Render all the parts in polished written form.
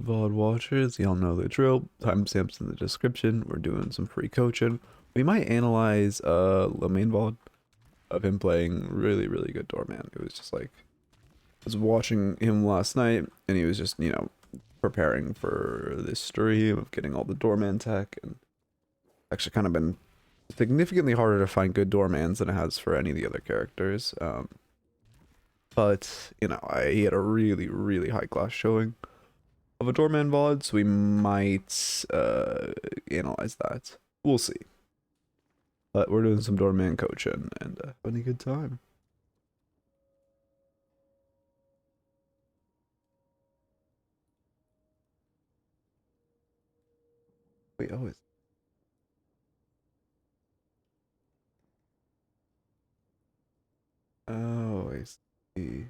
VOD watchers, y'all know the drill. Timestamps in the description. We're doing some free coaching. We might analyze the main VOD of him playing really good Doorman. It was just like I was watching him last night and he was just, you know, preparing for this stream of getting all the Doorman tech, and actually kind of been significantly harder to find good Doormans than it has for any of the other characters. But you know, he had a really high class showing of a Doorman VOD, so we might analyze that. We'll see. But we're doing some Doorman coaching and having a good time. Wait, oh, oh, I see.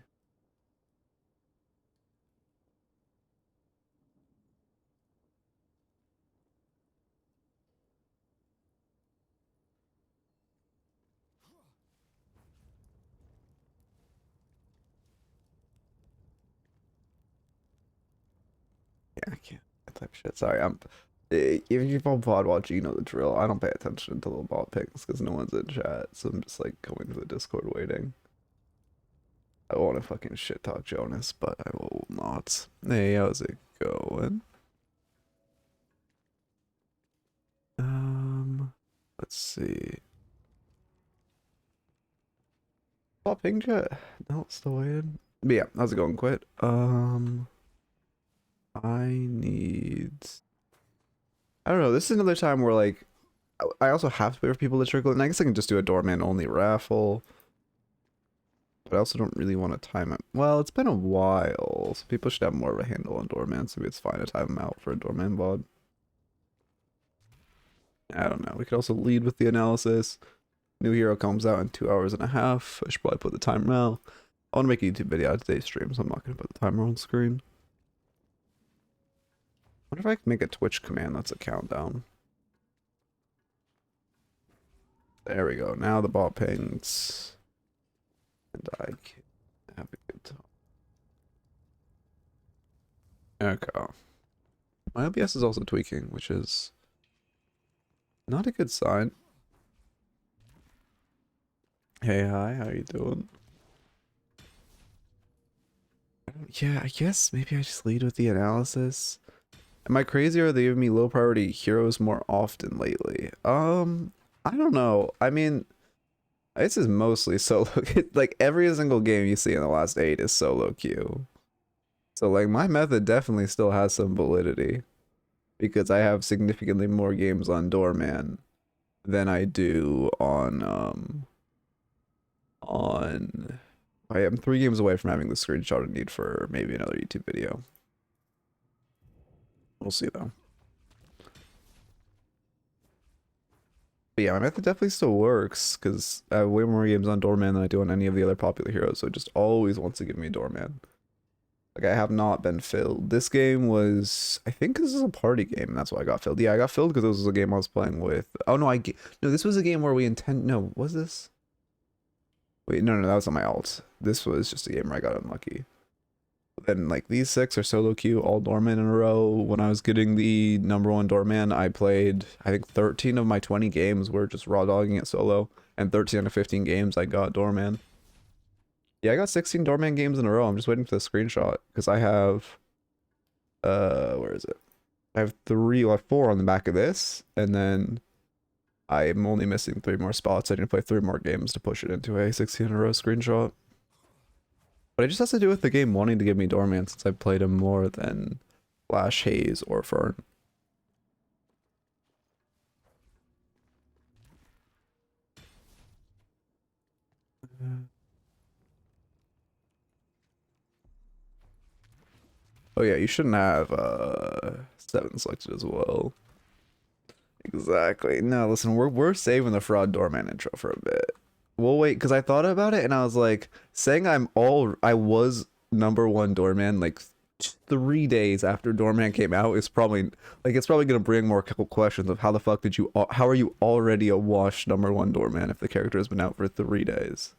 Yeah, I can't type shit. Sorry, if you follow VOD watching, you know the drill. I don't pay attention to the bot pings because no one's in chat, so I'm just like going to the Discord waiting. I want to fucking shit talk Jonas, but I will not. Hey, how's it going? Let's see. Bot ping chat? No, it's still waiting. But yeah, how's it going? Quit. I need. I don't know. This is another time where like I also have to wait for people to trickle, and I guess I can just do a Doorman only raffle. But I also don't really want to time it. Well, it's been a while, so people should have more of a handle on Doorman, so maybe it's fine to time them out for a Doorman VOD. I don't know. We could also lead with the analysis. New hero comes out in 2.5 hours. I should probably put the timer out. I want to make a YouTube video out of today's stream, so I'm not going to put the timer on screen. I wonder if I can make a Twitch command that's a countdown. There we go. Now the bot pings. And I can have a good time. Okay. My OBS is also tweaking, which is not a good sign. Hey, hi, how you doing? Yeah, I guess maybe I just lead with the analysis. Am I crazy, or are they giving me low priority heroes more often lately? I don't know. I mean, this is mostly solo. Like every single game you see in the last 8 is solo queue. So like my method definitely still has some validity, because I have significantly more games on Doorman than I do on I am 3 games away from having the screenshot I need for maybe another YouTube video. We'll see though. But yeah, my method definitely still works because I have way more games on Doorman than I do on any of the other popular heroes, so it just always wants to give me Doorman. Like, I have not been filled. This game was, I think this is a party game, and that's why I got filled. Yeah, I got filled because this was a game I was playing with. Oh no, no, this was a game where we no, was this? Wait, no, that was on my alt. This was just a game where I got unlucky. Then like these 6 are solo queue, all Doorman in a row. When I was getting the #1 Doorman, I played, I think 13 of my 20 games were just raw dogging it solo, and 13 out of 15 games I got Doorman. Yeah, I got 16 Doorman games in a row. I'm just waiting for the screenshot because I have where is it? I have 4 on the back of this, and then I'm only missing 3 more spots. I need to play 3 more games to push it into a 16 in a row screenshot. But it just has to do with the game wanting to give me Doorman, since I've played him more than Flash, Haze, or Fern. Oh yeah, you shouldn't have 7 selected as well. Exactly. No, listen, we're saving the fraud Doorman intro for a bit. We'll wait, because I thought about it and I was like, saying I was #1 Doorman like 3 days after Doorman came out is probably like, it's probably gonna bring more questions of how the fuck did you, how are you already a washed #1 Doorman if the character has been out for 3 days?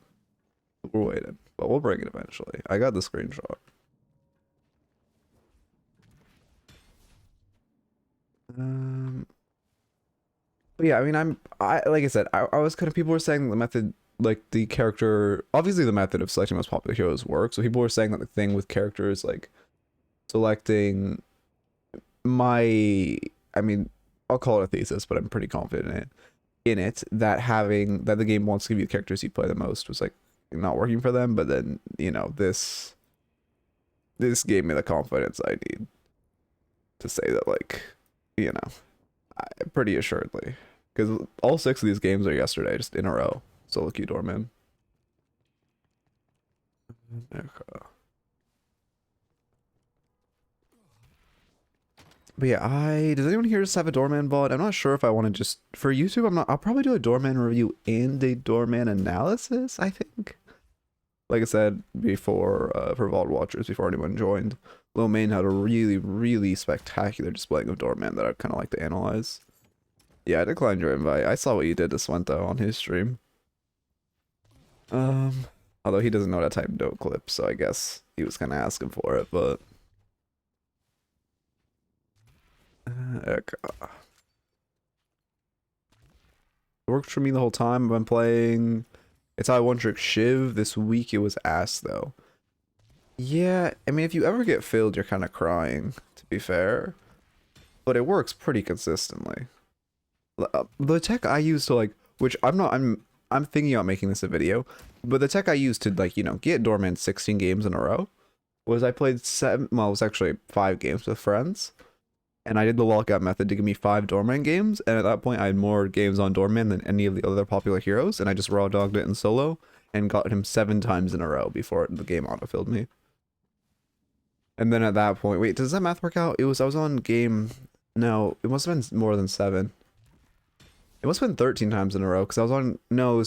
We're waiting, but we'll bring it eventually. I got the screenshot. Um, but yeah, I mean, like I said, I was kind of, people were saying the method, like the character, obviously the method of selecting most popular heroes works. So people were saying that the thing with characters, like selecting my, I mean, I'll call it a thesis, but I'm pretty confident in it that having that the game wants to give you the characters you play the most was like not working for them. But then, you know, this gave me the confidence I need to say that, like, you know, pretty assuredly, because all 6 of these games are yesterday, just in a row. Solo queue Doorman. Okay. But yeah, does anyone here just have a Doorman VOD? I'm not sure if I want to just for YouTube. I'll probably do a Doorman review and a Doorman analysis, I think. Like I said before, for VOD watchers, before anyone joined, Lil Main had a really, really spectacular displaying of Doorman that I'd kind of like to analyze. Yeah, I declined your invite. I saw what you did to Swento on his stream. Although he doesn't know how to type no clip, so I guess he was kind of asking for it, but okay. It worked for me the whole time. I've been playing. It's how I one trick Shiv. This week it was ass though. Yeah, I mean, if you ever get filled, you're kind of crying, to be fair. But it works pretty consistently. The tech I use to, like, which I'm thinking about making this a video, but the tech I used to, like, you know, get Doorman 16 games in a row was I played 7, well, it was actually 5 games with friends, and I did the lockout method to give me 5 Doorman games, and at that point I had more games on Doorman than any of the other popular heroes, and I just raw dogged it in solo and got him 7 times in a row before the game autofilled me. And then at that point, wait, does that math work out? I was on game, no, it must have been more than 7. It must have been 13 times in a row, because I was on, no,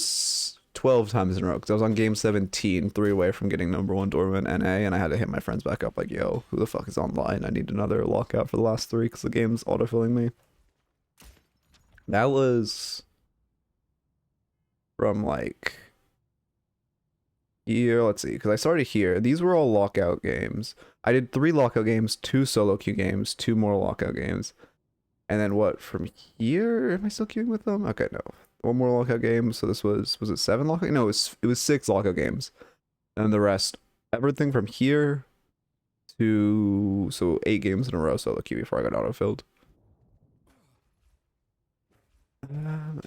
12 times in a row, because I was on game 17, 3 away from getting #1 Doorman NA, and I had to hit my friends back up like, yo, who the fuck is online? I need another lockout for the last 3, because the game's autofilling me. That was from, like, here, let's see, because I started here. These were all lockout games. I did 3 lockout games, 2 solo queue games, 2 more lockout games. And then what, from here? Am I still queuing with them? Okay, no. 1 more lockout game. So this was it 7 lockout? No, it was 6 lockout games. And the rest, everything from here to, so 8 games in a row solo queue before I got autofilled.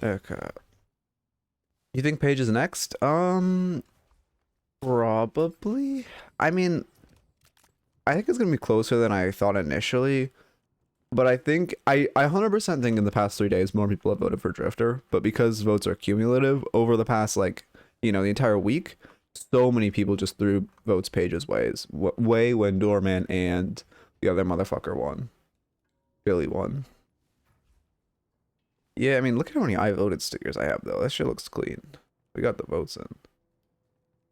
Okay. You think Paige is next? Probably. I mean, I think it's gonna be closer than I thought initially. But I think, I 100% think in the past 3 days, more people have voted for Drifter. But because votes are cumulative, over the past, like, you know, the entire week, so many people just threw votes Paige's way when Doorman and the other motherfucker won. Billy won. Yeah, I mean, look at how many I voted stickers I have, though. That shit looks clean. We got the votes in.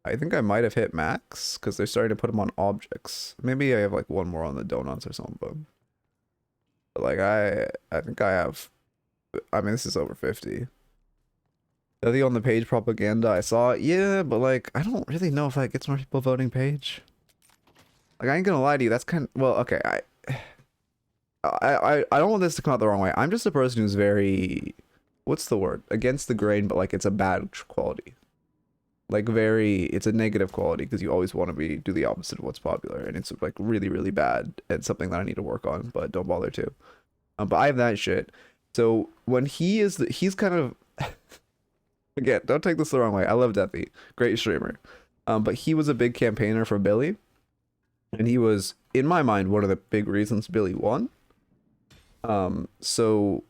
I think I might have hit max, because they're starting to put them on objects. Maybe I have, like, 1 more on the donuts or something. Like, I think I have, I mean, this is over 50. The other on the Paige propaganda, I saw it, yeah, but like, I don't really know if that gets more people voting Paige. Like, I ain't gonna lie to you, that's kind of, well, okay, I don't want this to come out the wrong way. I'm just a person who's very, what's the word? Against the grain, but like, it's a bad quality. Like, it's a negative quality, because you always want to do the opposite of what's popular, and it's like really, really bad, and something that I need to work on, but don't bother to. But I have that shit. So when he's kind of, again, don't take this the wrong way. I love Deathy, great streamer. But he was a big campaigner for Billy, and he was, in my mind, one of the big reasons Billy won. So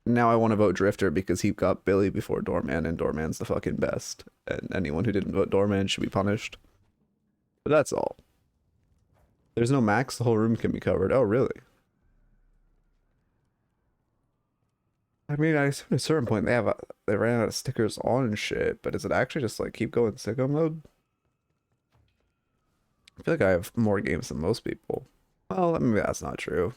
now I want to vote Drifter because he got Billy before Doorman, and Doorman's the fucking best. And anyone who didn't vote Doorman should be punished. But that's all. There's no max, the whole room can be covered. Oh, really? I mean, I assume at a certain point they ran out of stickers on and shit, but is it actually just like keep going sicko mode? I feel like I have more games than most people. Well, maybe that's not true.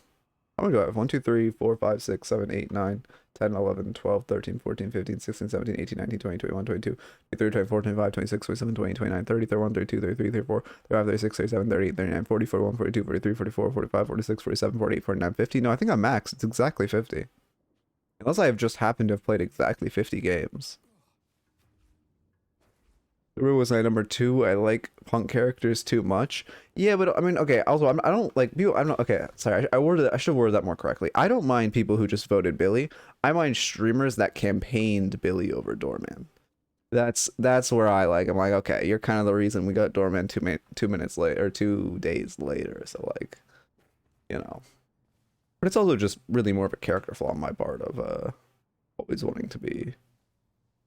How many do I have? 1, 2, 3, 4, 5, 6, 7, 8, 9, 10, 11, 12, 13, 14, 15, 16, 17, 18, 19, 20, 21, 22, 23, 24, 25, 26, 27, 28, 29, 30, 31, 32, 33, 34, 35, 36, 37, 38, 39, 40, 41, 42, 43, 44, 45, 46, 47, 48, 49, 50. No, I think I'm max. It's exactly 50. Unless I have just happened to have played exactly 50 games. Rue was my number 2. I like punk characters too much. Yeah, but I mean, okay. Also, I don't like people. I'm not okay. Sorry, I should have worded that more correctly. I don't mind people who just voted Billy. I mind streamers that campaigned Billy over Doorman. That's where I like. I'm like, okay, you're kind of the reason we got Doorman 2 minutes late or 2 days later. So like, you know. But it's also just really more of a character flaw on my part of always wanting to be.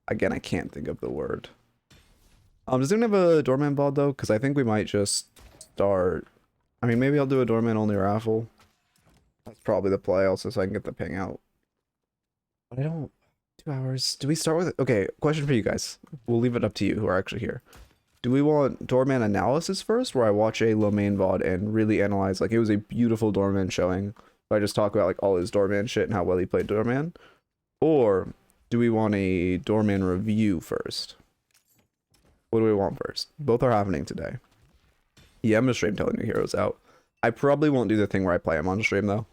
Again, I can't think of the word. Does anyone have a Doorman VOD though? Because I think we might just start. I mean, maybe I'll do a Doorman only raffle. That's probably the play also, so I can get the ping out. But I don't. 2 hours. Do we start with? Okay, question for you guys. We'll leave it up to you who are actually here. Do we want Doorman analysis first, where I watch a Lomain VOD and really analyze? Like, it was a beautiful Doorman showing. I just talk about like all his Doorman shit and how well he played Doorman. Or do we want a Doorman review first? What do we want first? Both are happening today. Yeah, I'm gonna stream telling new heroes out. I probably won't do the thing where I play them on stream though.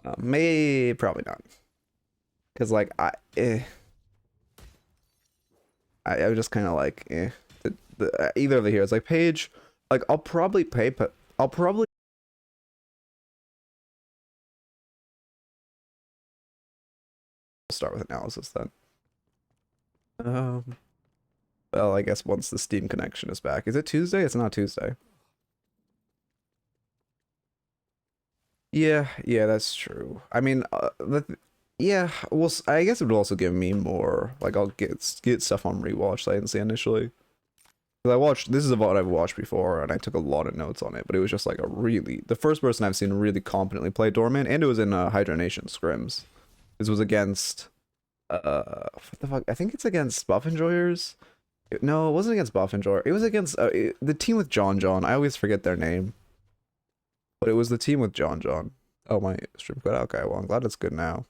Probably not. Cause like I was just kind of like either of the heroes like Paige. Like I'll probably pay, but I'll probably start with analysis then. Well, I guess once the Steam connection is back. Is it Tuesday? It's not Tuesday. Yeah, that's true. I mean, yeah, well, I guess it would also give me more, like, I'll get stuff on rewatch that I didn't see initially. Because this is a VOD I've watched before, and I took a lot of notes on it, but it was just like the first person I've seen really competently play Doorman, and it was in Hydra Nation scrims. This was against, what the fuck? I think it's against Buff Enjoyers. No, it wasn't against Buff Enjoyer. It was against the team with John. I always forget their name. But it was the team with John. Oh, my stream cut out. Okay, well, I'm glad it's good now.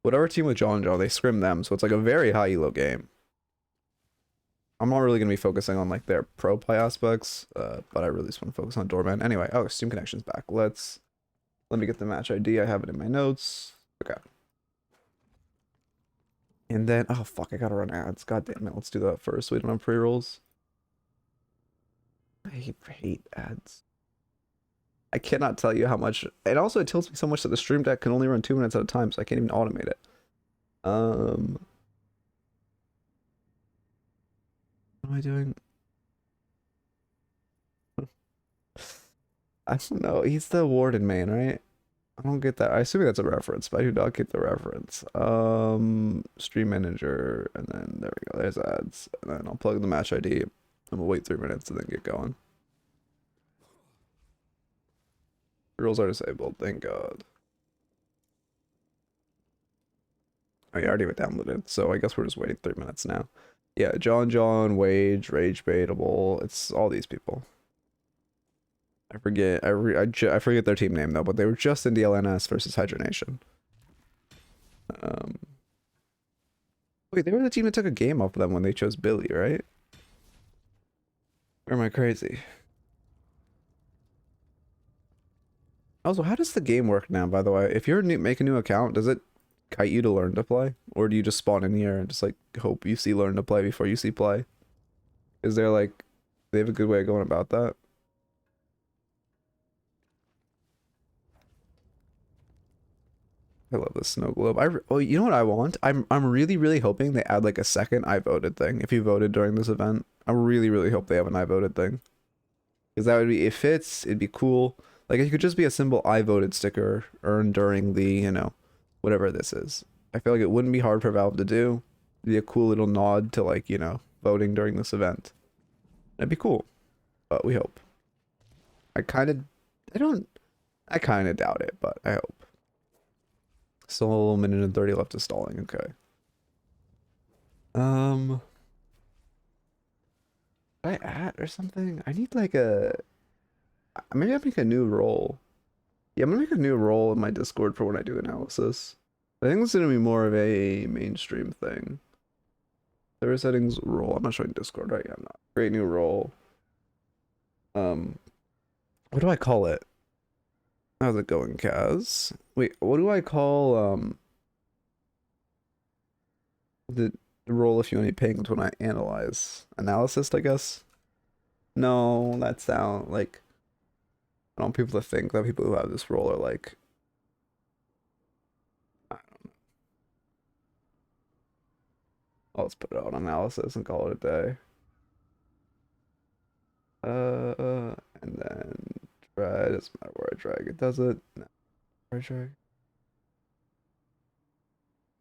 Whatever team with John, they scrim them, so it's like a very high elo game. I'm not really gonna be focusing on like their pro play aspects, but I really just want to focus on Doorman. Anyway, oh, Steam connection's back. Let me get the match ID. I have it in my notes. Okay. And then, oh fuck, I gotta run ads. God damn it, let's do that first. We don't have pre-rolls. I hate ads. I cannot tell you how much. And also, it tells me so much that the stream deck can only run 2 minutes at a time, so I can't even automate it. What am I doing? I don't know. He's the warden main, right? I don't get that. I assume that's a reference, but I do not get the reference. Stream manager, and then there we go. There's ads, and then I'll plug the match ID. And we'll wait 3 minutes and then get going. Rules are disabled, thank God. Oh, yeah, I already downloaded, so I guess we're just waiting 3 minutes now. Yeah, John, Wage, Rage Baitable, it's all these people. I forget, I forget their team name though, but they were just in DLNS versus Hydra Nation. Wait, they were the team that took a game off of them when they chose Billy, right? Or am I crazy? Also, how does the game work now, by the way? If you're make a new account, does it kite you to learn to play? Or do you just spawn in here and just like hope you see learn to play before you see play? Is there like, they have a good way of going about that? I love the snow globe. Oh, you know what I want? I'm really hoping they add like a second I voted thing. If you voted during this event, I really hope they have an I voted thing. Because that would be, it fits, it'd be cool. Like it could just be a simple I voted sticker earned during the, you know, whatever this is. I feel like it wouldn't be hard for Valve to do. It'd be a cool little nod to like, you know, voting during this event. That'd be cool. But we hope. I kind of doubt it, but I hope. Still a minute and 30 left of stalling. Okay. I at or something? I need like a. maybe I make a new role. Yeah, I'm gonna make a new role in my Discord for when I do analysis. I think it's gonna be more of a mainstream thing. Server settings role. I'm not showing Discord, right? Yeah, I'm not. Create new role. What do I call it? How's it going, Kaz? Wait, what do I call the role if you only pinged when I analyze? Analyst, I guess? No, that sound like I don't want people to think that people who have this role are like I don't know. I'll just put it on analysis and call it a day. And then drag, doesn't matter where I drag it, does it? No, where I drag.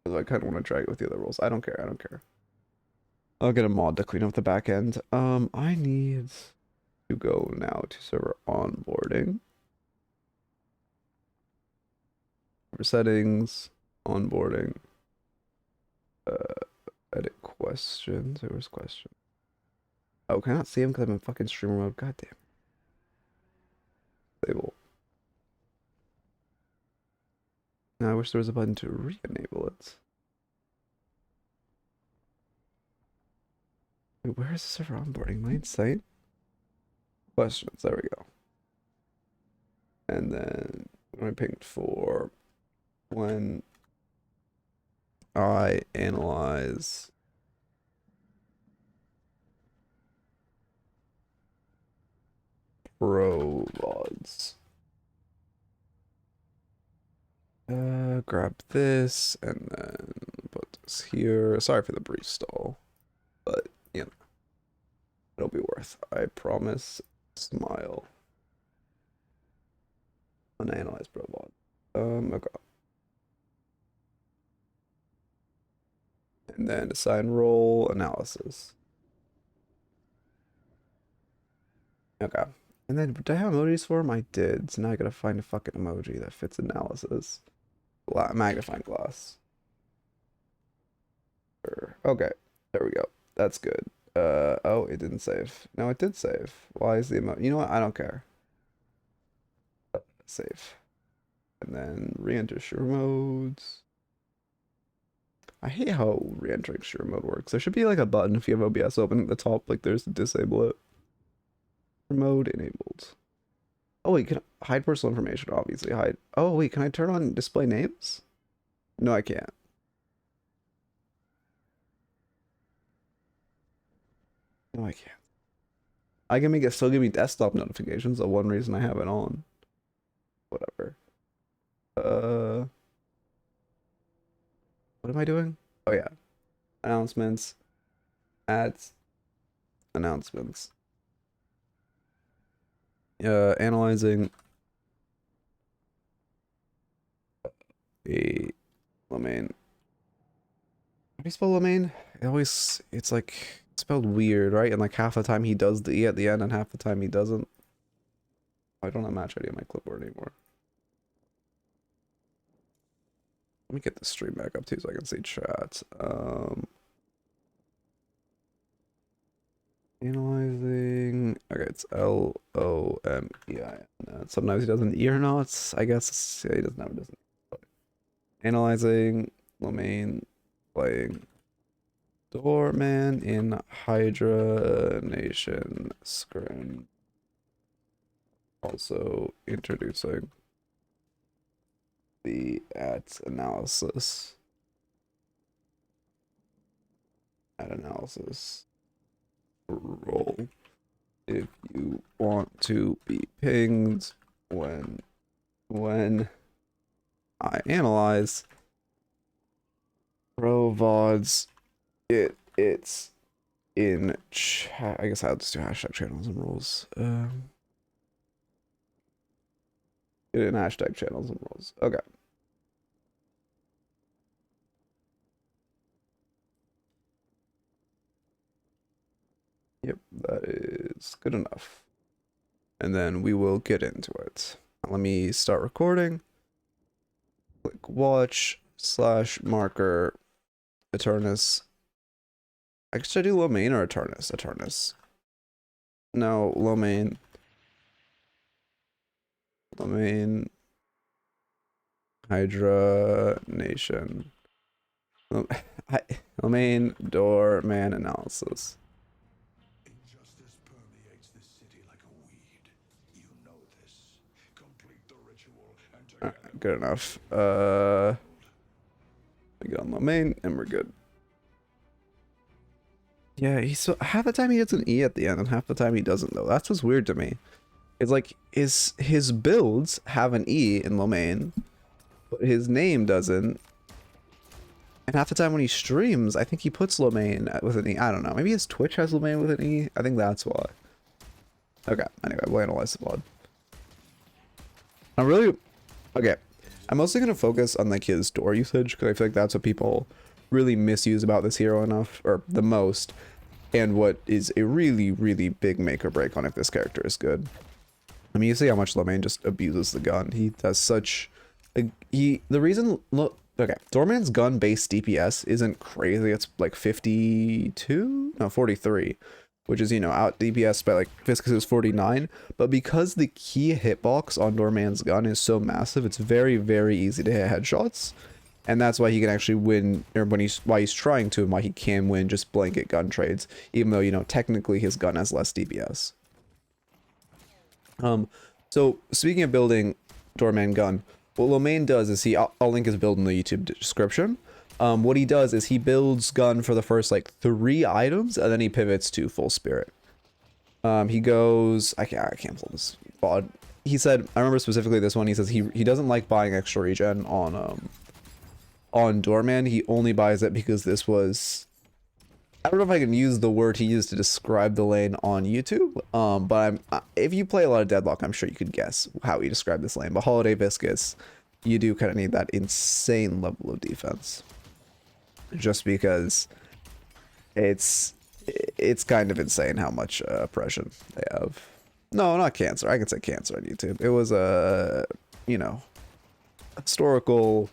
I kind of want to drag it with the other roles. I don't care, I don't care. I'll get a mod to clean up the back end. I need to go now to server onboarding. Server settings, onboarding. Edit questions. Where's question? Oh, can I not see him because I'm in fucking streamer mode? God damn. Disable. Now I wish there was a button to re-enable it. Wait, where is the server onboarding? Main site? Questions. There we go. And then I pinged for when I analyze pro VODs. Grab this and then put this here. Sorry for the brief stall, but you know, it'll be worth. I promise. Smile. Unanalyze pro VOD. Okay. And then assign role analysis. Okay. And then did I have emojis for him? I did. So now I gotta find a fucking emoji that fits analysis. Magnifying glass. Okay. There we go. That's good. Oh, it didn't save. No, it did save. Why is the emoji? You know what? I don't care. Save. And then re-enter sure modes. I hate how re-entering sure mode works. There should be like a button if you have OBS open at the top, like there's to disable it. Mode enabled. Oh wait, can I hide personal information? Obviously hide. Oh wait, can I turn on display names? No, I can't. No, I can't. I can make it still give me desktop notifications. The one reason I have it on. Whatever. What am I doing? Oh yeah. Announcements. Ads. Announcements. Analyzing a Lamaine. How do you spell Lamaine? It's like spelled weird, right? And like half the time he does the E at the end and half the time he doesn't. I don't have match ID on my clipboard anymore. Let me get the stream back up too so I can see chat. Analyzing. Okay, it's Lomein. Sometimes he doesn't E or not. I guess yeah, he doesn't have it. Doesn't. Analyzing Lomein playing Doorman in Hydra Nation Scrim. Also introducing the at analysis. At analysis role. If you want to be pinged when I analyze pro VODs, it's in chat. I guess I'll just do hashtag channels and rules. Get in hashtag channels and rules. Okay. Yep, that is good enough. And then we will get into it. Let me start recording. Click watch / marker Eternus. Should I do Lomein or Eternus? Eternus. No, Lomein. Domain. Hydra Nation. Domain Doorman analysis. Injustice permeates this city like a weed. You know this. Complete the ritual and together. Good enough. We get on Domain and we're good. Yeah, he's so half the time he gets an E at the end and half the time he doesn't though. That's what's weird to me. It's like his builds have an E in Domain, but his name doesn't. And half the time when he streams, I think he puts Lomain with an E. I don't know. Maybe his Twitch has Lomain with an E. I think that's why. Okay. Anyway, we'll analyze the VOD. Okay. I'm mostly going to focus on like his door usage because I feel like that's what people really misuse about this hero enough, or the most, and what is a really, really big make or break on if this character is good. I mean, you see how much Lomain just abuses the gun. He does such... the reason... Look, okay, Doorman's gun based DPS isn't crazy. It's like 52? No, 43. Which is, you know, out DPS by like Viscus's 49. But because the key hitbox on Doorman's gun is so massive, it's very, very easy to hit headshots. And that's why he can actually win, or why he's trying to, and why he can win just blanket gun trades. Even though, you know, technically his gun has less DPS. So speaking of building Doorman gun, what Lomain does is I'll link his build in the YouTube description. What he does is he builds gun for the first like 3 items, and then he pivots to full spirit. He goes, I can't pull this VOD. He said, I remember specifically this one, he says he doesn't like buying extra regen on Doorman. He only buys it because this was, I don't know if I can use the word he used to describe the lane on YouTube, but if you play a lot of Deadlock, I'm sure you could guess how he described this lane. But Holiday Viscus, you do kind of need that insane level of defense, just because it's kind of insane how much oppression they have. No, not cancer. I can say cancer on YouTube. It was a, you know, historical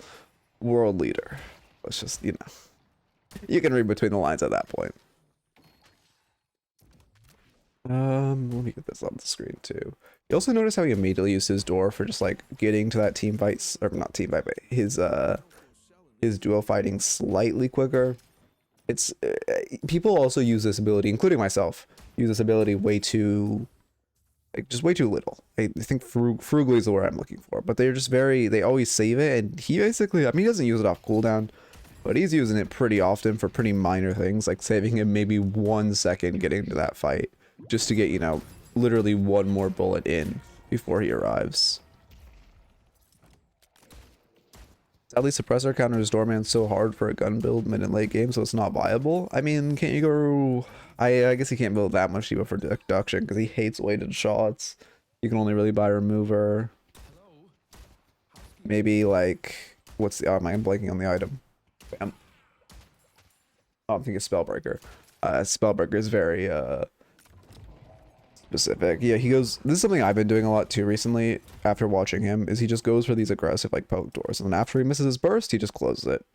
world leader. Let's just, you know. You can read between the lines at that point. Let me get this on the screen too. You also notice how he immediately used his door for just like getting to that team fight, or not team fight, but his duo fighting slightly quicker. It's people also use this ability, including myself, use this ability way too, like just way too little. I think frugally is the word I'm looking for, but they're just they always save it, and he basically, I mean, he doesn't use it off cooldown. But he's using it pretty often for pretty minor things, like saving him maybe 1 second getting to that fight, just to get, you know, literally 1 more bullet in before he arrives. Sadly, suppressor counters Doorman so hard for a gun build mid and late game, so it's not viable. I mean, can't you go... I guess he can't build that much even for deduction, because he hates weighted shots. You can only really buy remover. Maybe, like... What's the... Oh, I'm blanking on the item. Bam. Oh, I think it's Spellbreaker. Spellbreaker is very specific. Yeah, he goes, this is something I've been doing a lot too recently after watching him, is he just goes for these aggressive like poke doors, and then after he misses his burst, he just closes it.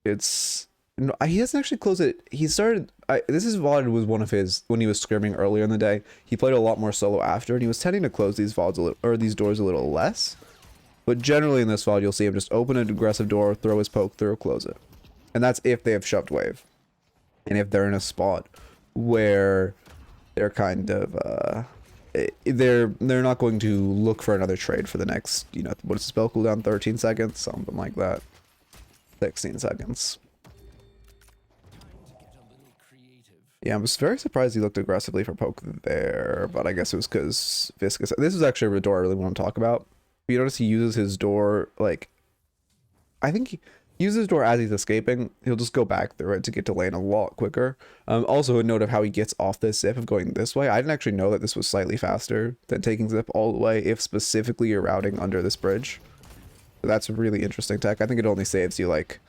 It's, no, he doesn't actually close it. He started, this is VOD was one of his, when he was scrimming earlier in the day, he played a lot more solo after, and he was tending to close these VODs a little, or these doors a little less. But generally in this VOD, you'll see him just open an aggressive door, throw his poke through, close it. And that's if they have shoved wave. And if they're in a spot where they're kind of, they're not going to look for another trade for the next, you know, what is the spell cooldown? 13 seconds? Something like that. 16 seconds. Yeah, I was very surprised he looked aggressively for poke there, but I guess it was because Viscus. This is actually a door I really want to talk about. You notice he uses his door, like, I think he uses his door as he's escaping. He'll just go back through it to get to lane a lot quicker. Also a note of how he gets off this zip of going this way. I didn't actually know that this was slightly faster than taking zip all the way if specifically you're routing under this bridge. So that's really interesting tech. I think it only saves you like,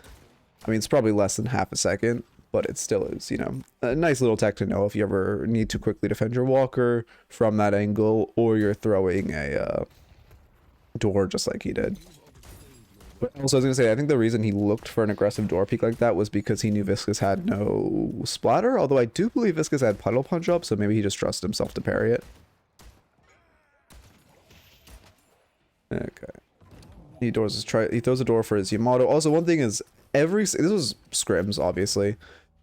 I mean, it's probably less than half a second, but it still is, you know, a nice little tech to know if you ever need to quickly defend your walker from that angle, or you're throwing a door just like he did. But also I was gonna say, I think the reason he looked for an aggressive door peek like that was because he knew Viscus had no splatter, although I do believe Viscus had puddle punch up, so maybe he just trusted himself to parry it. Okay. He throws a door for his Yamato. Also, one thing is, this was scrims, obviously.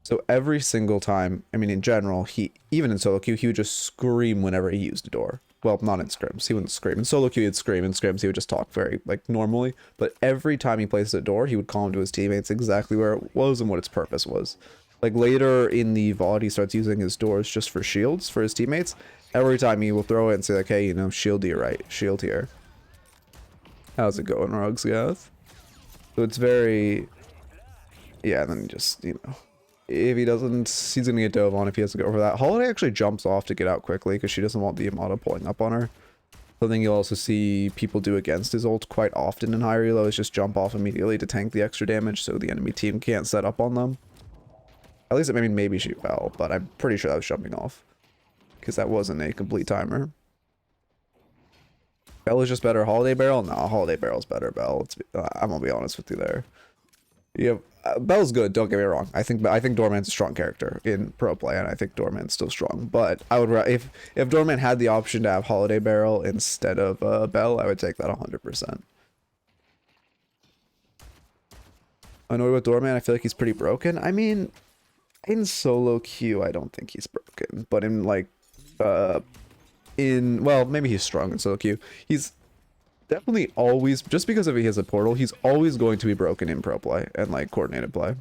So every single time, I mean, in general, even in solo queue, he would just scream whenever he used a door. Well, not in scrims. He wouldn't scream. In solo queue, he'd scream. In scrims, he would just talk very, like, normally. But every time he places a door, he would call him to his teammates exactly where it was and what its purpose was. Like, later in the VOD, he starts using his doors just for shields for his teammates. Every time he will throw it and say, like, hey, you know, shield to your right, shield here. How's it going, Rugsgath? So it's very... Yeah, and then just, you know... If he doesn't, he's gonna get dove on if he has to go over that. Holiday actually jumps off to get out quickly because she doesn't want the Yamato pulling up on her. Something you'll also see people do against his ult quite often in higher elo is just jump off immediately to tank the extra damage so the enemy team can't set up on them. At least, I mean, maybe she fell, but I'm pretty sure that was jumping off. Because that wasn't a complete timer. Bell is just better. Holiday Barrel? No, Holiday Barrel's better, Bell. I'm gonna be honest with you there. Yeah, Bell's good, don't get me wrong. I think Doorman's a strong character in pro play, and I think Doorman's still strong. But I would if Doorman had the option to have Holiday Barrel instead of Bell, I would take that 100%. Annoyed with Doorman, I feel like he's pretty broken. I mean, in solo queue, I don't think he's broken, but in like well, maybe he's strong in solo queue. He's definitely always, just because if he has a portal, he's always going to be broken in pro play and like coordinated play.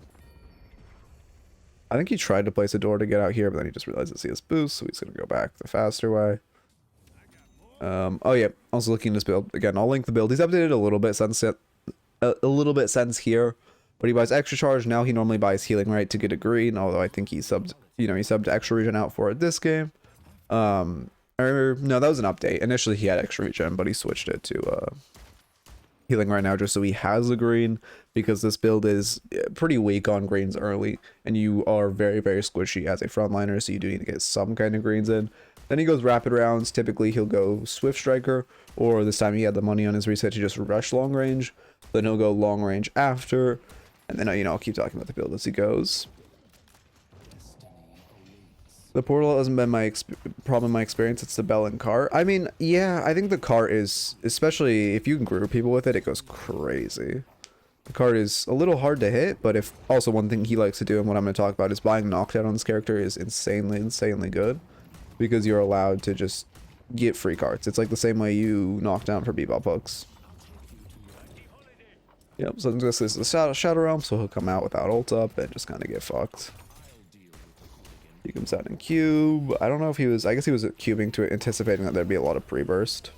I think he tried to place a door to get out here, but then he just realizes he has boost, so he's gonna go back the faster way. Oh yeah, I was looking at this build again. I'll link the build. He's updated a little bit since here, but he buys extra charge. Now he normally buys healing right to get a green, although I think he subbed extra regen out for it this game. Or no, that was an update. Initially he had extra regen, but he switched it to healing right now just so he has a green, because this build is pretty weak on greens early and you are very, very squishy as a frontliner, so you do need to get some kind of greens in. Then he goes rapid rounds. Typically he'll go Swift Striker, or this time he had the money on his reset to just rush long range. Then he'll go long range after, and then, you know, I'll keep talking about the build as he goes. The portal hasn't been my problem in my experience. It's the Bell and cart. I mean, yeah, I think the cart is, especially if you can group people with it, it goes crazy. The cart is a little hard to hit, but if also one thing he likes to do, and what I'm going to talk about, is buying knockdown on this character is insanely, insanely good, because you're allowed to just get free carts. It's like the same way you knock down for bebop hooks. Yep, so this is the Shadow Realm, so he'll come out without ult up and just kind of get fucked. He comes out in cube. I don't know if he was, I guess he was cubing to anticipating that there'd be a lot of pre-burst.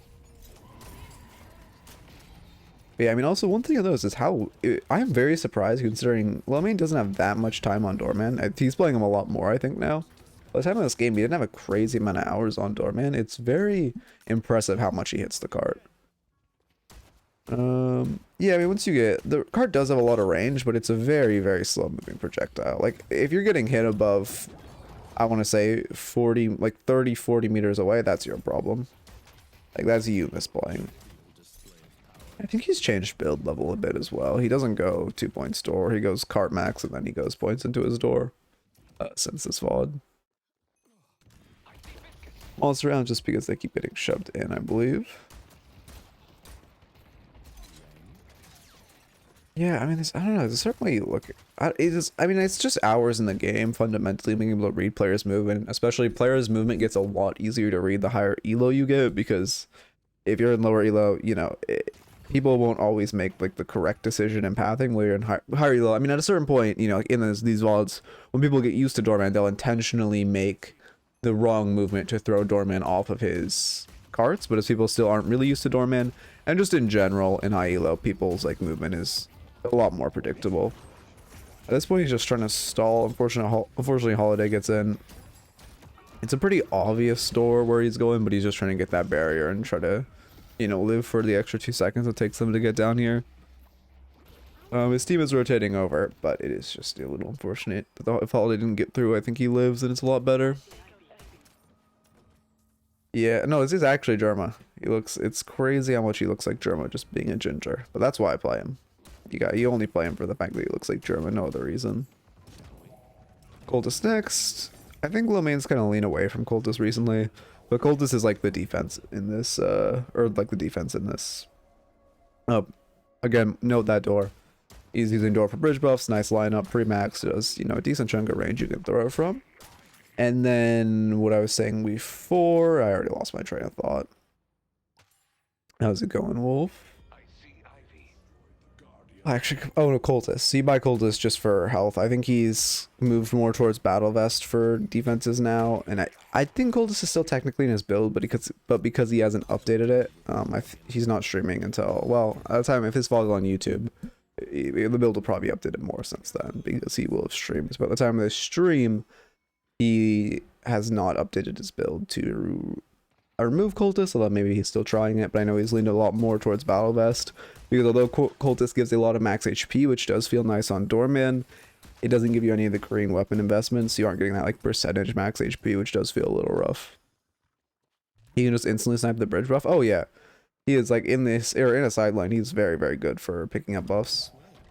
But yeah, I mean, also one thing I noticed is how, I am very surprised considering Lomane doesn't have that much time on Doorman. He's playing him a lot more, I think, now. By the time of this game, he didn't have a crazy amount of hours on Doorman. It's very impressive how much he hits the cart. Yeah, I mean, once you get, the cart does have a lot of range, but it's a very, very slow moving projectile. Like, if you're getting hit above, I want to say 40, like 30, 40 meters away, that's your problem. Like, that's you misplaying. I think he's changed build level a bit as well. He doesn't go 2 points door, he goes cart max and then he goes points into his door. Since this VOD. Monster round just because they keep getting shoved in, I believe. Yeah, I mean, I don't know, there's a certain way you look at it. I mean, it's just hours in the game, fundamentally, being able to read players' movement. Especially players' movement gets a lot easier to read the higher elo you get, because if you're in lower elo, you know, people won't always make, like, the correct decision in pathing where you're in higher elo. I mean, at a certain point, you know, like in these VODs, when people get used to Doorman, they'll intentionally make the wrong movement to throw Doorman off of his carts, but as people still aren't really used to Doorman, and just in general, in high elo, people's, like, movement is a lot more predictable. At this point, he's just trying to stall. Unfortunately, Holiday gets in. It's a pretty obvious door where he's going, but he's just trying to get that barrier and try to, you know, live for the extra 2 seconds it takes them to get down here. His team is rotating over, but it is just a little unfortunate. If Holiday didn't get through, I think he lives, and it's a lot better. Yeah, no, this is actually Germa. It's crazy how much he looks like Germa just being a ginger, but that's why I play him. You only play him for the fact that he looks like German, no other reason. Cultist next. I think Lomane's kind of lean away from Cultist recently, but Cultist is like the defense in this, or like the defense in this Again, note that door. He's using door for bridge buffs, nice lineup, pre-max, does, you know, a decent chunk of range you can throw it from. And then what I was saying before, I already lost my train of thought. How's it going, Wolf? Actually, oh no, Cultist. So you buy Cultist just for health. I think he's moved more towards Battle Vest for defenses now, and I think Cultist is still technically in his build, but because he hasn't updated it, he's not streaming until, well, at the time if his vlog on YouTube, the build will probably be updated more since then because he will have streamed. But at the time of this stream, he has not updated his build to remove Cultist, although maybe he's still trying it, but I know he's leaned a lot more towards Battle Vest, because although Cultist gives a lot of max HP, which does feel nice on Doorman, it doesn't give you any of the green weapon investments, so you aren't getting that like percentage max HP, which does feel a little rough. You can just instantly snipe the bridge buff. Oh yeah, he is like in this, or in a sideline, he's very, very good for picking up buffs.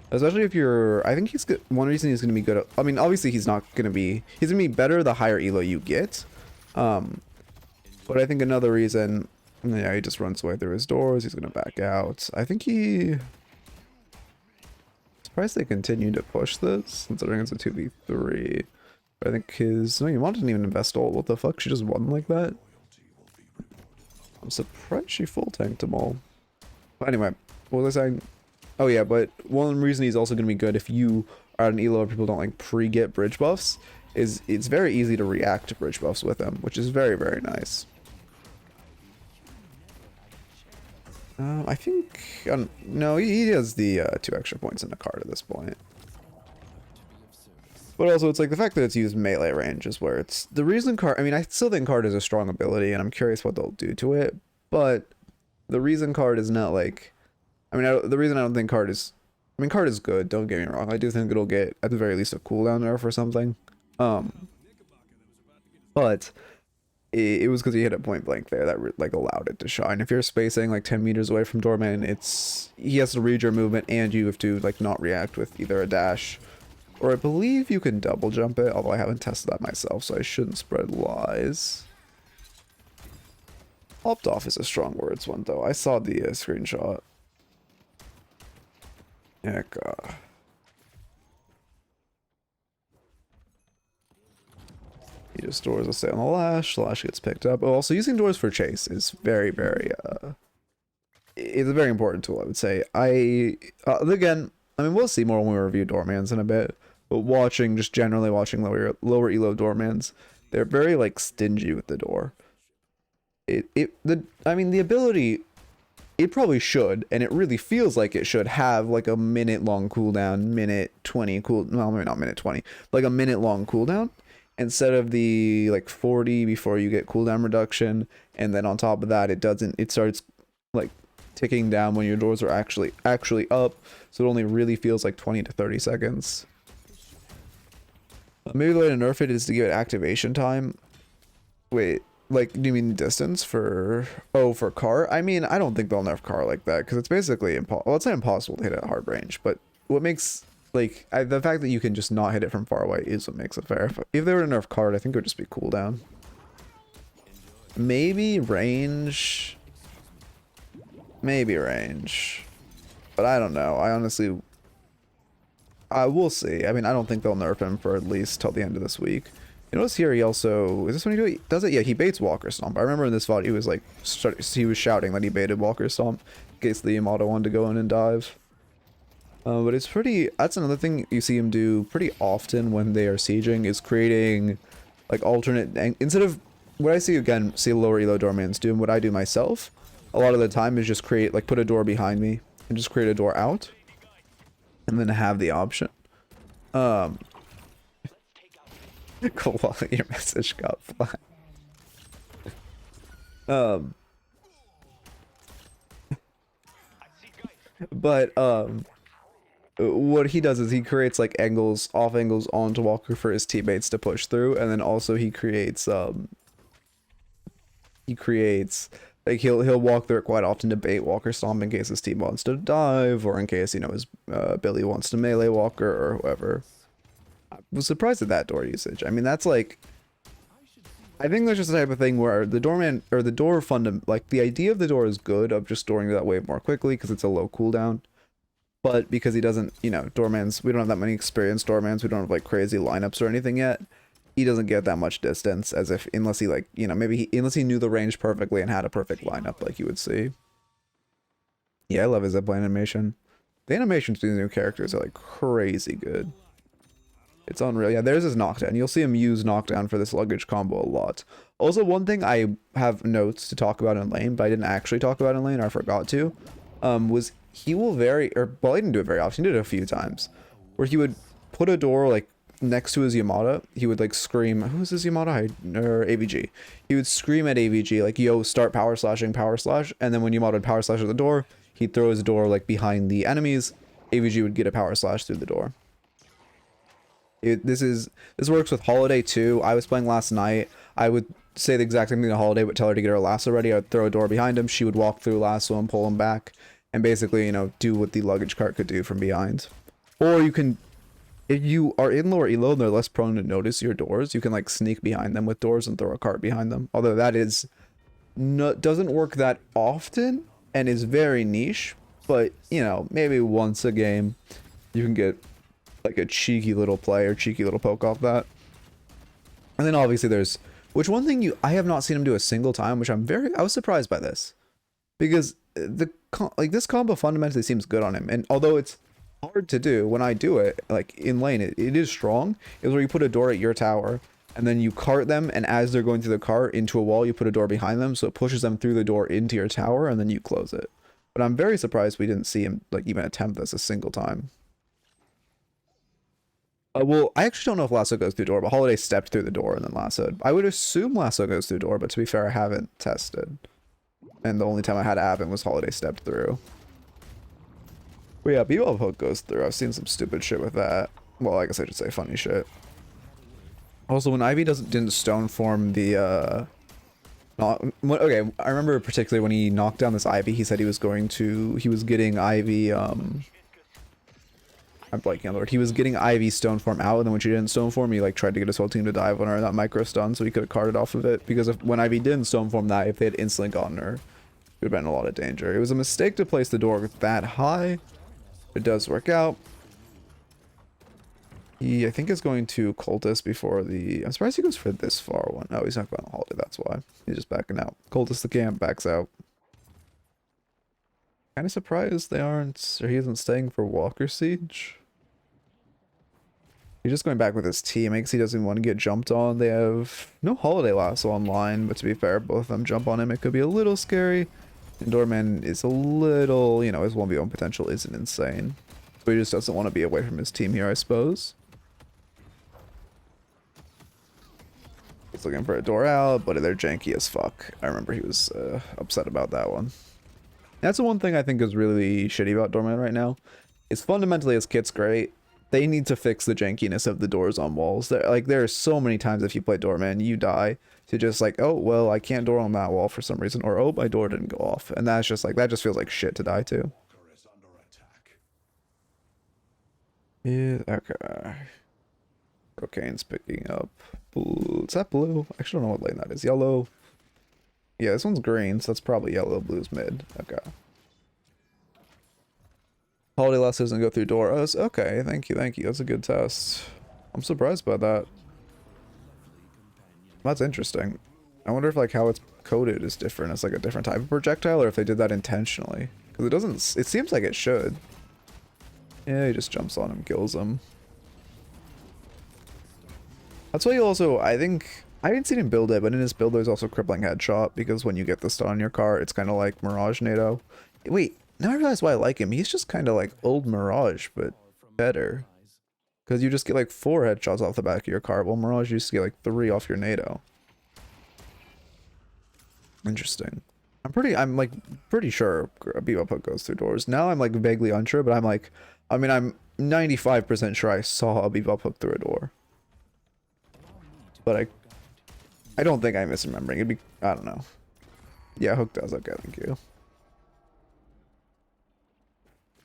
Especially if you're, I think he's good. One reason he's going to be good at, I mean, obviously he's not going to be, he's going to be better the higher elo you get. But I think another reason, yeah, he just runs away through his doors. He's going to back out. I think surprised they continue to push this, considering it's a 2v3. But I think no, Yvonne didn't even invest ult. What the fuck? She just won like that? I'm surprised she full tanked them all. But anyway, what was I saying? Oh yeah, but one reason he's also going to be good if you are at an elo where people don't like pre-get bridge buffs is it's very easy to react to bridge buffs with him, which is very, very nice. I think, no, he has the 2 extra points in the card at this point. But also, it's like the fact that it's used melee range is where it's the reason card. I mean, I still think card is a strong ability, and I'm curious what they'll do to it. But the reason card is not like, I mean, the reason I don't think card is, I mean, card is good. Don't get me wrong. I do think it'll get at the very least a cooldown nerf or something. But it was because he hit a point blank there that like allowed it to shine. If you're spacing like 10 meters away from Doorman, he has to read your movement, and you have to like not react with either a dash, or I believe you can double jump it, although I haven't tested that myself, so I shouldn't spread lies. Hopped off is a strong words one though. I saw the screenshot. Heck, he just doors a stay on the lash. The lash gets picked up. Oh, also using doors for chase is very, very, it's a very important tool, I would say. Again, I mean, we'll see more when we review Doormans in a bit, but just generally watching lower elo Doormans, they're very, like, stingy with the door. I mean, the ability, it probably should, and it really feels like it should have, like, a minute-long cooldown, minute 20 well, maybe not minute 20, like a minute-long cooldown, instead of the like 40 before you get cooldown reduction, and then on top of that it starts like ticking down when your doors are actually up, so it only really feels like 20 to 30 seconds. Maybe the way to nerf it is to give it activation time. Wait, like, do you mean distance for car? I mean, I don't think they'll nerf car like that, because it's basically well, it's not impossible to hit at hard range, but what makes like, the fact that you can just not hit it from far away is what makes it fair. If they were to nerf card, I think it would just be cooldown. Maybe range. Maybe range. But I don't know. I honestly, we'll see. I mean, I don't think they'll nerf him for at least till the end of this week. You notice here he also, is this when he does it? Yeah, he baits Walker Stomp. I remember in this VOD he was like, he was shouting that he baited Walker Stomp in case the Yamato wanted to go in and dive. But it's pretty, that's another thing you see him do pretty often when they are sieging, is creating like alternate, instead of what I see lower elo Doormans do, and what I do myself a lot of the time is just put a door behind me and just create a door out, and then have the option. Your message got flagged. But what he does is he creates like off angles onto Walker for his teammates to push through, and then also he creates like he'll walk through it quite often to bait Walker Stomp in case his team wants to dive, or in case, you know, his Billy wants to melee Walker or whoever. I was surprised at that door usage. I mean, that's like, I think that's just the type of thing where the doorman or the door like the idea of the door is good of just storing that wave more quickly because it's a low cooldown. But because he doesn't, you know, doormans, we don't have that many experienced doormans. We don't have like crazy lineups or anything yet. He doesn't get that much distance as if unless he like, you know, unless he knew the range perfectly and had a perfect lineup like you would see. Yeah, I love his zipline animation. The animations to these new characters are like crazy good. It's unreal. Yeah, there's his knockdown. You'll see him use knockdown for this luggage combo a lot. Also, one thing I have notes to talk about in lane, but I didn't actually talk about in lane, or I forgot to, was he will well, he didn't do it very often. He did it a few times, where he would put a door like next to his Yamada. He would like scream, "Who's this Yamada?" Or AVG. He would scream at AVG like, "Yo, start power slashing, power slash!" And then when Yamada would power slash at the door, he'd throw his door like behind the enemies. AVG would get a power slash through the door. This works with Holiday too. I was playing last night. I would say the exact same thing to Holiday, but tell her to get her lasso ready. I'd throw a door behind him. She would walk through lasso and pull him back, and basically, you know, do what the luggage cart could do from behind. Or you can, if you are in lower elo and they're less prone to notice your doors, you can like sneak behind them with doors and throw a cart behind them. Although that is doesn't work that often and is very niche, but you know, maybe once a game you can get like a cheeky little play or cheeky little poke off that. And then obviously there's, which one thing I have not seen him do a single time, which I was surprised by this, because this combo fundamentally seems good on him, and although it's hard to do when I do it like in lane, it is strong. Is where you put a door at your tower and then you cart them, and as they're going through the cart into a wall, you put a door behind them so it pushes them through the door into your tower and then you close it. But I'm very surprised we didn't see him like even attempt this a single time. Well, I actually don't know if lasso goes through door, but Holiday stepped through the door and then lassoed. I would assume lasso goes through door, but to be fair, I haven't tested. And the only time I had it happen was Holiday stepped through. But yeah, Bebop Hook goes through. I've seen some stupid shit with that. Well, I guess I should say funny shit. Also, when Ivy didn't stone form the, okay, I remember particularly when he knocked down this Ivy, he said he was getting Ivy, I'm blanking on the word. He was getting Ivy stone form out, and then when she didn't stone form, he like tried to get his whole team to dive on her and that micro stun so he could have carded off of it. Because when Ivy didn't stone form that, if they had instantly gotten her, it would have been in a lot of danger. It was a mistake to place the door that high. It does work out. He, I think, is going to Cultist before the... I'm surprised he goes for this far one. Oh, he's not going to Holiday, that's why. He's just backing out. Cultist the camp, backs out. Kind of surprised they aren't... or he isn't staying for Walker Siege. He's just going back with his team because he doesn't want to get jumped on. They have no Holiday lasso online, but to be fair, both of them jump on him. It could be a little scary. And Doorman is a little, you know, his 1v1 potential isn't insane. So he just doesn't want to be away from his team here, I suppose. He's looking for a door out, but they're janky as fuck. I remember he was upset about that one. That's the one thing I think is really shitty about Doorman right now. Is fundamentally his kit's great. They need to fix the jankiness of the doors on walls. There are so many times if you play Doorman, you die to just like, oh, well, I can't door on that wall for some reason, or oh, my door didn't go off. And that's just like, that just feels like shit to die to. Yeah, okay. Cocaine's picking up. Blue. Is that blue? I actually don't know what lane that is. Yellow. Yeah, this one's green, so that's probably yellow. Blue's mid. Okay. Holiday Lasso doesn't go through doors. Okay, thank you, thank you. That's a good test. I'm surprised by that. That's interesting. I wonder if like how it's coded is different. It's like a different type of projectile, or if they did that intentionally. Because it doesn't... it seems like it should. Yeah, he just jumps on him, kills him. That's why you also... I think... I haven't seen him build it, but in his build there's also crippling headshot, because when you get the stun on your car, it's kind of like Mirage NATO. Wait, now I realize why I like him. He's just kind of like old Mirage, but better. Because you just get like 4 headshots off the back of your car, while Mirage used to get like 3 off your NATO. Interesting. I'm like pretty sure Bebop Hook goes through doors. Now I'm like vaguely unsure, but I'm like, I mean, I'm 95% sure I saw a Bebop Hook through a door. But I don't think I'm misremembering. It'd be, I don't know. Yeah, Hook does. Okay, thank you.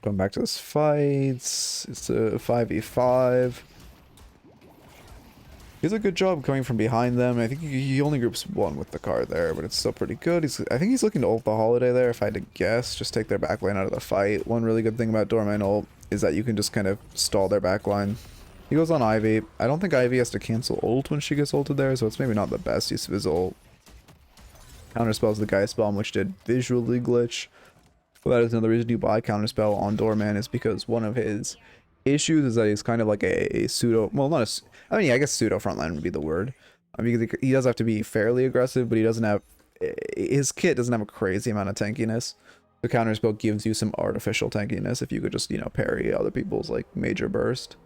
Going back to this fight. It's a 5v5. He does a good job coming from behind them. I think he only groups one with the card there, but it's still pretty good. I think he's looking to ult the Holiday there, if I had to guess. Just take their backline out of the fight. One really good thing about Doorman ult is that you can just kind of stall their backline. He goes on Ivy. I don't think Ivy has to cancel ult when she gets ulted there, so it's maybe not the best use of his ult. Counterspells the Geist Bomb, which did visually glitch. But that is another reason you buy Counterspell on Doorman, is because one of his issues is that he's kind of like a pseudo, well, not a, I mean, yeah, I guess pseudo frontline would be the word. I mean, because he does have to be fairly aggressive, but he doesn't have, his kit doesn't have a crazy amount of tankiness. The Counterspell gives you some artificial tankiness if you could just, you know, parry other people's, like, major burst.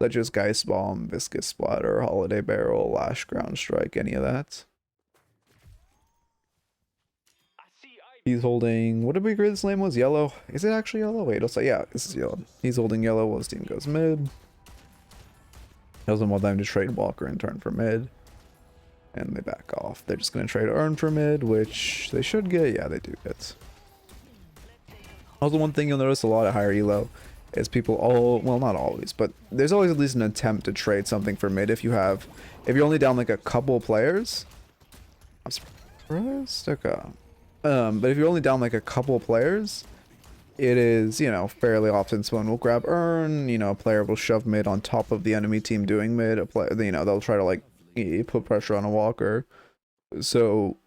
Such as Geist Bomb, Viscous Splatter, Holiday Barrel, Lash Ground Strike, any of that. He's holding, what did we agree this name was? Yellow? Is it actually yellow? Wait, it'll say, yeah, this is yellow. He's holding yellow while his team goes mid. Doesn't want them to trade Walker in turn for mid. And they back off. They're just going to trade Urn for mid, which they should get. Yeah, they do get. Also, one thing you'll notice a lot at higher elo is people all, well, not always, but there's always at least an attempt to trade something for mid if you're only down like a couple players. I'm surprised. Okay. But if you're only down like a couple players, it is, you know, fairly often someone will grab Urn, you know, a player will shove mid on top of the enemy team doing mid, you know, they'll try to like put pressure on a Walker. So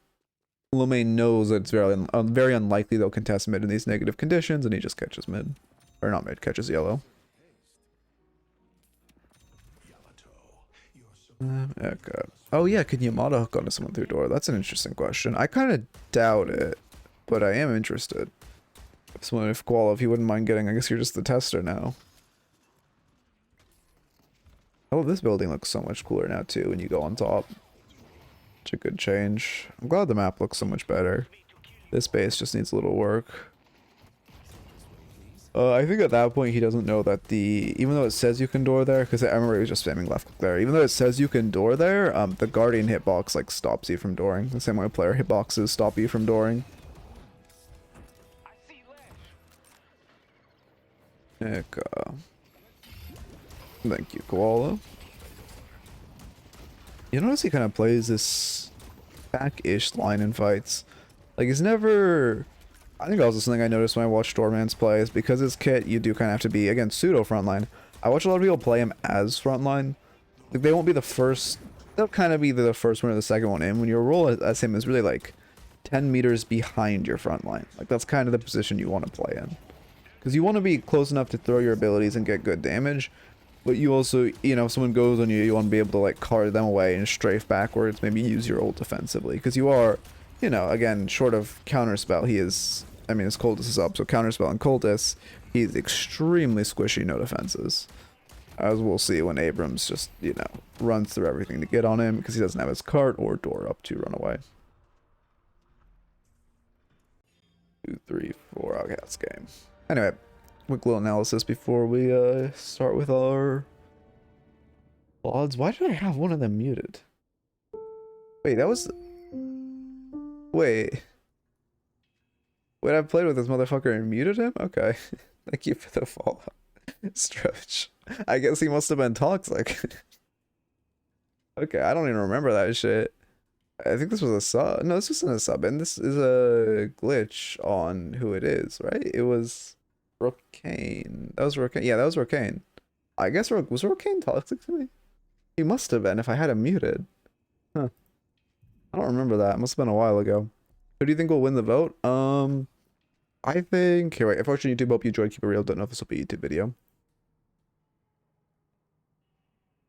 Lumain knows that it's very unlikely they'll contest mid in these negative conditions, and he just catches mid. Or not mid, catches yellow. Okay. Oh yeah, can Yamada hook onto someone through door? That's an interesting question. I kind of doubt it, but I am interested. Someone, if Koala, if you wouldn't mind getting, I guess you're just the tester now. Oh, this building looks so much cooler now too when you go on top. Such a good change. I'm glad the map looks so much better. This base just needs a little work. I think at that point he doesn't know that even though it says you can door there, because I remember he was just spamming left click there. Even though it says you can door there, the Guardian hitbox like stops you from dooring. The same way player hitboxes stop you from dooring. Okay. Thank you, Koala. You notice he kind of plays this back-ish line in fights. Like he's never... I think also something I noticed when I watched Doorman's play is because his kit, you do kind of have to be, again, pseudo frontline. I watch a lot of people play him as frontline. Like, they won't be the first, they'll kind of be the first one or the second one in. When your role as him is really like 10 meters behind your frontline. Like, that's kind of the position you want to play in. Because you want to be close enough to throw your abilities and get good damage. But you also, you know, if someone goes on you, you want to be able to, like, card them away and strafe backwards. Maybe use your ult defensively. Because you are, you know, again, short of counterspell, he is... I mean, his Cultist is up, so Counterspell and Cultist, he's extremely squishy, no defenses. As we'll see when Abrams just, you know, runs through everything to get on him, because he doesn't have his cart or door up to run away. 2, 3, 4, okay, that's game. Anyway, quick little analysis before we start with our odds. Why did I have one of them muted? Wait, that was... Wait... Wait, I played with this motherfucker and muted him? Okay. Thank you for the follow. Stretch. I guess he must have been toxic. Okay, I don't even remember that shit. I think this was a sub. No, this wasn't a sub, and this is a glitch on who it is, right? It was Rokane. That was Rokane. Yeah, that was Rokane. I guess was Rokane toxic to me? He must have been if I had him muted. Huh. I don't remember that. It must have been a while ago. Who do you think will win the vote? I think... Here, wait. If watching YouTube, hope you enjoyed. Keep it real. Don't know if this will be a YouTube video.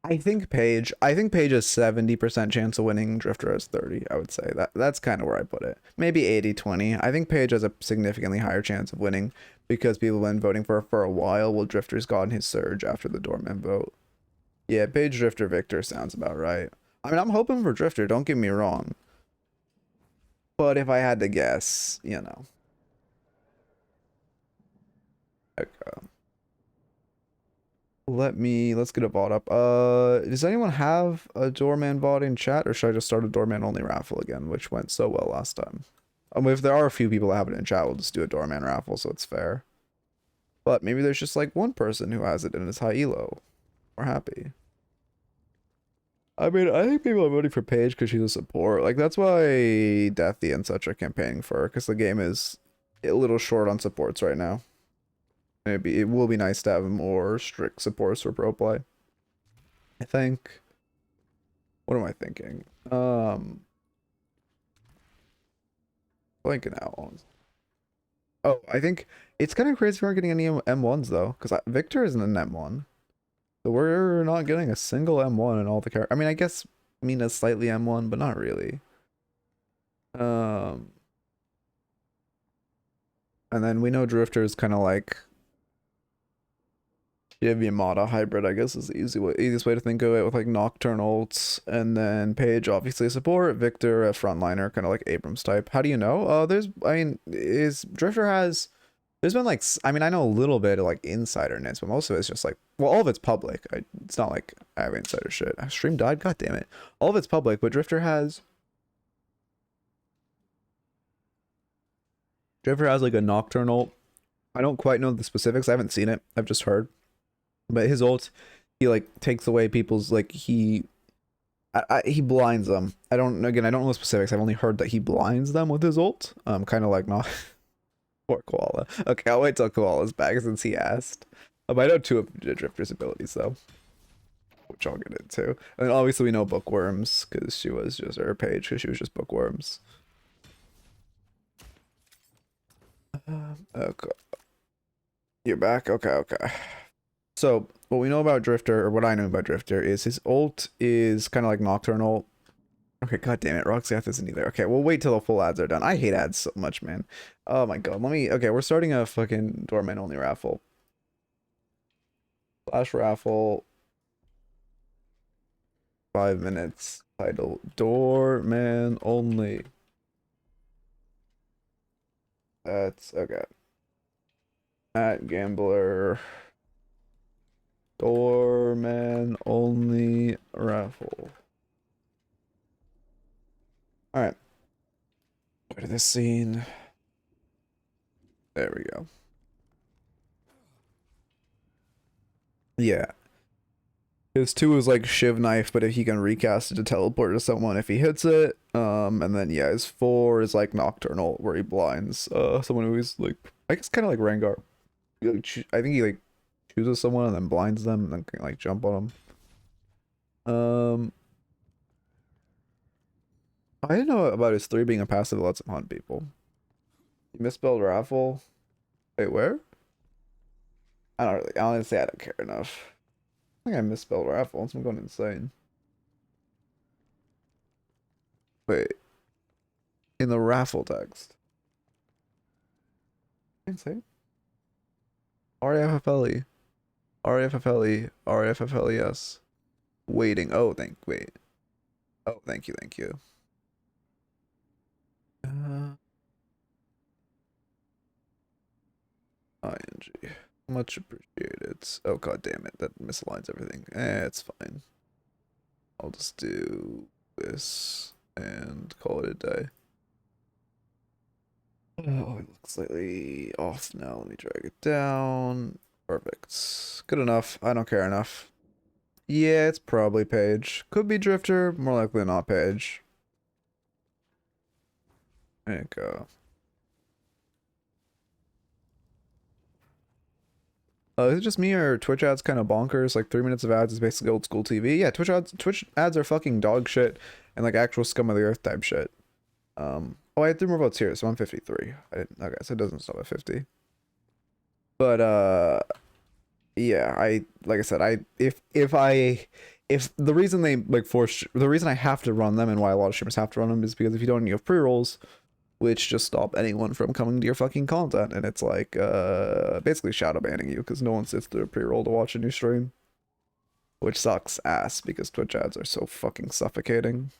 I think Paige has 70% chance of winning. Drifter has 30, I would say. That's kind of where I put it. Maybe 80-20. I think Paige has a significantly higher chance of winning because people have been voting for her for a while, while Drifter's gotten his surge after the Doorman vote. Yeah, Paige, Drifter, Victor sounds about right. I mean, I'm hoping for Drifter, don't get me wrong. But if I had to guess, you know. Okay. Let's get a bot up. Does anyone have a Doorman bot in chat, or should I just start a Doorman only raffle again, which went so well last time? If there are a few people that have it in chat, we'll just do a Doorman raffle so it's fair. But maybe there's just like one person who has it and it's high elo. We're happy. I mean, I think people are voting for Paige because she's a support. Like, that's why Deathy and such are campaigning for her, because the game is a little short on supports right now. Maybe it will be nice to have more strict supports for pro play. I think. What am I thinking? Blanking out on. Oh, I think it's kind of crazy we aren't getting any M1s though, because Victor isn't an M1. So we're not getting a single M1 in all the characters. I mean, I guess Mina's slightly M1, but not really. And then we know Drifter is kind of like Yamada hybrid, I guess is the easiest way to think of it, with like Nocturnal ults, and then Paige obviously a support, Victor a frontliner, kind of like Abrams type. How do you know? I mean, there's been like, I mean, I know a little bit of like insiderness, but most of it's just like, well, all of it's public. It's not like I have insider shit. Stream died, god damn it. All of it's public, but Drifter has like a Nocturnal. I don't quite know the specifics. I haven't seen it. I've just heard. But his ult, he like takes away people's like he blinds them. I don't know the specifics. I've only heard that he blinds them with his ult. Kind of like not poor Koala. Okay, I'll wait till Koala's back since he asked. I know two of Drifter's abilities though, which I'll get into. And then obviously we know Bookworms because she was just Paige because she was just Bookworms. Okay, you're back. Okay. So what we know about Drifter, or what I know about Drifter, is his ult is kind of like Nocturnal. Okay, god damn it, Roxath isn't either. Okay, we'll wait till the full ads are done. I hate ads so much, man. Oh my god, okay, we're starting a fucking Doorman only raffle. Flash raffle. 5 minutes. Title, Doorman only. That's, okay. At Gambler. Doorman only raffle. Alright. Go to this scene. There we go. Yeah. His 2 is like Shiv Knife, but if he can recast it to teleport to someone if he hits it. And then yeah, his 4 is like Nocturnal, where he blinds someone who is like, I guess kind of like Rengar. I think he like chooses someone and then blinds them and then can like jump on them. I didn't know about his 3 being a passive that lets him hunt people. You misspelled raffle. Wait, where? Honestly, I don't care enough. I think I misspelled raffle. I'm going insane. Wait. In the raffle text. Insane. R-A-F-F-L-E. R-A-F-F-L-E. R-A-F-F-L-E-S. Waiting. Oh, wait. Oh, thank you. ING. Much appreciated. Oh god damn it, that misaligns everything. It's fine. I'll just do this and call it a day. Oh, it looks slightly off now. Let me drag it down. Perfect. Good enough. I don't care enough. Yeah, it's probably Paige. Could be Drifter. More likely not Paige. There you go. Is it just me or Twitch ads kind of bonkers? Like 3 minutes of ads is basically old school TV. Yeah, Twitch ads are fucking dog shit and like actual scum of the earth type shit. Oh, I had 3 more votes here, so I'm 53. Okay, so it doesn't stop at 50. But yeah, like I said, if the reason they like the reason I have to run them and why a lot of streamers have to run them is because if you don't, you have pre-rolls, which just stop anyone from coming to your fucking content, and it's like basically shadow banning you because no one sits through a pre-roll to watch a new stream, which sucks ass because Twitch ads are so fucking suffocating.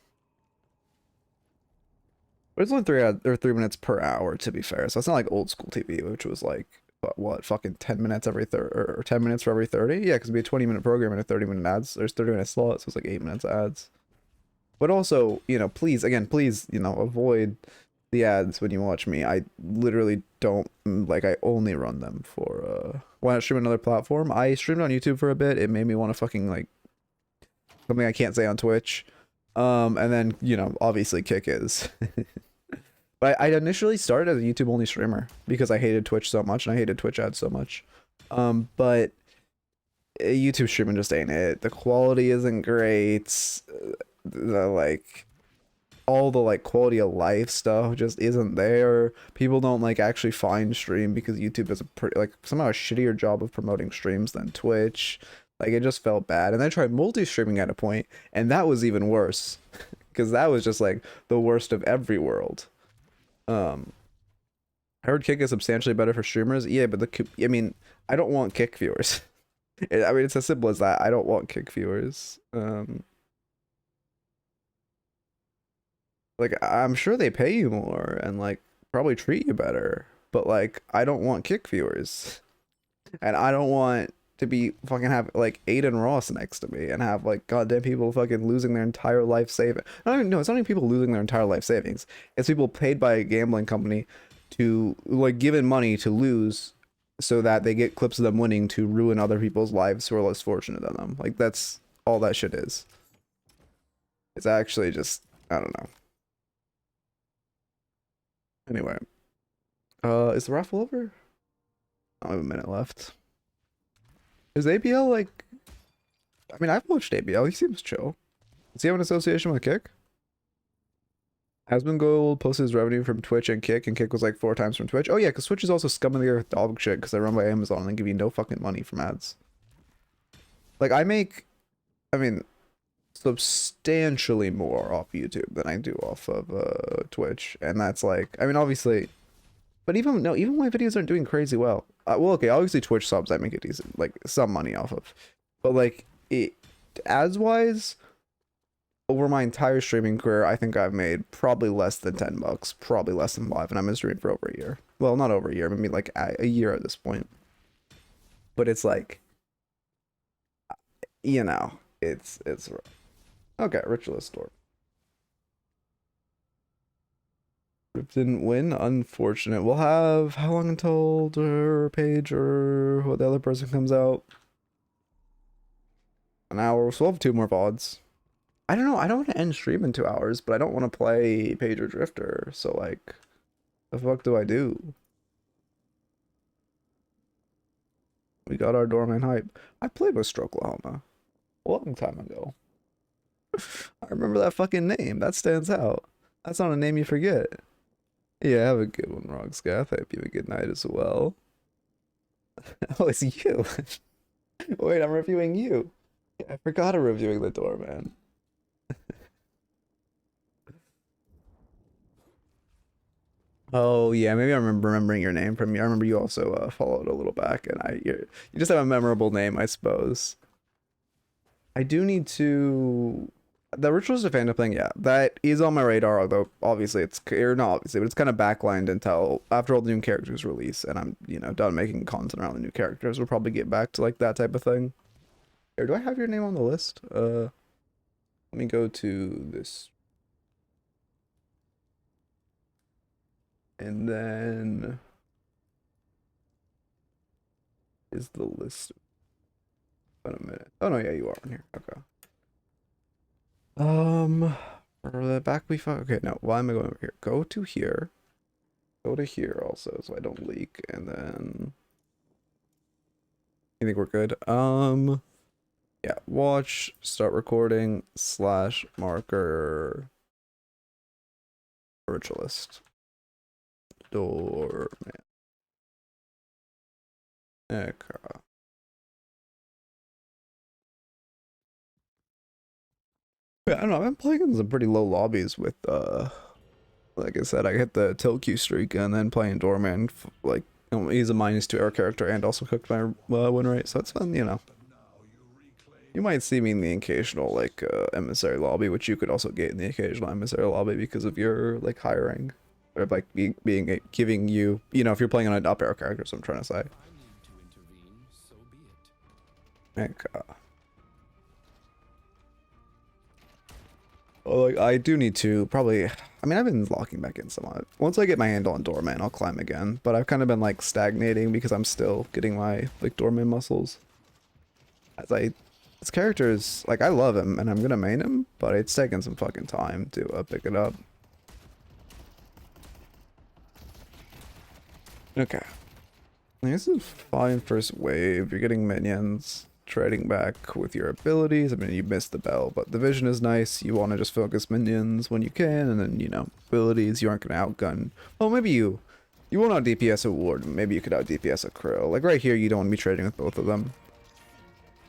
But it's only 3 minutes per hour, to be fair, so it's not like old school TV, which was like what fucking 10 minutes every 30 or 10 minutes for every 30. Yeah, because it'd be a 20-minute program and a 30-minute ads. There's 30-minute slots, so it's like 8 minutes of ads. But also, you know, please, you know, avoid the ads when you watch me. I literally don't, like, I only run them for why not stream another platform? I streamed on YouTube for a bit. It made me want to fucking like something I can't say on Twitch. And then, you know, obviously Kick is. But I initially started as a YouTube only streamer because I hated Twitch so much and I hated Twitch ads so much. But YouTube streaming just ain't it. The quality isn't great. The like all the like quality of life stuff just isn't there. People don't like actually find stream because YouTube does a pretty like somehow a shittier job of promoting streams than Twitch. Like it just felt bad. And then I tried multi-streaming at a point, and that was even worse because that was just like the worst of every world. I heard Kick is substantially better for streamers. Yeah, but I mean, I don't want Kick viewers. I mean, it's as simple as that. I don't want Kick viewers. Like I'm sure they pay you more and like probably treat you better, but like I don't want Kick viewers, and I don't want to be fucking have like Aiden Ross next to me and have like goddamn people fucking losing their entire life savings. No, it's not even people losing their entire life savings. It's people paid by a gambling company to like given money to lose so that they get clips of them winning to ruin other people's lives who are less fortunate than them. Like that's all that shit is. It's actually just, I don't know. Anyway, is the raffle over? I have a minute left. Is ABL like, I mean, I've watched ABL, he seems chill. Does he have an association with Kick? Hasbin Gold posted his revenue from Twitch and Kick was like 4 times from Twitch. Oh yeah, because Twitch is also scum of the earth dog shit because they're run by Amazon and they give you no fucking money from ads. Like I mean, substantially more off YouTube than I do off of Twitch, and that's like, I mean, obviously, but even my videos aren't doing crazy well. Well, okay, obviously Twitch subs I make a decent, like some money off of, but like ads wise, over my entire streaming career, I think I've made probably less than $10, probably less than 5, and I've been streaming for over a year. Well, not over a year, maybe like a year at this point. But it's like, you know, it's okay. Ritualist Doorman didn't win, unfortunate. We'll have how long until Paige or the other person comes out? An hour. So we'll have 2 more VODs. I don't know. I don't want to end stream in 2 hours, but I don't want to play Paige or Drifter. So like, the fuck do I do? We got our Doorman hype. I played with Oklahoma a long time ago. I remember that fucking name. That stands out. That's not a name you forget. Yeah, have a good one, Rogscath. I hope you have a good night as well. Oh, it's you. Wait, I'm reviewing you. Yeah, I forgot I'm reviewing the Doorman. Oh yeah, maybe I remember remembering your name from you. I remember you also followed a little back, and you just have a memorable name, I suppose. I do need to. The Ritualist Doorman thing, yeah, that is on my radar, although obviously or not obviously, but it's kind of backlined until after all the new characters release, and I'm, you know, done making content around the new characters. We'll probably get back to like that type of thing. Here, do I have your name on the list? Let me go to this. And then is the list. Wait a minute. Oh no, yeah, you are on here. Okay. For the back we found. Okay, no. Why am I going over here? Go to here. Go to here also, so I don't leak. And then you think we're good? Yeah. Watch. Start recording. / marker. Ritualist Doorman. Okay. Yeah, I don't know, I've been playing in some pretty low lobbies with, like I said, I hit the tilt Q streak and then playing Doorman, like, he's a -2 air character and also cooked my win rate, so it's fun, you know. You might see me in the occasional, like, emissary lobby, which you could also get in the occasional emissary lobby because of your, like, hiring. Or, like, giving you, you know, if you're playing on an up air character, so I'm trying to say. Okay. Well, like, I do need to probably, I mean, I've been locking back in somewhat. Once I get my handle on Doorman, I'll climb again. But I've kind of been like stagnating because I'm still getting my like Doorman muscles. As I This character is, like, I love him, and I'm gonna main him, but it's taking some fucking time to pick it up. Okay. This is fine first wave. You're getting minions, trading back with your abilities. I mean, you missed the bell, but the vision is nice. You want to just focus minions when you can, and then, you know, abilities, you aren't going to outgun. Well, maybe you won't out DPS a Warden. Maybe you could out DPS a Krill. Like, right here, you don't want to be trading with both of them.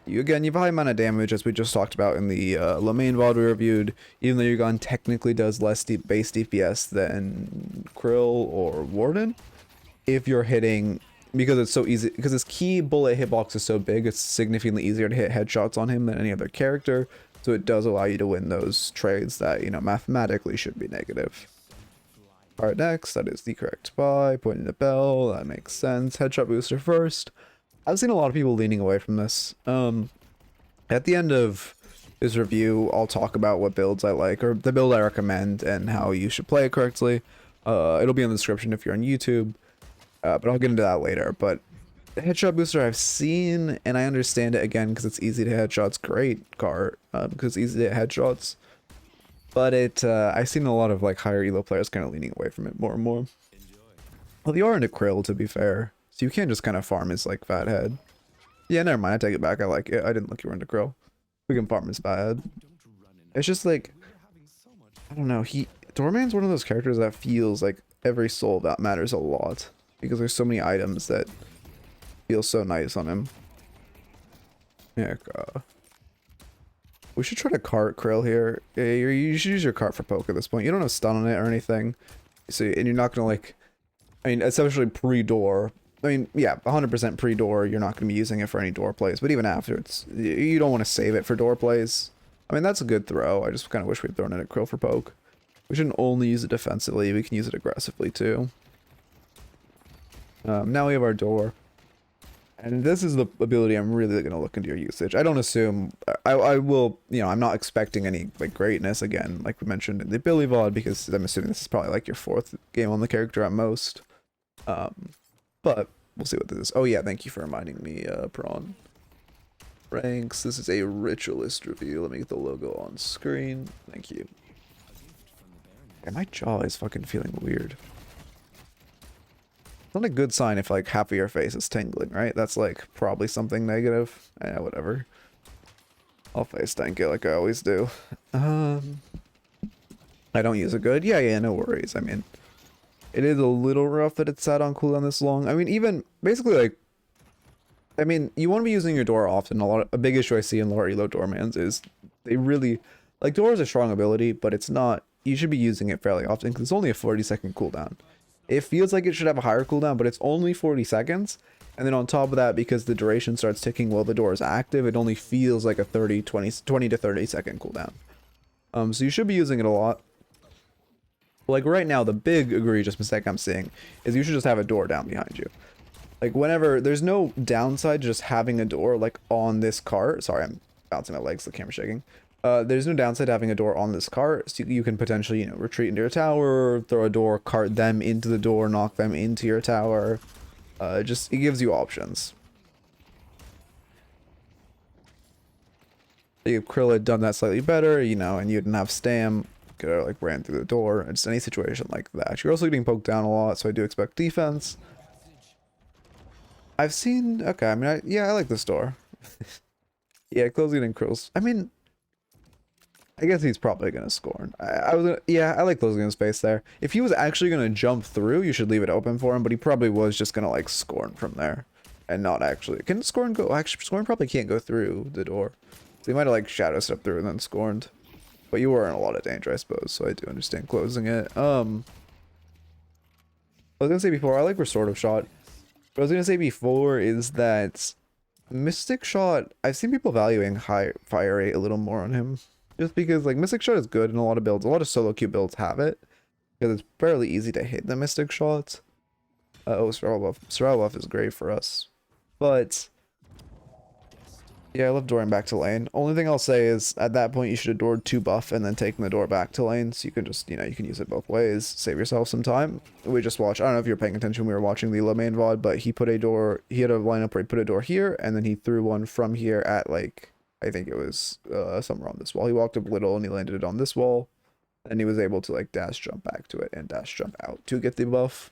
You have a high amount of damage, as we just talked about in the Lamaine VOD we reviewed, even though your gun technically does less base DPS than Krill or Warden. If you're hitting, because it's so easy, because his key bullet hitbox is so big, it's significantly easier to hit headshots on him than any other character, so it does allow you to win those trades that, you know, mathematically should be negative. Alright, next, that is the correct buy, pointing the bell, that makes sense. Headshot booster first. I've seen a lot of people leaning away from this. At the end of this review, I'll talk about what builds I like, or the build I recommend, and how you should play it correctly. It'll be in the description if you're on YouTube, but I'll get into that later. But the headshot booster I've seen, and I understand it again because it's easy to headshots. Great card, because it's easy to hit headshots. But I've seen a lot of like higher elo players kind of leaning away from it more and more. Well, you are into Krill, to be fair. So you can't just kind of farm his, like, fat head. Yeah, never mind, I take it back, I like it. I didn't look you were into Krill. We can farm his fat head. It's just, like, I don't know, Doorman's one of those characters that feels like every soul that matters a lot. Because there's so many items that feel so nice on him. Yeah, we should try to cart Krill here. Yeah, you should use your cart for poke at this point. You don't have stun on it or anything. So, and you're not gonna, like, I mean, essentially pre-door. I mean, yeah, 100% pre-door, you're not going to be using it for any door plays, but even after, you don't want to save it for door plays. I mean, that's a good throw. I just kind of wish we'd thrown in a Krill for poke. We shouldn't only use it defensively, we can use it aggressively too. Now we have our door. And this is the ability I'm really going to look into your usage. I don't assume, I will, you know, I'm not expecting any, like, greatness again, like we mentioned in the ability VOD, because I'm assuming this is probably like your 4th game on the character at most. But we'll see what this is. Oh yeah, thank you for reminding me, Prawn. Ranks, this is a Ritualist review. Let me get the logo on screen. Thank you. Yeah, my jaw is fucking feeling weird. It's not a good sign if, like, half of your face is tingling, right? That's, like, probably something negative. Yeah, whatever. I'll face tank it like I always do. I don't use it good. Yeah, no worries. I mean, it is a little rough that it's sat on cooldown this long. I mean, even basically, like, I mean, you want to be using your door often. A big issue I see in lower elo Doormans is they really, like, door is a strong ability, but it's not, you should be using it fairly often because it's only a 40-second cooldown. It feels like it should have a higher cooldown, but it's only 40 seconds. And then on top of that, because the duration starts ticking while the door is active, it only feels like a 20 to 30 second cooldown. So you should be using it a lot. Like right now, the big egregious mistake I'm seeing is you should just have a door down behind you. Like whenever, there's no downside to just having a door like on this cart. Sorry, I'm bouncing my legs, the camera's shaking. There's no downside to having a door on this cart, so you can potentially, you know, retreat into your tower, throw a door, cart them into the door, knock them into your tower. It gives you options. If Krill had done that slightly better, you know, and you didn't have Stam, could have like ran through the door. Just any situation like that. You're also getting poked down a lot, so I do expect defense. I've seen, okay, I mean, yeah, I like this door. Yeah, closing in Krill's. I mean, I guess he's probably gonna scorn. Yeah, I like closing his face there. If he was actually gonna jump through, you should leave it open for him, but he probably was just gonna like scorn from there. And not actually. Can scorn go? Actually, scorn probably can't go through the door. So he might have like shadow stepped through and then scorned. But you were in a lot of danger, I suppose, so I do understand closing it. I was gonna say before, I like restorative shot. What I was gonna say before is that Mystic Shot, I've seen people valuing high fire rate a little more on him. Just because, like, Mystic Shot is good in a lot of builds. A lot of solo queue builds have it. Because it's fairly easy to hit the Mystic Shots. Survival buff. Survival buff is great for us. But, yeah, I love dooring back to lane. Only thing I'll say is, at that point, you should have doored 2 buff and then taken the door back to lane. So you can just, you know, you can use it both ways. Save yourself some time. We just watched, I don't know if you were paying attention, we were watching the Lamaine VOD, but he put a door, he had a lineup where he put a door here, and then he threw one from here at, like, I think it was somewhere on this wall. He walked up a little and he landed it on this wall. And he was able to like dash jump back to it and dash jump out to get the buff.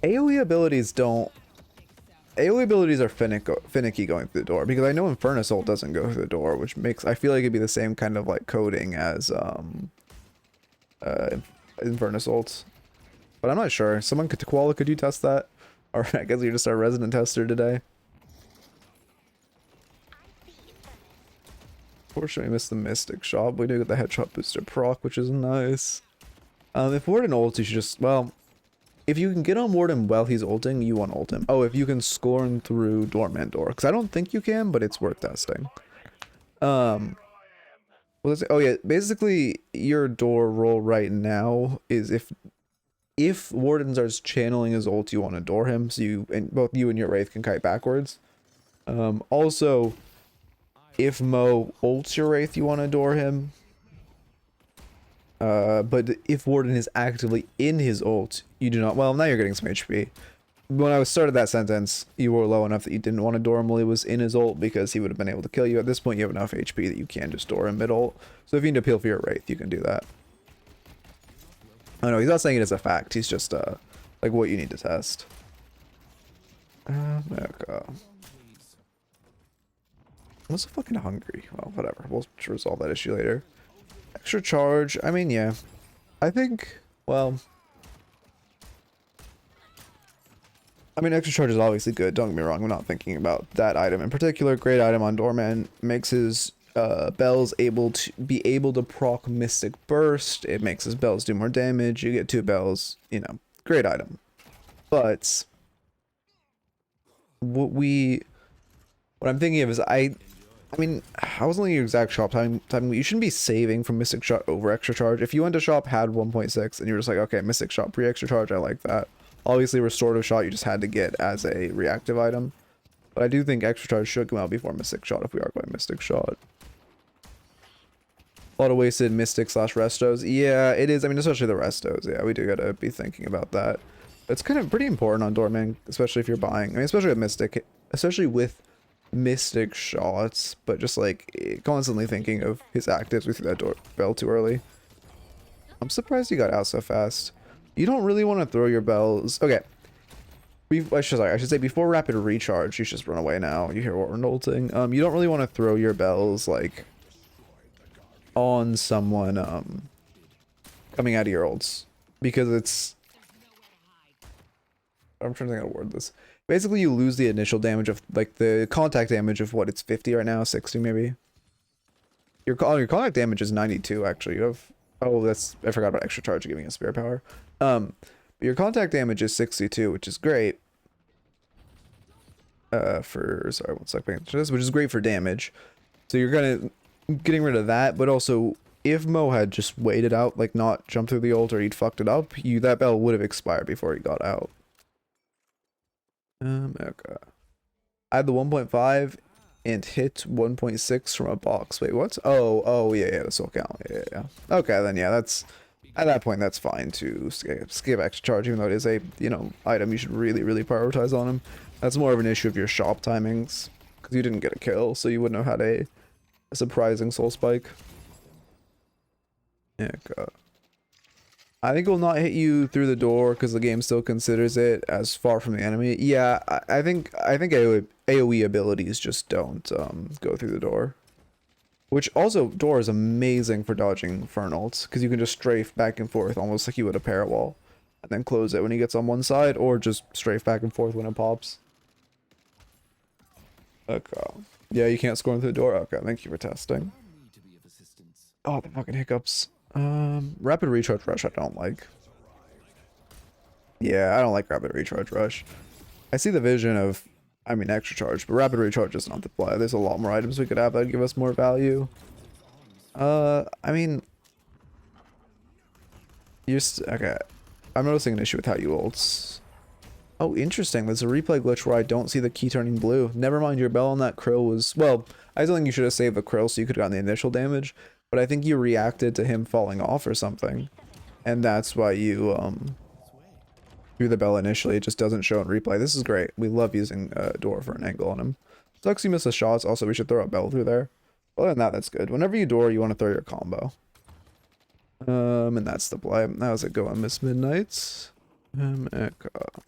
AoE abilities don't... AoE abilities are finicky going through the door, because I know Eternus ult doesn't go through the door, which makes... I feel like it'd be the same kind of like coding as Eternus ult. But I'm not sure. Someone could... Koala, could you test that? Or I guess you're just our resident tester today. Unfortunately, we missed the Mystic Shot. We do get the Headshot Booster proc, which is nice. If Warden ults, you should just... Well... If you can get on Warden while he's ulting, you want to ult him. Oh, if you can scorn through Doorman door. Because I don't think you can, but it's worth testing. Oh yeah, basically your door roll right now is if Warden starts channeling his ult, you want to door him, so you and both you and your Wraith can kite backwards. Also, if Mo ults your Wraith, you want to door him. But if Warden is actively in his ult, you do not. Well, now you're getting some HP. When I started that sentence, you were low enough that you didn't want to door him while he was in his ult, because he would have been able to kill you. At this point, you have enough HP that you can just door him mid-ult. So if you need to appeal for your Wraith, you can do that. Oh no, he's not saying it as a fact. He's just, like what you need to test. Okay. I'm so fucking hungry. Well, whatever. We'll resolve that issue later. Extra charge. I mean, yeah. I think, well... I mean, extra charge is obviously good. Don't get me wrong. I'm not thinking about that item in particular. Great item on Doorman. Makes his bells able to proc Mystic Burst. It makes his bells do more damage. You get 2 bells. You know, great item. But what I'm thinking of is I mean, I wasn't looking at your exact shop time. You shouldn't be saving from Mystic Shot over extra charge. If you went to shop, had 1.6, and you're just like, okay, Mystic Shot pre-extra charge, I like that. Obviously, Restorative Shot you just had to get as a reactive item. But I do think extra charge should come out before Mystic Shot if we are going Mystic Shot. A lot of wasted Mystic / Restos. Yeah, it is. I mean, especially the Restos. Yeah, we do gotta be thinking about that. It's kind of pretty important on Doorman, especially if you're buying. I mean, especially with Mystic Shots, but just like constantly thinking of his actives. We threw that bell too early. I'm surprised he got out so fast. You don't really want to throw your bells. Okay. I should say before rapid recharge, you should just run away now. You hear Warden ulting. You don't really want to throw your bells like on someone coming out of your ults, because it's... I'm trying to think how to word this. Basically, you lose the initial damage of like the contact damage of what, it's 50 right now, 60 maybe. Your contact damage is 92 actually. You have, oh, that's, I forgot about extra charge giving you spare power. Your contact damage is 62, which is great. Sorry, one second, which is great for damage. So you're getting rid of that, but also if Mo had just waited out, like not jumped through the ult or he'd fucked it up, that bell would have expired before he got out. Okay. I had the 1.5 and hit 1.6 from a box. Wait, what? Oh, yeah, this will count. Yeah. Okay, then yeah, that's... At that point, that's fine to skip extra charge, even though it is a, you know, item you should really, really prioritize on him. That's more of an issue of your shop timings, because you didn't get a kill, so you wouldn't have had a surprising soul spike. Yeah, God. I think it will not hit you through the door, because the game still considers it as far from the enemy. Yeah, I think AoE abilities just don't go through the door. Which also, door is amazing for dodging Infernals, because you can just strafe back and forth almost like you would a parrot wall, and then close it when he gets on one side, or just strafe back and forth when it pops. Okay. Yeah, you can't score through the door? Okay, thank you for testing. Oh, the fucking hiccups. Rapid Recharge Rush I don't like. Yeah, I don't like Rapid Recharge Rush. I see the vision of... I mean, extra charge, but rapid recharge is not the play. There's a lot more items we could have that'd give us more value. I mean, okay. I'm noticing an issue with how you ults. Oh, interesting. There's a replay glitch where I don't see the key turning blue. Never mind, your bell on that krill was... Well, I still think you should have saved the krill so you could have gotten the initial damage, but I think you reacted to him falling off or something, and that's why you, threw the bell initially. It just doesn't show in replay. This is great. We love using door for an angle on him. Sucks you miss the shots. Also, we should throw a bell through there. Other than that, that's good. Whenever you door, you want to throw your combo. And that's the play. How's it going, Miss Midnight? Echo.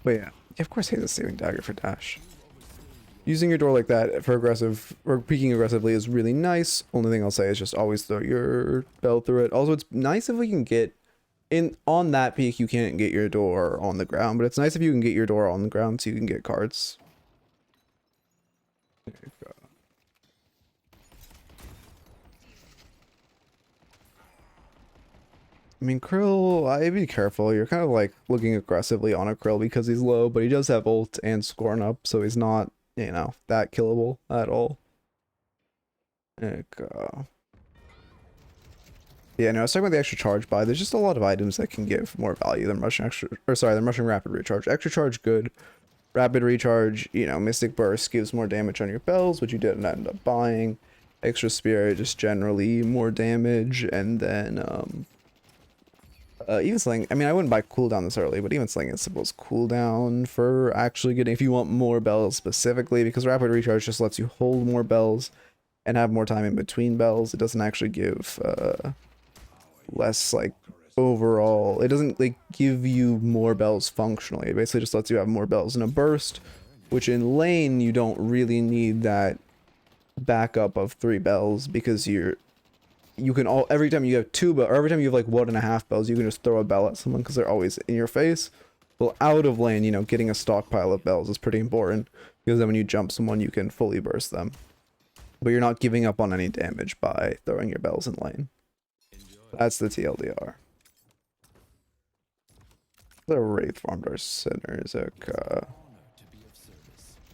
But yeah, of course, hate the saving dagger for dash. Using your door like that for aggressive or peeking aggressively is really nice. Only thing I'll say is just always throw your bell through it. Also, it's nice if we can get in on that peak. You can't get your door on the ground, but it's nice if you can get your door on the ground so you can get cards. There you go. I mean, Krill, I'd be careful. You're kind of like looking aggressively on a Krill because he's low, but he does have ult and scorn up, so he's not, you know, that killable at all. Yeah, no, I was talking about the extra charge buy. There's just a lot of items that can give more value than rushing extra, or sorry, than rushing rapid recharge. Extra charge, good. Rapid recharge, you know, Mystic Burst gives more damage on your bells, which you didn't end up buying. Extra Spirit, just generally more damage, and then, even Sling, I mean, I wouldn't buy cooldown this early, but even Sling is supposed cooldown for actually getting, if you want more bells specifically, because Rapid Recharge just lets you hold more bells and have more time in between bells. It doesn't actually give, less, like, overall, it doesn't, like, give you more bells functionally. It basically just lets you have more bells in a burst, which in lane, you don't really need that backup of 3 bells, because you can all every time you have 2 bells, or every time you have like 1.5 bells, you can just throw a bell at someone because they're always in your face. Well, out of lane, you know, getting a stockpile of bells is pretty important, because then when you jump someone, you can fully burst them. But you're not giving up on any damage by throwing your bells in lane. That's the TLDR. The Wraith farmed our sinners. Okay.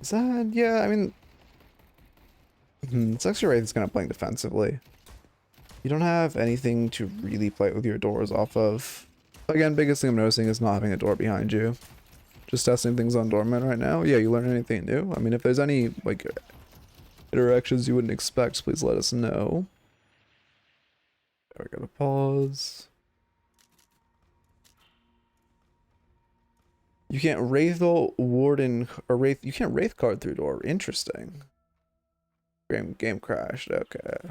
Is that, yeah, I mean, it's actually Wraith is kind of playing defensively. You don't have anything to really play with your doors off of. Again, biggest thing I'm noticing is not having a door behind you. Just testing things on Doorman right now. Yeah, you learn anything new? I mean, if there's any, like, interactions you wouldn't expect, please let us know. We gotta pause. You can't Wraith Warden, or Wraith, you can't Wraith card through door. Interesting. Game crashed, okay.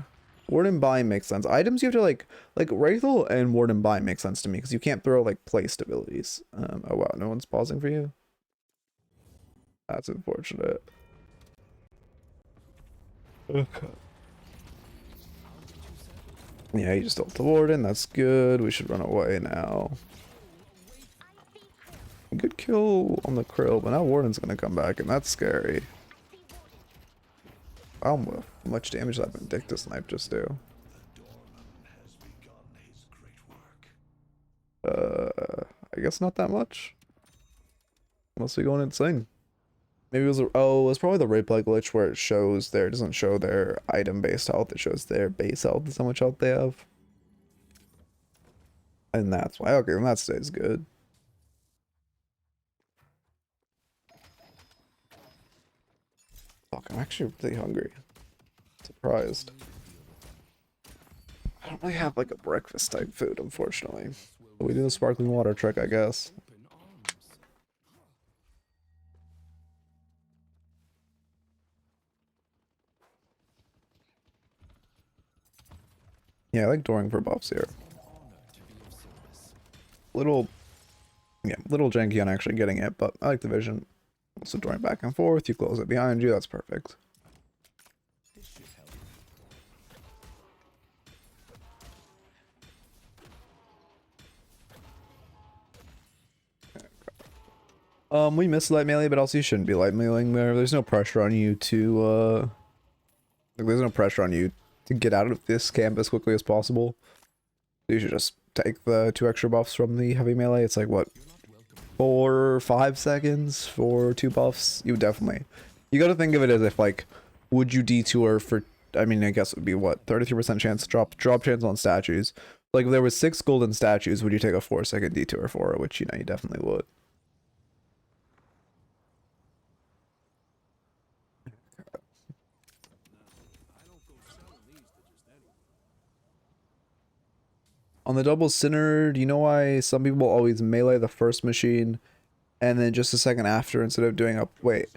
Warden Bind makes sense. Items you have to like Wraithel and Warden Bind makes sense to me because you can't throw like placed abilities. Oh wow, no one's pausing for you. That's unfortunate. Okay. Yeah, you just ult the Warden. That's good. We should run away now. Good kill on the Krill, but now Warden's gonna come back, and that's scary. How much damage that Vindictus Snipe just do? I guess not that much. Unless we go insane. Maybe it was it was probably the replay glitch where it shows it doesn't show their item based health, it shows their base health and how much health they have. And that's why, okay, then that stays good. Fuck, I'm actually really hungry. Surprised. I don't really have like a breakfast type food, unfortunately. But we do the sparkling water trick, I guess. Yeah, I like dooring for buffs here. Little janky on actually getting it, but I like the vision. So drawing back and forth, you close it behind you, that's perfect. We missed light melee, but also you shouldn't be light meleeing there. There's no pressure on you to, there's no pressure on you to get out of this camp as quickly as possible. You should just take the 2 extra buffs from the heavy melee. It's like, what, 4 or 5 seconds for 2 buffs? You definitely, you gotta think of it as if, like, would you detour for, I mean, I guess it would be, what, 33% chance, drop chance on statues. Like, if there was 6 golden statues, would you take a 4-second detour for it? Which, you know, you definitely would. On the double sinner, do you know why some people always melee the first machine and then just a second after instead of doing a... Wait.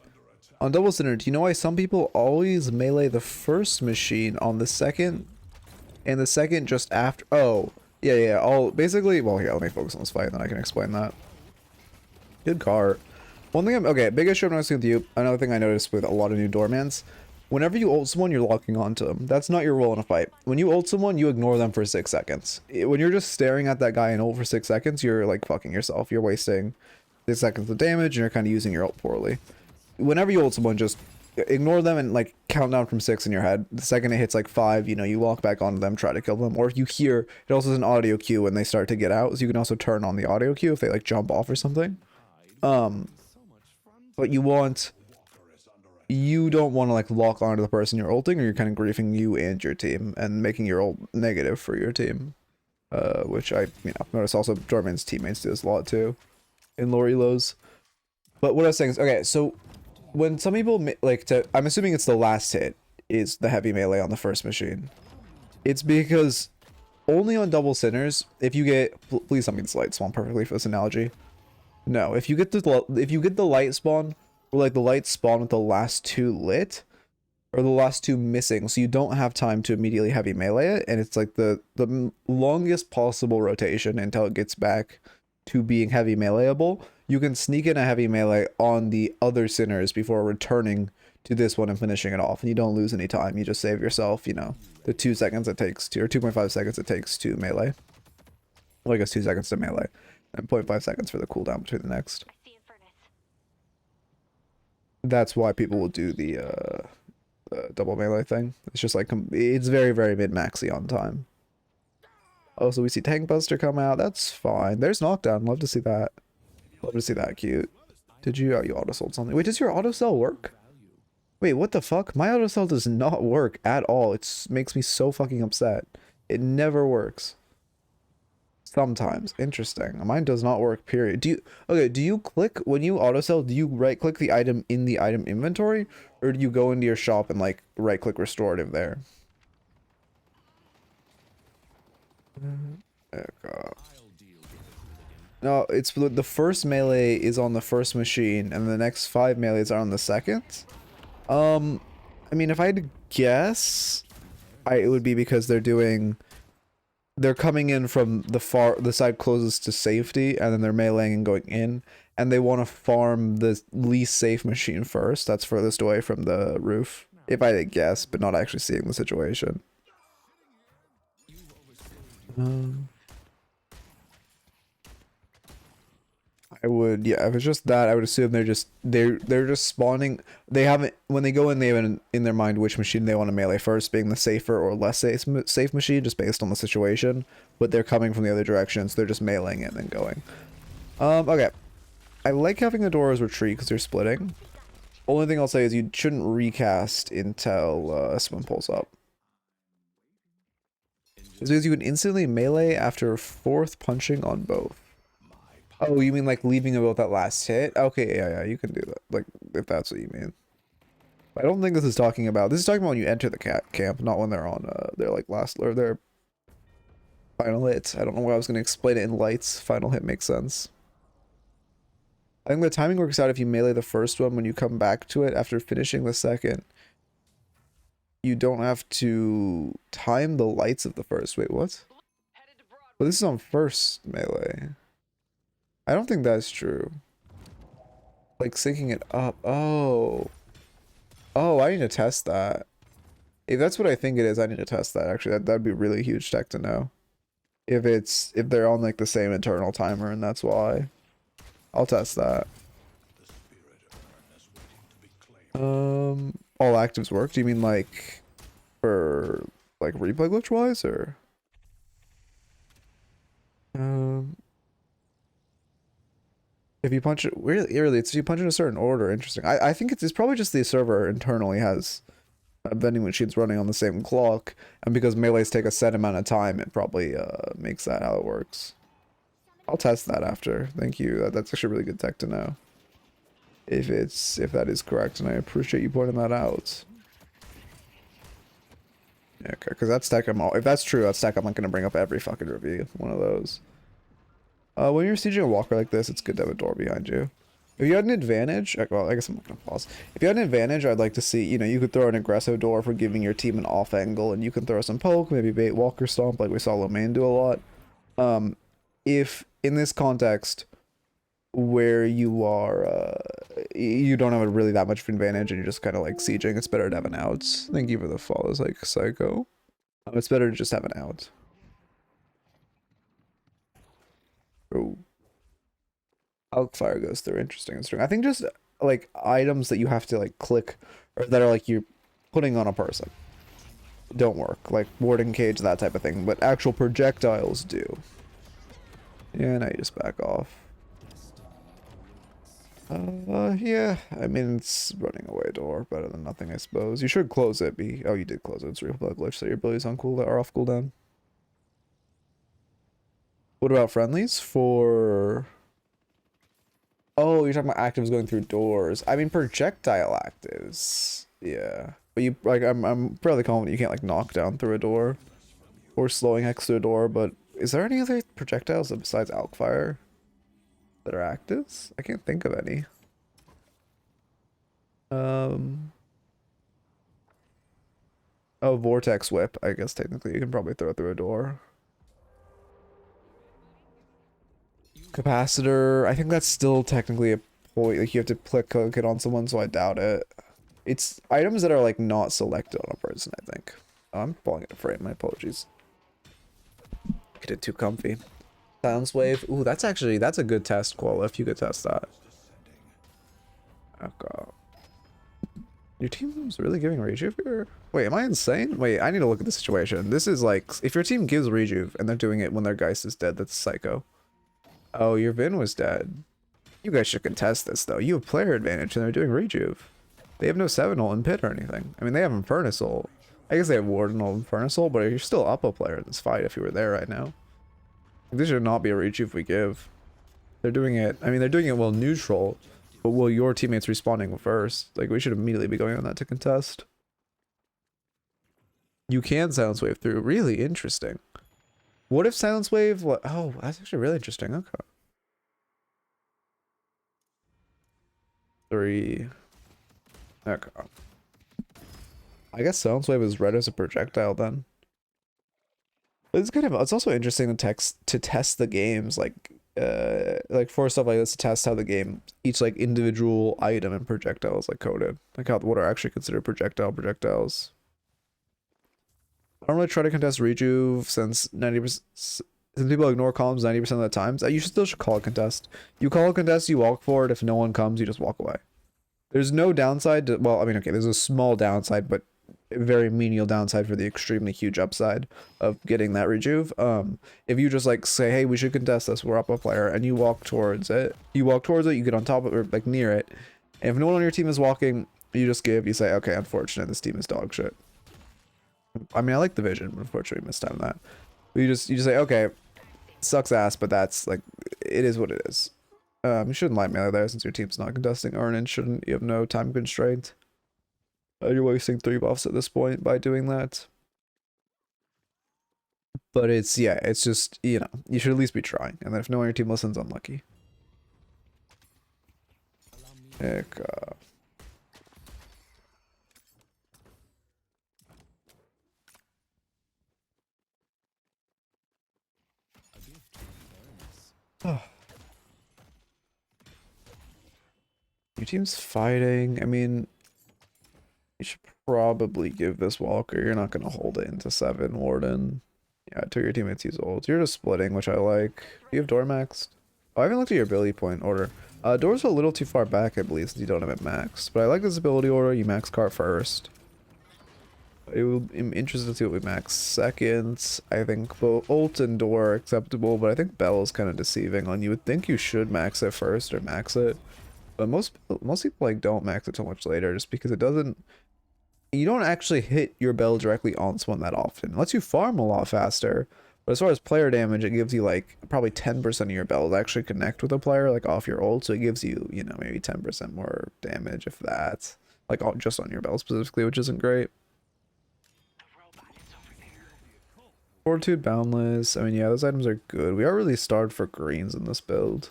On Double Center, do you know why some people always melee the first machine on the second, and the second just after? Oh, yeah. All basically. Well, here, let me focus on this fight, and then I can explain that. Good card. One thing okay, big issue I'm noticing with you, another thing I noticed with a lot of new doormans, whenever you ult someone, you're locking onto them. That's not your role in a fight. When you ult someone, you ignore them for 6 seconds. When you're just staring at that guy and ult for 6 seconds, you're like fucking yourself. You're wasting 6 seconds of damage, and you're kind of using your ult poorly. Whenever you ult someone, just ignore them and like count down from 6 in your head. The second it hits like 5, you know, you walk back onto them, try to kill them. Or if you hear, it also has an audio cue when they start to get out, so you can also turn on the audio cue if they like jump off or something. But you don't want to like lock onto the person you're ulting, or you're kind of griefing you and your team and making your ult negative for your team. Which I, notice also Doorman's teammates do this a lot too in lower elos. But what I was saying is, okay, so when some people like to, I'm assuming it's the last hit is the heavy melee on the first machine. It's because only on double sinners, if you get, please tell me this light spawn perfectly for this analogy. No, if you get the light spawn, or like the light spawn with the last 2 lit, or the last 2 missing, so you don't have time to immediately heavy melee it, and it's like the longest possible rotation until it gets back to being heavy meleeable, you can sneak in a heavy melee on the other sinners before returning to this one and finishing it off, and you don't lose any time. You just save yourself, you know, the 2 seconds it takes to, or 2.5 seconds it takes to melee. Well, I guess 2 seconds to melee, and 0.5 seconds for the cooldown between the next. That's why people will do the double melee thing. It's just like, it's very, very mid-maxy on time. Oh, so we see Tank Buster come out. That's fine. There's Knockdown. Love to see that. Love to see that cute. Did you, oh, you auto-sold something. Wait, does your auto-sell work? Wait, what the fuck? My auto-sell does not work at all. It makes me so fucking upset. It never works. Sometimes. Interesting. Mine does not work, period. Do you click, when you auto-sell, do you right-click the item in the item inventory? Or do you go into your shop and, like, right-click restorative there? No, it's the first melee is on the first machine, and the next 5 melees are on the second. I mean, if I had to guess, it would be because they're coming in from the side closest to safety, and then they're meleeing and going in, and they want to farm the least safe machine first. That's furthest away from the roof, if I had to guess, but not actually seeing the situation. I would, yeah, if it's just that, I would assume they're just spawning. They haven't, when they go in, they have in their mind which machine they want to melee first, being the safer or less safe machine, just based on the situation. But they're coming from the other direction, so they're just meleeing it and then going. Okay. I like having the doors retreat because they're splitting. Only thing I'll say is you shouldn't recast until someone pulls up. It's because you can instantly melee after 4th punching on both. Oh, you mean like leaving about that last hit? Okay, yeah, you can do that. Like, if that's what you mean. I don't think this is talking about when you enter the camp, not when they're on their like last or their final hit. I don't know why I was gonna explain it in lights. Final hit makes sense. I think the timing works out if you melee the first one when you come back to it after finishing the second. You don't have to time the lights of the first. Wait, what? But this is on first melee. I don't think that's true. Like syncing it up. Oh, I need to test that. If that's what I think it is, I need to test that. Actually, that'd be really huge tech to know. If they're on like the same internal timer, and that's why. I'll test that. All actives work. Do you mean like for like replay glitch wise, or? If you punch it, really, it's you punch in a certain order. Interesting. I think it's probably just the server internally has vending machines running on the same clock, and because melees take a set amount of time, it probably makes that how it works. I'll test that after. Thank you. That's actually really good tech to know. If that is correct, and I appreciate you pointing that out. Yeah, okay, because that's tech if that's true, that's tech I'm not gonna bring up every fucking review. One of those. When you're sieging a walker like this, it's good to have a door behind you. If you had an advantage, well, I guess I'm not gonna pause. If you had an advantage, I'd like to see, you know, you could throw an aggressive door for giving your team an off angle, and you can throw some poke, maybe bait walker stomp, like we saw Lomain do a lot. If in this context where you are, you don't have really that much of an advantage, and you're just kind of like sieging, it's better to have an out. Thank you for the follows, like psycho. It's better to just have an out. Oh. Fire goes through. Interesting. I think just like items that you have to like click or that are like you're putting on a person don't work. Like warding cage, that type of thing. But actual projectiles do. Yeah, now you just back off. Yeah. I mean, it's running away door. Better than nothing, I suppose. You should close it. Oh, you did close it. It's real blood glitch, so your abilities on cooldown or off cooldown. What about friendlies for? Oh, you're talking about actives going through doors. I mean, projectile actives. Yeah. But you, like, I'm fairly confident you can't, like, knock down through a door. Or slowing hex through a door, but is there any other projectiles besides Alkfire that are actives? I can't think of any. Oh, Vortex Whip. I guess technically you can probably throw it through a door. Capacitor, I think that's still technically a point. Like you have to click it on someone, so I doubt it. It's items that are like not selected on a person, I think. Oh, I'm falling into frame, my apologies. Get it too comfy. Silence wave. Ooh, that's a good test, Qual, if you could test that. Okay. Your team's really giving rejuve here? Wait, am I insane? Wait, I need to look at the situation. This is like, if your team gives rejuve and they're doing it when their Geist is dead, that's psycho. Oh, your Vin was dead. You guys should contest this, though. You have player advantage, and they're doing rejuve. They have no 7 ult and pit or anything. I mean, they have Infernus ult. I guess they have Warden ult and Infernus ult, but you're still up a player in this fight if you were there right now. This should not be a rejuve we give. They're doing it... I mean, they're doing it while neutral, but will your teammates respawning first? Like, we should immediately be going on that to contest. You can silence wave through. Really interesting. What if silence wave? Oh, that's actually really interesting. Okay. 3. Okay. I guess silence wave is read as a projectile then. But it's kind of. It's also interesting to test the games like for stuff like this to test how the game each like individual item and projectile is like coded, like how what are actually considered projectiles. I don't really try to contest rejuve since 90%. Since people ignore columns 90% of the times, you still should call a contest. You call a contest, you walk for it. If no one comes, you just walk away. There's no downside to, well, I mean, okay, there's a small downside, but a very menial downside for the extremely huge upside of getting that rejuve. If you just like say, hey, we should contest this, we're up a player, and you walk towards it, you get on top of it, or like near it, and if no one on your team is walking, you say, okay, unfortunate, this team is dog shit. I mean, I like the vision, but unfortunately we mistimed that. But you just say, okay, sucks ass, but that's like, it is what it is. You shouldn't light melee there since your team's not contesting Arnon, shouldn't. You have no time constraint. You're wasting 3 buffs at this point by doing that. But it's, yeah, it's just, you know, you should at least be trying. And then if no one on your team listens, unlucky. Heck, your team's fighting. I mean, you should probably give this Walker. You're not going to hold it into 7 Warden. Yeah, 2 of your teammates use ults. You're just splitting, which I like. Do you have door maxed? Oh, I haven't looked at your ability point order. Door's a little too far back, I believe, since you don't have it maxed. But I like this ability order. You max cart first. I'm interested to see what we max second. I think both ult and door are acceptable, but I think Bell is kind of deceiving on you. Would think you should max it first or max it. But most people like don't max it till much later just because it doesn't... You don't actually hit your bell directly on someone that often. It lets you farm a lot faster. But as far as player damage, it gives you like probably 10% of your bells actually connect with a player like off your ult. So it gives you, you know, maybe 10% more damage if that. Like just on your bell specifically, which isn't great. Fortitude Boundless. I mean, yeah, those items are good. We are really starved for greens in this build.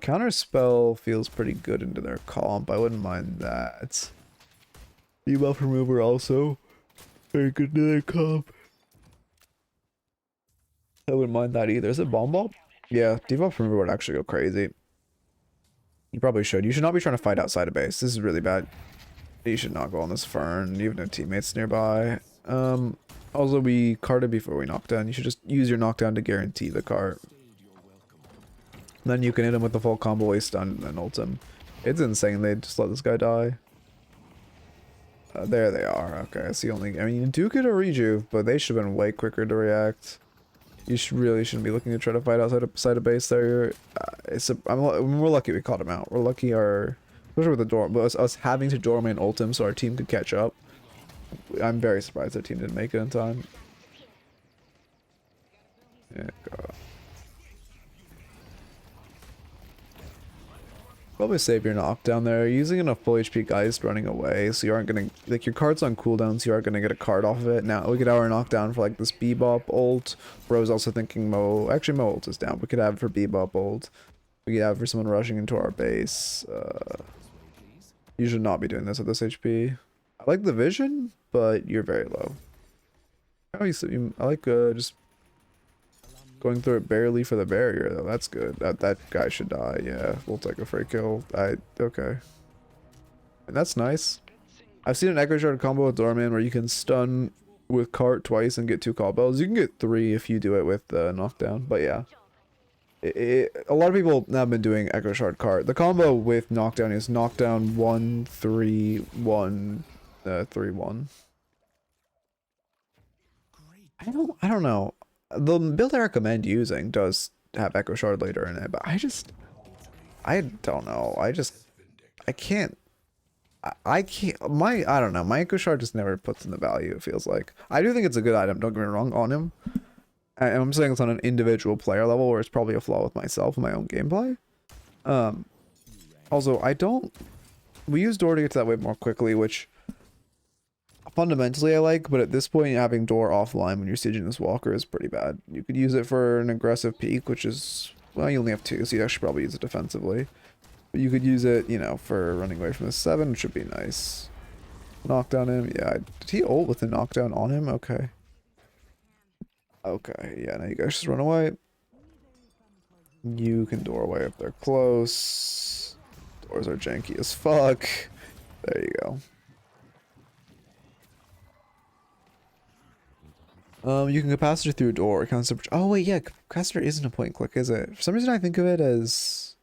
Counter spell feels pretty good into their comp. I wouldn't mind that. Debuff remover also very good into their comp. I wouldn't mind that either. Is it bomb ball? Yeah, debuff remover would actually go crazy. You probably should. You should not be trying to fight outside of base. This is really bad. You should not go on this Fern, even if teammates nearby. Also, we carded before we knock down. You should just use your knockdown to guarantee the cart. Then you can hit him with the full combo waste stun and then ult him. It's insane they just let this guy die. There they are. Okay, it's the only... I mean, you do get a rejuve, but they should have been way quicker to react. You really shouldn't be looking to try to fight outside of base there. We're lucky we caught him out. We're lucky especially with the door, but us having to Doorman ult him so our team could catch up. I'm very surprised our team didn't make it in time. Yeah, God. Probably save your knockdown there. Using a full HP Geist running away, so you aren't gonna, like, your card's on cooldown, so you aren't gonna get a card off of it. Now we could have our knockdown for like this Bebop ult. Bro's also thinking actually Mo ult is down. We could have it for Bebop ult. We could have it for someone rushing into our base. You should not be doing this at this HP. I like the vision, but you're very low. I like just going through it barely for the barrier though. That's good. That guy should die. Yeah, we'll take a free kill. Okay. And that's nice. I've seen an Echo Shard combo with Doorman where you can stun with cart twice and get 2 call bells. You can get 3 if you do it with knockdown. But yeah. A lot of people have been doing Echo Shard cart. The combo with knockdown is knockdown 1 3 1 3 1. I don't know. The build I recommend using does have Echo Shard later in it, but I don't know. I can't, I don't know. My Echo Shard just never puts in the value, it feels like. I do think it's a good item, don't get me wrong, on him. And I'm saying it's on an individual player level where it's probably a flaw with myself and my own gameplay. Also, we use Door to get to that wave more quickly, which fundamentally I like, but at this point having Door offline when you're sieging this walker is pretty bad. You could use it for an aggressive peek, which is, well, you only have 2, so you actually probably use it defensively. But you could use it, you know, for running away from the 7, which would be nice. Knockdown him, yeah. Did he ult with the knockdown on him? Okay. Okay, yeah, now you guys just run away. You can Door away if they're close. Doors are janky as fuck. There you go. You can capacitor through a door. Oh wait, yeah, capacitor isn't a point and click, is it? For some reason I think of it as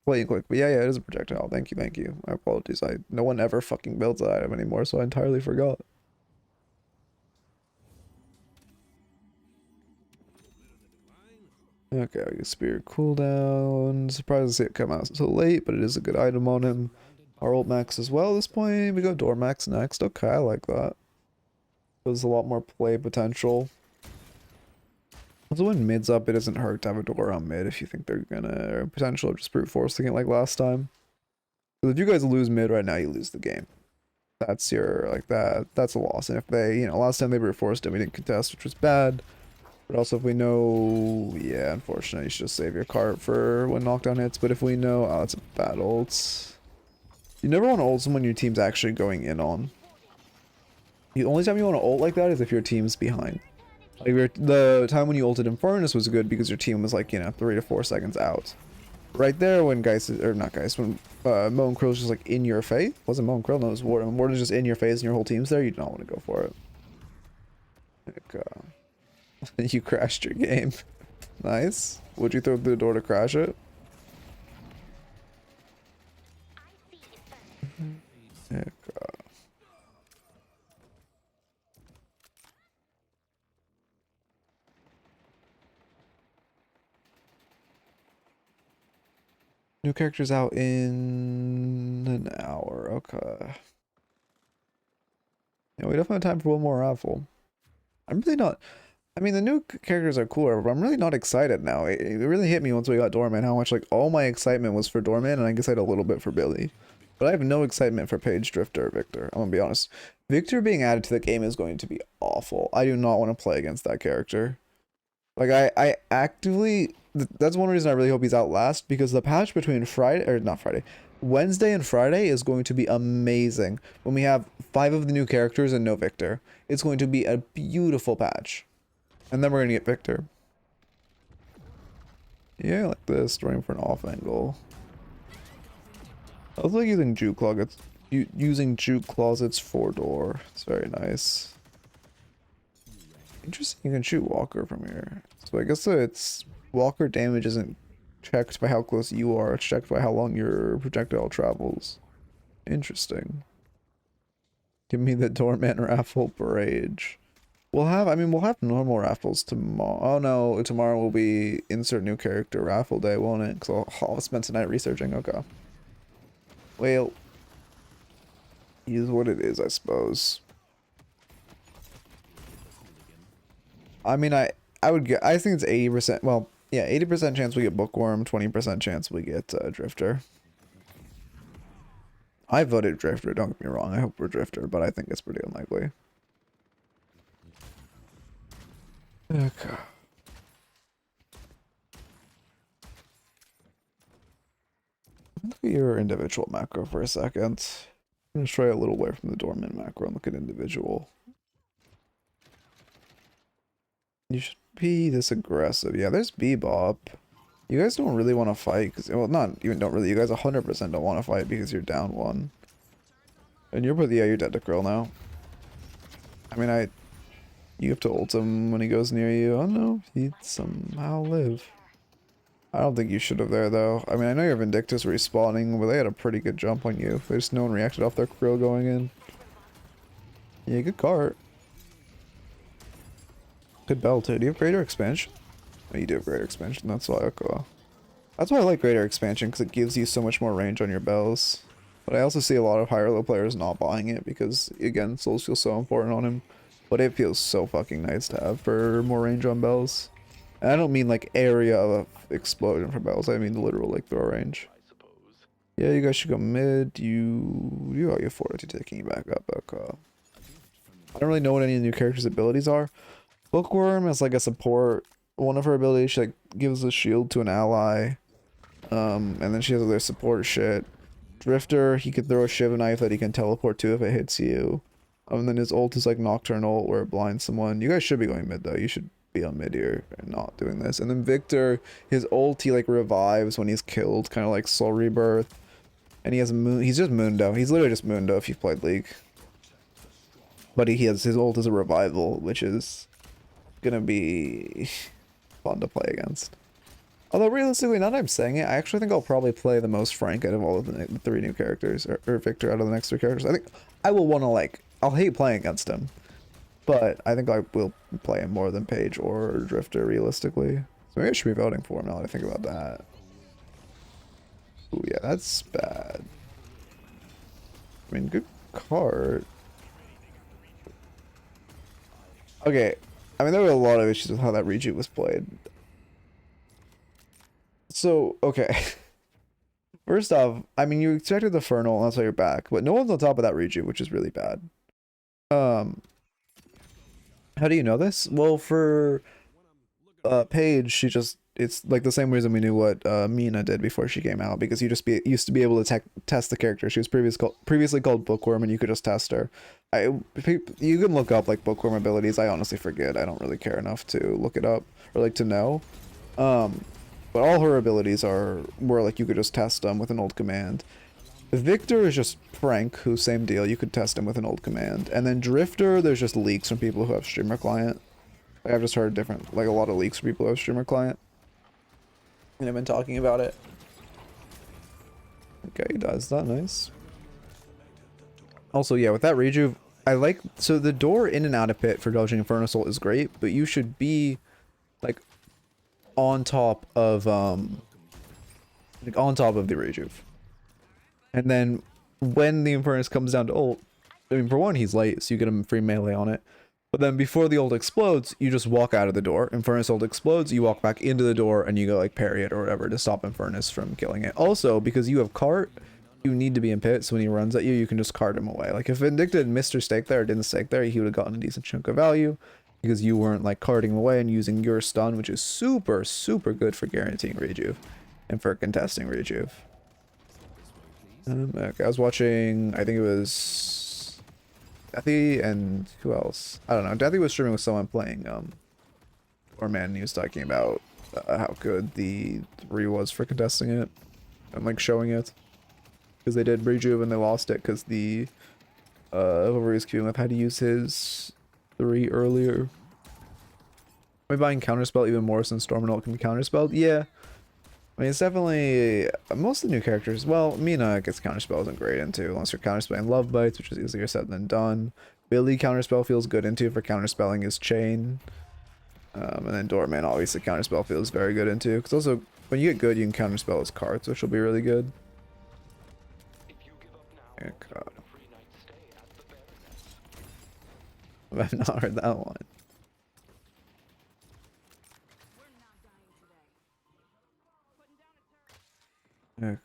point and click, but yeah, it is a projectile. Thank you. My apologies. No one ever fucking builds that item anymore, so I entirely forgot. Okay, I get Spirit cooldown. Surprised to see it come out so late, but it is a good item on him. Our ult max as well at this point. We go Door max next. Okay, I like that. There's a lot more play potential. Also, when mid's up, it doesn't hurt to have a Door on mid if you think they're gonna potential just brute forcing it like last time. Because if you guys lose mid right now, you lose the game. That's that's a loss. And if they, last time they brute forced it, we didn't contest, which was bad. But also if we know, yeah, unfortunately, you should just save your cart for when knockdown hits. But if we know, oh, that's a bad ult. You never want to ult someone your team's actually going in on. The only time you want to ult like that is if your team's behind. Like the time when you ulted Eternus was good because your team was like, 3 to 4 seconds out. Right there when when Mo and Krill's just like in your face. Wasn't Mo and Krill, no, it was Warden. Warden's just in your face and your whole team's there, you do not want to go for it. Like, you crashed your game. Nice. Would you throw through the door to crash it? New characters out in an hour. Okay. Yeah, we definitely have time for one more raffle. I'm really not. I mean, the new characters are cooler, but I'm really not excited now. It really hit me once we got Doorman how much like all my excitement was for Doorman, and I guess I had a little bit for Billy. But I have no excitement for Paige, Drifter, or Victor. I'm gonna be honest. Victor being added to the game is going to be awful. I do not want to play against that character. Like I actively that's one reason I really hope he's out last, because the patch between Friday or not Friday, Wednesday and Friday is going to be amazing when we have 5 of the new characters and no Victor. It's going to be a beautiful patch. And then we're gonna get Victor. Yeah, like this, running for an off angle. I was like using juke closets, using juke closets 4-door. It's very nice. Interesting, you can shoot Walker from here. So I guess it's Walker damage isn't checked by how close you are, it's checked by how long your projectile travels. Interesting. Give me the Doorman raffle Rage. We'll have normal raffles tomorrow. Oh no, tomorrow will be insert new character raffle day, won't it? Because I'll spend tonight researching. Okay. Well, is what it is, I suppose. I mean, I think it's 80%. Well, yeah, 80% chance we get Bookworm, 20% chance we get Drifter. I voted Drifter. Don't get me wrong. I hope we're Drifter, but I think it's pretty unlikely. Okay. Look at your individual macro for a second. I'm gonna try a little away from the Doorman macro and look at individual. You should be this aggressive. Yeah, there's Bebop. You guys don't really want to fight because, well, not even don't really. You guys 100% don't want to fight because you're down 1. And you're you're dead to Krill now. I mean, you have to ult him when he goes near you. Oh no, he'd somehow live. I don't think you should have there though. I mean, I know your Vindictus respawning, but they had a pretty good jump on you. They just no one reacted off their Krill going in. Yeah, good cart. Good bell too. Do you have greater expansion? Oh, you do have greater expansion. That's why. Okay. That's why I like greater expansion, because it gives you so much more range on your bells. But I also see a lot of higher low players not buying it because, again, souls feel so important on him. But it feels so fucking nice to have for more range on bells. And I don't mean like area of explosion for bells. I mean the literal like throw range. Yeah, you guys should go mid. You have fortitude taking you back up. Okay. I don't really know what any of the new characters' abilities are. Bookworm is like a support. One of her abilities, she like gives a shield to an ally. And then she has other support shit. Drifter, he could throw a Shiva knife that he can teleport to if it hits you. And then his ult is like Nocturnal where it blinds someone. You guys should be going mid though. You should be on mid here and not doing this. And then Victor, his ult, he like revives when he's killed, kind of like Soul Rebirth. And he has he's just Mundo. He's literally just Mundo if you've played League. But his ult is a revival, which is gonna be fun to play against. Although realistically, now that I'm saying it, I actually think I'll probably play the most Frank out of all of the 3 new characters, or Victor out of the next 3 characters. I think I will want to like, I'll hate playing against him, but I think I will play him more than Paige or Drifter realistically. So maybe I should be voting for him now that I think about that. Ooh, yeah, that's bad. I mean, good card. Okay, I mean, there were a lot of issues with how that rejuke was played. So, okay. First off, I mean, you expected the Fernal, and that's why you're back, but no one's on top of that rejuke, which is really bad. How do you know this? Well, for Paige, it's like the same reason we knew what Mina did before she came out, because you used to be able to test the character. She was previously called Bookworm, and you could just test her. You can look up like Bookworm abilities. I honestly forget. I don't really care enough to look it up or like to know. But all her abilities were like you could just test them with an old command. Victor is just Frank, who same deal. You could test him with an old command. And then Drifter, there's just leaks from people who have streamer client. Like I've just heard a lot of leaks from people who have streamer client. And I've been talking about it. Okay, he does that, nice. Also, yeah, with that rejuve, so the door in and out of pit for dodging Inferno Soul is great, but you should be like on top of the rejuve. And then when the Infernus comes down to ult, I mean, for one, he's late, so you get him free melee on it. But then before the ult explodes, you just walk out of the door. Infernus ult explodes, you walk back into the door, and you go like parry it or whatever to stop Infernus from killing it. Also, because you have cart, you need to be in pit, so when he runs at you, you can just cart him away. Like if Vindicta had missed her stake there or didn't stake there, he would have gotten a decent chunk of value. because you weren't like carting him away and using your stun, which is super, super good for guaranteeing rejuve and for contesting rejuve. Okay, I was watching, I think it was Deathy and who else? I don't know. Deathy was streaming with someone playing Doorman, and he was talking about how good the 3 was for contesting it and like showing it. Because they did rejuve and they lost it because the whoever he was queuing with had to use his 3 earlier. Am I buying counterspell even more since Storm and Ult can be counterspelled? Yeah. I mean, it's definitely most of the new characters. Well, Mina gets counterspell isn't great into unless you're counterspelling Love Bites, which is easier said than done. Billy counterspell feels good into for counterspelling his Chain. And then Doorman obviously counterspell feels very good into. Because also, when you get good, you can counterspell his cards, which will be really good. I've not heard that one. You're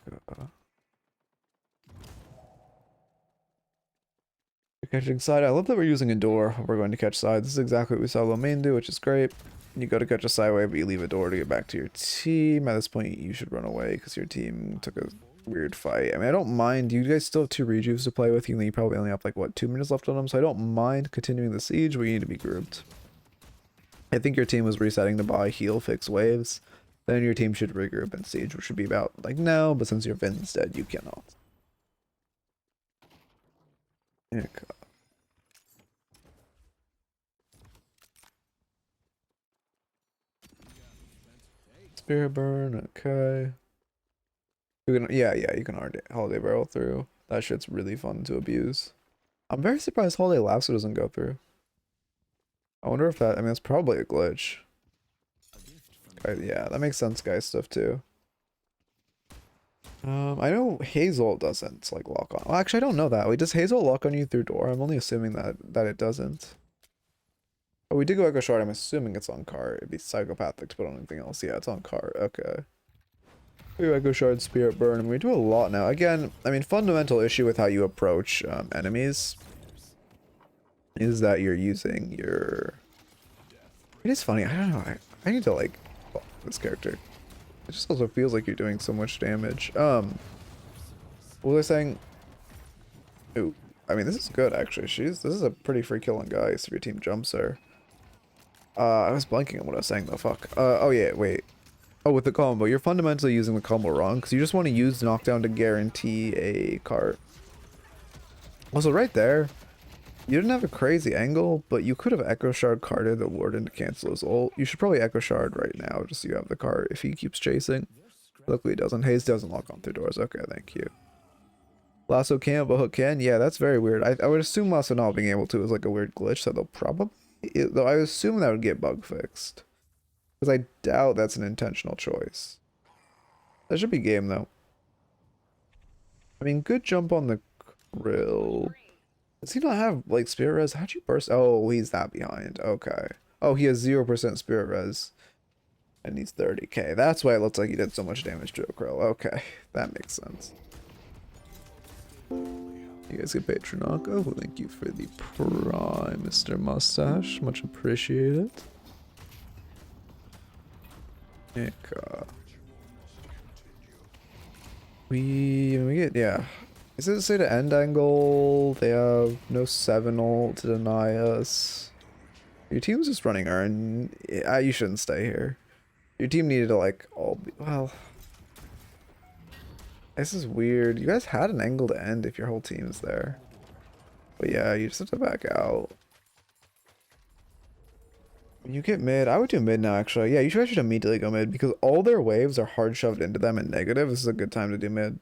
catching side. I love that we're using a door. We're going to catch side. This is exactly what we saw Lomain do, which is great. You go to catch a side wave, but you leave a door to get back to your team. At this point, you should run away because your team took a weird fight. I mean, I don't mind. You guys still have 2 rejuves to play with. You probably only have like, what, 2 minutes left on them, so I don't mind continuing the siege, but you need to be grouped. I think your team was resetting to buy heal fix waves. Then your team should regroup and siege, which should be about like now, but since your Vin's dead, you cannot. Okay. Spirit burn, okay. You can, yeah, you can holiday barrel through. That shit's really fun to abuse. I'm very surprised holiday lasso doesn't go through. I wonder if that, I mean, that's probably a glitch. Yeah, that makes sense, guys, stuff too. I know Hazel doesn't like lock on. Well, actually, I don't know that. Wait, does Hazel lock on you through door? I'm only assuming that it doesn't. Oh, we did go Echo Shard. I'm assuming it's on cart. It'd be psychopathic to put on anything else. Yeah, it's on cart. Okay. We do Echo Shard, Spirit Burn, and we do a lot now. Again, I mean, fundamental issue with how you approach enemies is that you're using your. It is funny. I don't know. I need to like this character. It just also feels like you're doing so much damage. What was I saying? Ooh, I mean, this is good actually. This is a pretty free killing guy if your team jumps her. I was blanking on what I was saying though. Fuck. Oh yeah, wait. Oh, with the combo, you're fundamentally using the combo wrong because you just want to use knockdown to guarantee a cart. Also, right there, you didn't have a crazy angle, but you could have Echo Shard carded the Warden to cancel his ult. You should probably Echo Shard right now just so you have the cart if he keeps chasing. Luckily, he doesn't. Haze doesn't lock on through doors. Okay, thank you. Lasso can, but hook can. Yeah, that's very weird. I would assume Lasso not being able to is like a weird glitch, so they'll probably. Though I assume that would get bug fixed. Because I doubt that's an intentional choice. That should be game, though. I mean, good jump on the grill. Does he not have, like, spirit res? How'd you burst? Oh, he's that behind. Okay. Oh, he has 0% spirit res. And he's 30k. That's why it looks like he did so much damage to a krill. Okay. That makes sense. You guys get Patronaka. Well, thank you for the prime, Mr. Mustache. Much appreciated. We get, yeah. Is it say to end angle? They have no 7 ult to deny us. Your team's just running Urn. You shouldn't stay here. Your team needed to like all be, well. This is weird. You guys had an angle to end if your whole team is there. But yeah, you just have to back out. When you get mid, I would do mid now actually. Yeah, you should actually immediately go mid because all their waves are hard shoved into them and negative. This is a good time to do mid.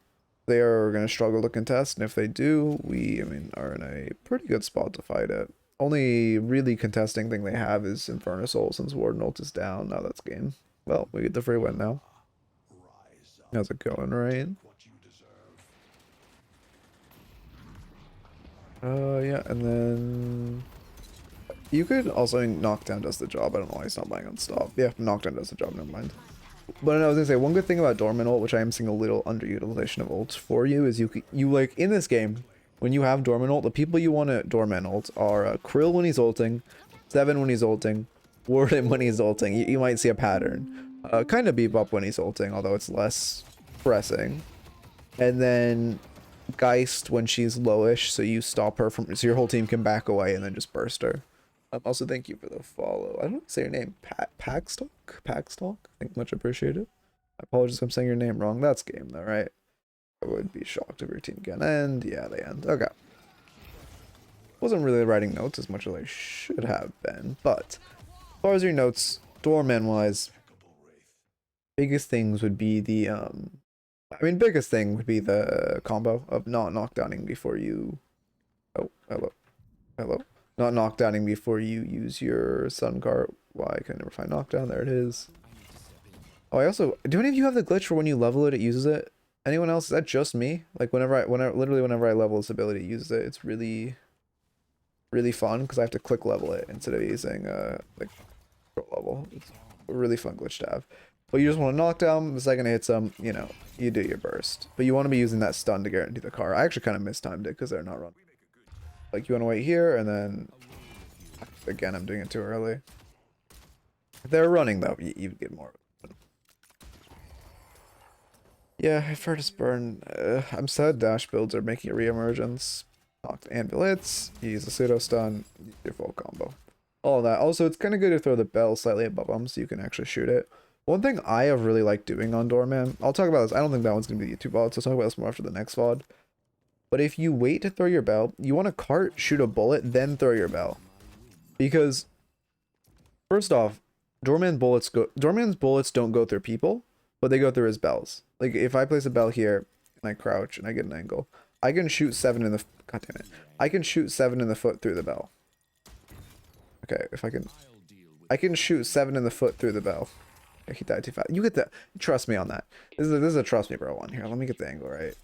They are going to struggle to contest, and if they do, I mean, are in a pretty good spot to fight it. Only really contesting thing they have is Infernus Soul since Warden ult is down. Now that's game. Well, we get the free win now. How's it going, Rain? Yeah, and then you could also Knockdown does the job. I don't know why he's not buying on stop. Yeah, Knockdown does the job, never mind. But I was gonna say one good thing about Doorman ult, which I am seeing a little underutilization of ults for you, is you like in this game when you have Doorman ult, the people you want to Doorman ult are Krill when he's ulting, 7 when he's ulting, Warden when he's ulting. You might see a pattern. Kind of Bebop when he's ulting, although it's less pressing. And then Geist when she's lowish, so you stop her from, so your whole team can back away and then just burst her. Also, thank you for the follow. I don't know how to say your name. Packstock? Packstock? I think much appreciated. I apologize if I'm saying your name wrong. That's game though, right? I would be shocked if your team can end. Yeah, they end. Okay. Wasn't really writing notes as much as I should have been, but as far as your notes, Doorman wise, biggest things would be the biggest thing would be the combo of not knockdowning before you. Oh, hello. Not knockdowning before you use your sun card. Why can I never find knockdown? There it is. Oh, I also, do any of you have the glitch where when you level it, it uses it? Anyone else? Is that just me? Like literally whenever I level this ability, it uses it. It's really fun because I have to click level it instead of using like control level. It's a really fun glitch to have. But you just want to knock down the second it hits them, you know, you do your burst. But you want to be using that stun to guarantee the car. I actually kind of mistimed it because they're not running. Like you want to wait here and then again I'm doing it too early. If they're running though, you get more. Yeah, I've heard it's burn. I'm sad dash builds are making a re-emergence. Knocked anvil hits, you use a pseudo stun, your full combo. All of that. Also, it's kind of good to throw the bell slightly above them so you can actually shoot it. One thing I have really liked doing on Doorman, I'll talk about this. I don't think that one's going to be YouTube VOD, so I'll talk about this more after the next VOD. But if you wait to throw your bell, you want to cart, shoot a bullet, then throw your bell. Because, first off, Doorman's bullets don't go through people, but they go through his bells. Like, if I place a bell here, and I crouch, and I get an angle, I can shoot 7 in the... God damn it. I can shoot 7 in the foot through the bell. Okay, if I can... I can shoot 7 in the foot through the bell. He died too fast. You get the... Trust me on that. This is a trust me bro one here. Let me get the angle right.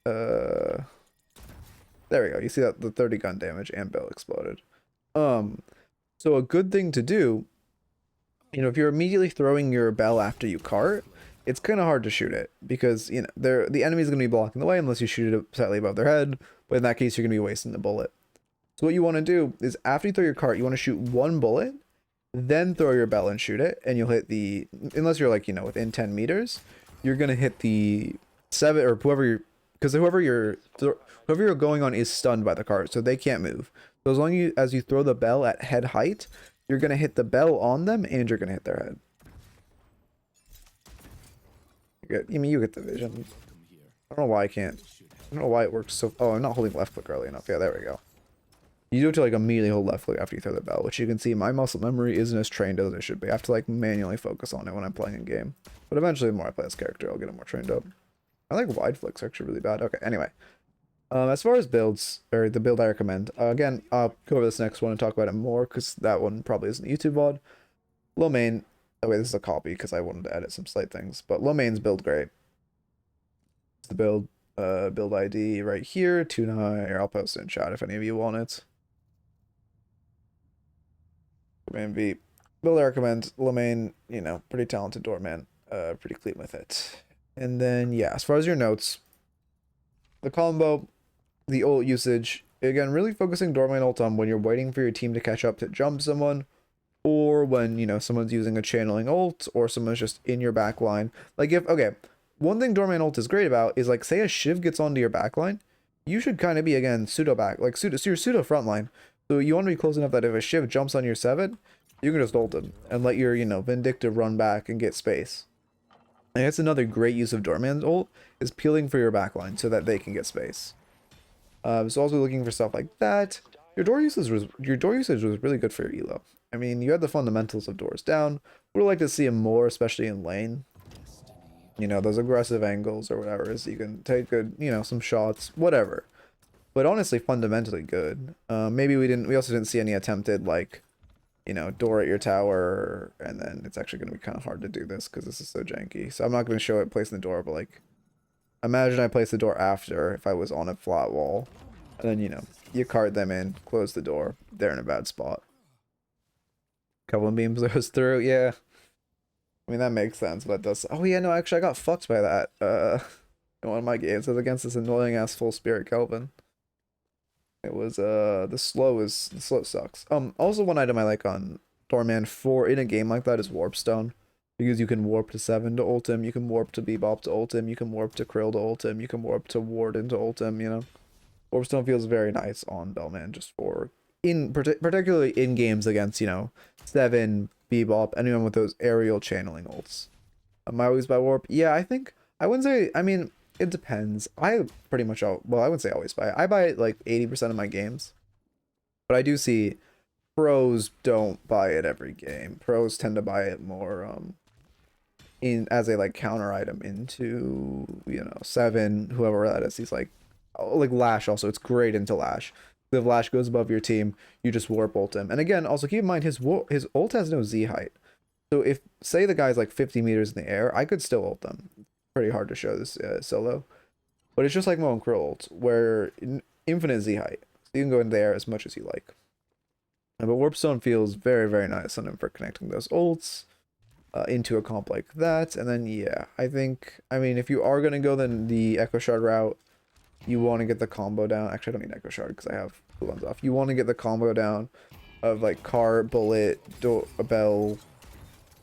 There we go. You see that? The 30 gun damage and bell exploded. So a good thing to do, you know, if you're immediately throwing your bell after you cart, it's kind of hard to shoot it because, you know, the enemy's going to be blocking the way unless you shoot it slightly above their head. But in that case, you're going to be wasting the bullet. So what you want to do is after you throw your cart, you want to shoot 1 bullet, then throw your bell and shoot it. And you'll hit the, unless you're like, you know, within 10 meters, you're going to hit the 7 or whoever you're, because whoever you're going on is stunned by the cart, so they can't move. So as long as you throw the bell at head height, you're going to hit the bell on them and you're going to hit their head. I mean, you get the vision. I don't know why I can't. I don't know why it works so... Oh, I'm not holding left click early enough. Yeah, there we go. You do have to, like, immediately hold left click after you throw the bell, which you can see my muscle memory isn't as trained as it should be. I have to, like, manually focus on it when I'm playing a game. But eventually, the more I play this character, I'll get it more trained up. I like wide flicks, actually, really bad. Okay, anyway. As far as builds, or the build I recommend, again, I'll go over this next one and talk about it more, because that one probably isn't YouTube VOD. Low main... Oh, wait, this is a copy, because I wanted to edit some slight things. But low main's build great. It's the build ID right here, Tuna, or I'll post it in chat if any of you want it. Doorman V. Build I recommend. Low main, you know, pretty talented Doorman. Pretty clean with it. And then, yeah, as far as your notes, the combo, the ult usage, again, really focusing Doorman ult on when you're waiting for your team to catch up to jump someone, or when, you know, someone's using a channeling ult, or someone's just in your back line. Like, if, okay, one thing Doorman ult is great about is, like, say a Shiv gets onto your back line, you should kind of be, again, pseudo back, like, your pseudo front line. So you want to be close enough that if a Shiv jumps on your 7, you can just ult him, and let your, you know, Vindictive run back and get space. And that's another great use of Doorman's ult, is peeling for your backline so that they can get space. So also looking for stuff like that. Your door usage was really good for your elo. I mean, you had the fundamentals of doors down. Would like to see them more, especially in lane. You know, those aggressive angles or whatever, so you can take good, you know, some shots, whatever. But honestly, fundamentally good. Maybe we also didn't see any attempted, like, you know, door at your tower, and then it's actually going to be kind of hard to do this because this is so janky. So I'm not going to show it placing the door, but, like, imagine I place the door after if I was on a flat wall. And then, you know, you cart them in, close the door. They're in a bad spot. Couple of beams goes through, yeah. I mean, that makes sense, but it does... Oh, yeah, no, actually, I got fucked by that. In one of my games. It was against this annoying-ass full spirit Kelvin. It was the slow sucks. Also one item I like on Doorman for in a game like that is Warp Stone. Because you can warp to 7 to ult him, you can warp to Bebop to ult him, you can warp to Krill to ult him, you can warp to Warden to ult him, you know. Warp Stone feels very nice on Bellman just for particularly in games against, you know, 7, Bebop, anyone with those aerial channeling ults. Am I always buy warp? Yeah, I wouldn't say, I mean, it depends. I pretty much I wouldn't say always buy it. I buy it like 80% of my games. But I do see pros don't buy it every game. Pros tend to buy it more in as a like counter item into, you know, 7, whoever that is. He's like Lash also. It's great into Lash. If Lash goes above your team, you just warp ult him. And again, also keep in mind his ult has no Z height. So if say the guy's like 50 meters in the air, I could still ult them. Pretty hard to show this solo. But it's just like Mo and Krill ult, where infinite Z height. So you can go in there as much as you like. But Warp Stone feels very, very nice on him for connecting those ults into a comp like that. And then, yeah, I mean, if you are going to go then the Echo Shard route, you want to get the combo down. Actually, I don't need Echo Shard because I have cooldowns off. You want to get the combo down of like Car, Bullet, Bell.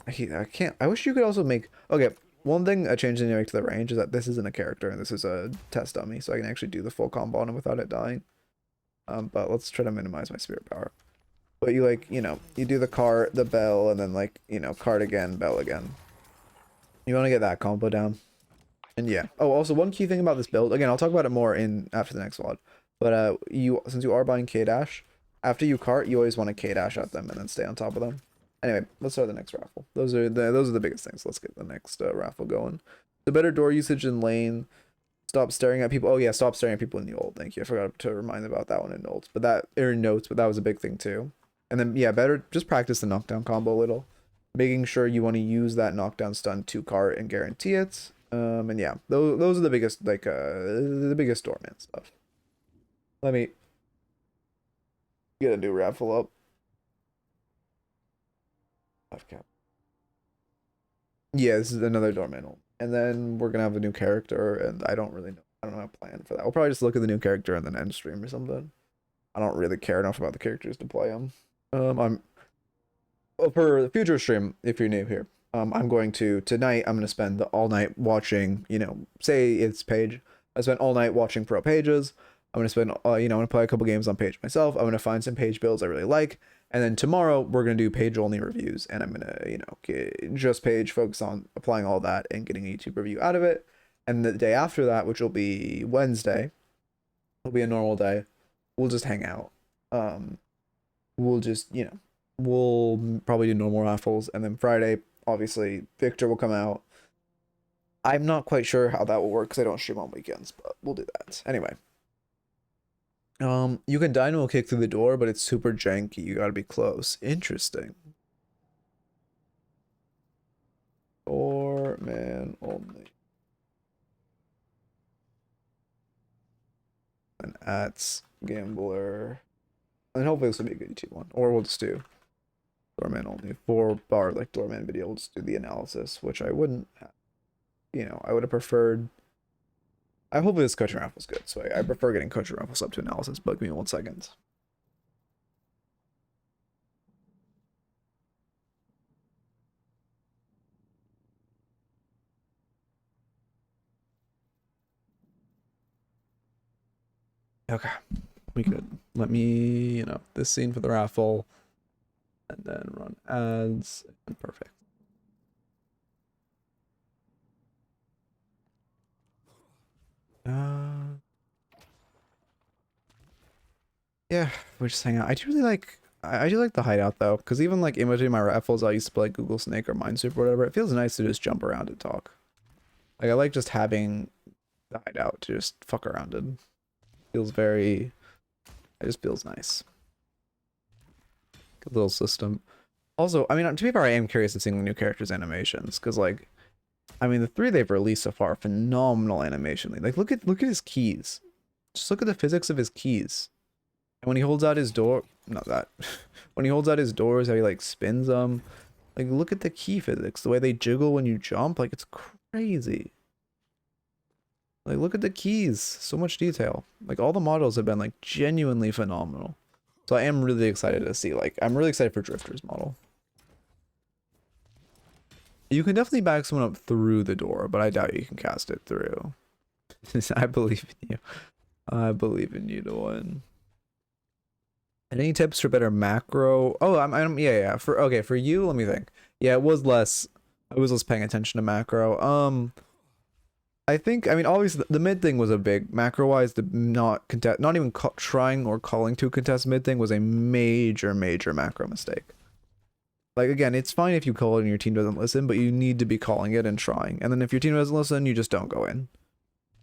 I wish you could also make... Okay, one thing a change they make to the range is that this isn't a character and this is a test dummy. So I can actually do the full combo on him without it dying. But let's try to minimize my spirit power. But you like, you know, you do the Car, the Bell, and then like, you know, Card again, Bell again. You want to get that combo down. And yeah. Oh, also one key thing about this build, again, I'll talk about it more after the next VOD. But since you are buying K-Dash, after you cart, you always want to K-Dash at them and then stay on top of them. Anyway, let's start the next raffle. Those are the biggest things. Let's get the next raffle going. The better door usage in lane. Stop staring at people. Oh yeah, stop staring at people in the ult. Thank you. I forgot to remind about that one in notes. But that was a big thing too. And then yeah, better just practice the knockdown combo a little. Making sure you want to use that knockdown stun to cart and guarantee it. And yeah, those are the biggest the biggest Doorman stuff. Let me get a new raffle up. Cap. Yeah, this is another Doorman. And then we're gonna have a new character, and I don't really know. I don't have a plan for that. We'll probably just look at the new character and then end stream or something. I don't really care enough about the characters to play them. For the future stream, if you're new here, I'm going to tonight. I'm gonna spend all night watching. You know, say it's Paige. I spent all night watching pro pages. I'm gonna spend. I'm gonna play a couple games on Paige myself. I'm gonna find some Paige builds I really like. And then tomorrow we're gonna do Paige only reviews, and I'm gonna, just Paige, focus on applying all that and getting a YouTube review out of it. And the day after that, which will be Wednesday, will be a normal day. We'll just hang out. We'll just, we'll probably do normal raffles, and then Friday, obviously, Victor will come out. I'm not quite sure how that will work because I don't stream on weekends, but we'll do that anyway. You can dynamo kick through the door, but it's super janky. You gotta be close. Interesting. Doorman only. And ats gambler. And hopefully this will be a good YouTube one. Or we'll just do Doorman only. 4-bar like Doorman video. We'll just do the analysis, which I wouldn't have. I would have preferred. I hope this coaching raffle's good, so I prefer getting coaching raffles up to analysis, but give me 1 second. Okay, we could let me, this scene for the raffle, and then run ads, and perfect. Yeah, we just hang out. I do really like, I do like the hideout though, because even like in between my raffles, I used to play Google Snake or Minesweeper or whatever. It feels nice to just jump around and talk. Like I like just having the hideout to just fuck around and feels very. It just feels nice. Good little system. Also, I mean, to be fair, I am curious to seeing the new characters' animations, because like, I mean, the 3 they've released so far, phenomenal animation. Like, look at his keys. Just look at the physics of his keys. And when he holds out his door, not that. When he holds out his doors, how he like spins them. Like, look at the key physics, the way they jiggle when you jump. Like, it's crazy. Like, look at the keys. So much detail. Like, all the models have been, like, genuinely phenomenal. So I am really excited to see, like, I'm really excited for Drifter's model. You can definitely back someone up through the door, but I doubt you can cast it through. I believe in you. I believe in you to win. And any tips for better macro? Oh, yeah. For you, let me think. Yeah, I was less paying attention to macro. I think, I mean, obviously the mid thing was a big macro wise. The not even trying or calling to contest mid thing was a major macro mistake. Like, again, it's fine if you call it and your team doesn't listen, but you need to be calling it and trying. And then if your team doesn't listen, you just don't go in.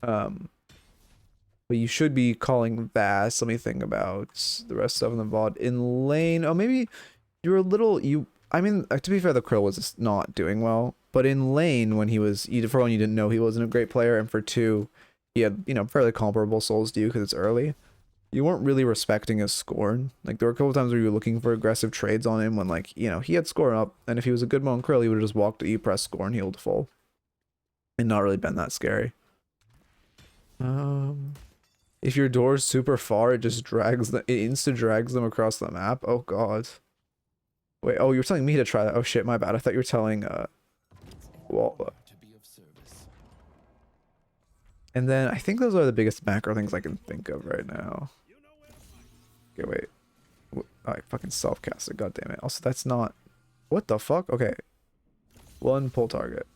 But you should be calling Vast. Let me think about the rest of the VOD. In lane, oh, maybe you were a little, I mean, to be fair, the Krill was just not doing well. But in lane, when he was, for one, you didn't know he wasn't a great player. And for two, he had, fairly comparable souls to you because it's early. You weren't really respecting his scorn. Like, there were a couple times where you were looking for aggressive trades on him when, like, he had scorn up. And if he was a good Moan Krill, he would have just walked to E, press scorn, healed full. And not really been that scary. If your door's super far, it just drags it insta drags them across the map. Oh god. Wait, oh, you're telling me to try that. Oh shit, my bad. I thought you were telling well, and then I think those are the biggest macro things I can think of right now. Okay, wait. Oh, I fucking self-casted, god damn it. Also, that's not, what the fuck? Okay. One pull target.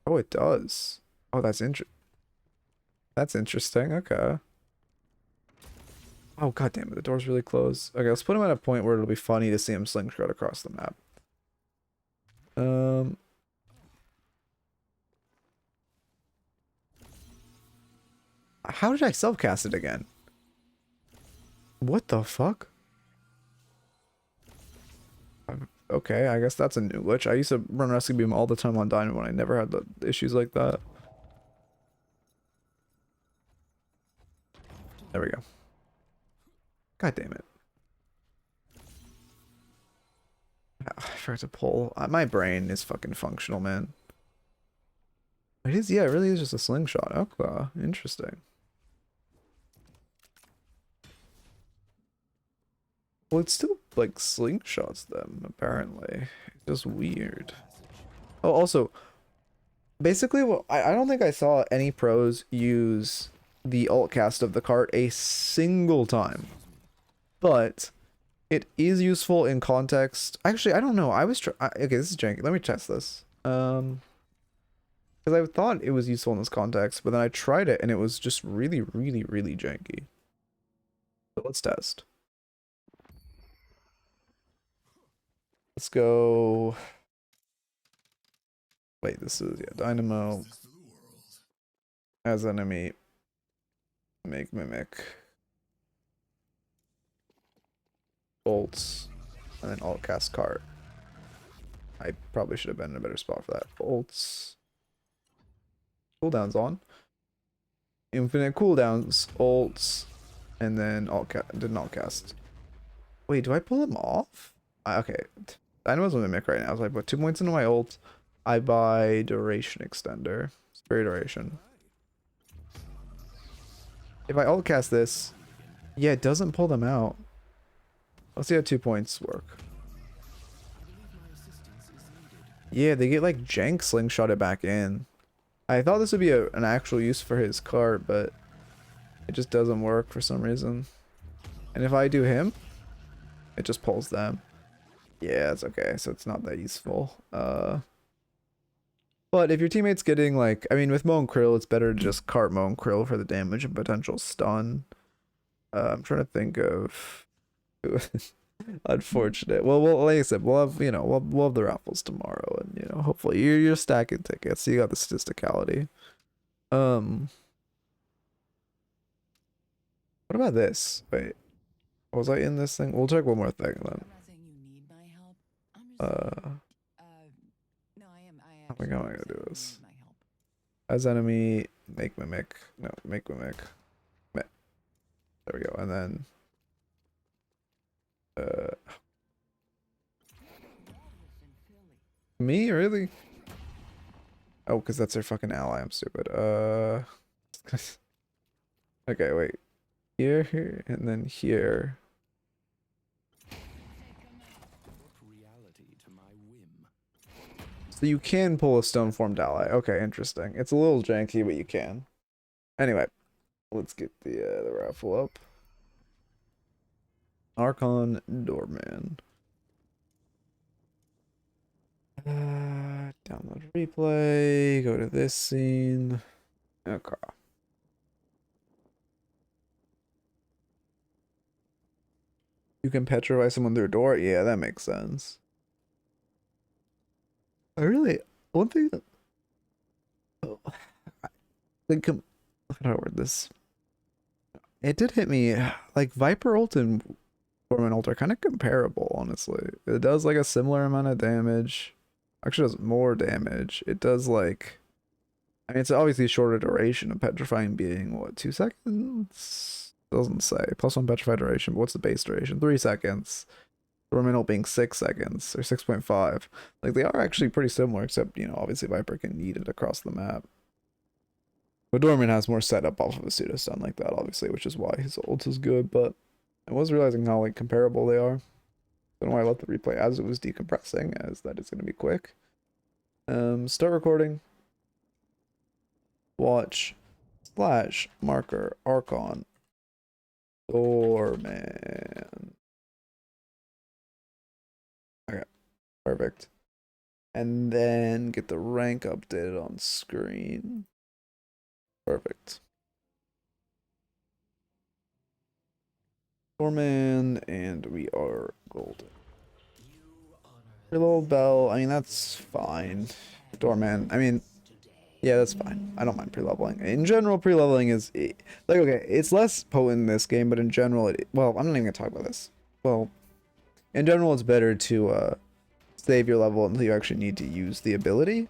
Oh, it does. Oh, that's interesting. Okay. Oh, god damn it, the door's really close. Okay, let's put him at a point where it'll be funny to see him slingshot across the map. How did I self-cast it again? What the fuck? Okay, I guess that's a new glitch. I used to run Rescue Beam all the time on Dynamo and I never had the issues like that. There we go. God damn it. I forgot to pull. My brain is fucking functional, man. It is, yeah, it really is just a slingshot. Okay, interesting. Well, it's still like slingshots them, apparently. It's just weird. Oh, also, basically, well, I don't think I saw any pros use the alt cast of the cart a single time. But it is useful in context. Actually, I don't know. I was okay, this is janky. Let me test this. Because I thought it was useful in this context, but then I tried it and it was just really janky. So let's test. Let's go. Wait, this is, yeah, Dynamo as enemy. Make Mimic. Bolts. And then alt cast cart. I probably should have been in a better spot for that. Bolts. Cooldowns on. Infinite cooldowns. Ults. And then didn't alt cast. Wait, do I pull them off? Okay. Dynamo's a Mimic right now. So I put 2 points into my ult. I buy duration extender. Spirit duration. If I alt cast this, yeah, it doesn't pull them out. Let's see how 2 points work. Yeah, they get like jank slingshot it back in. I thought this would be an actual use for his cart, but it just doesn't work for some reason. And if I do him, it just pulls them. Yeah, it's okay, so it's not that useful. But if your teammate's getting like, I mean, with Moan Krill, it's better to just cart Moan Krill for the damage and potential stun. I'm trying to think of unfortunate. Well, like I said, we'll have, we'll have the raffles tomorrow, and hopefully you're stacking tickets, so you got the statisticality. What about this? Wait, was I in this thing? We'll check one more thing then. How am I going to do this? As enemy, make Mimic. No, make Mimic. There we go, and then me, really? Oh, because that's their fucking ally. I'm stupid. Okay, wait. Here, here, and then here. So you can pull a stone formed ally. Okay, interesting. It's a little janky, but you can. Anyway, let's get the raffle up. Archon Doorman. Download replay. Go to this scene. Okay. You can petrify someone through a door? Yeah, that makes sense. One thing that, oh, I think, how do I word this? It did hit me, like, Viper ult and Doorman ult are kind of comparable, honestly. It does, like, a similar amount of damage. Actually does more damage. It does, like, I mean, it's obviously a shorter duration of petrifying being, what, 2 seconds? Doesn't say. +1 petrify duration, but what's the base duration? 3 seconds. Doorman ult being 6 seconds, or 6.5. Like, they are actually pretty similar, except, you know, obviously Viper can eat it across the map. But Doorman has more setup off of a pseudo stun like that, obviously, which is why his ult is good, but I was realizing how, like, comparable they are. Don't know why I let the replay as it was decompressing, as that is going to be quick. Start recording. Watch / marker Archon Doorman. Okay, perfect. And then get the rank updated on screen. Perfect. Doorman, and we are golden. Little bell, I mean, that's fine. Doorman, I mean, yeah, that's fine. I don't mind pre-leveling. In general, pre-leveling is, like, okay, it's less potent in this game, but in general, well, I'm not even gonna talk about this. Well, in general, it's better to save your level until you actually need to use the ability.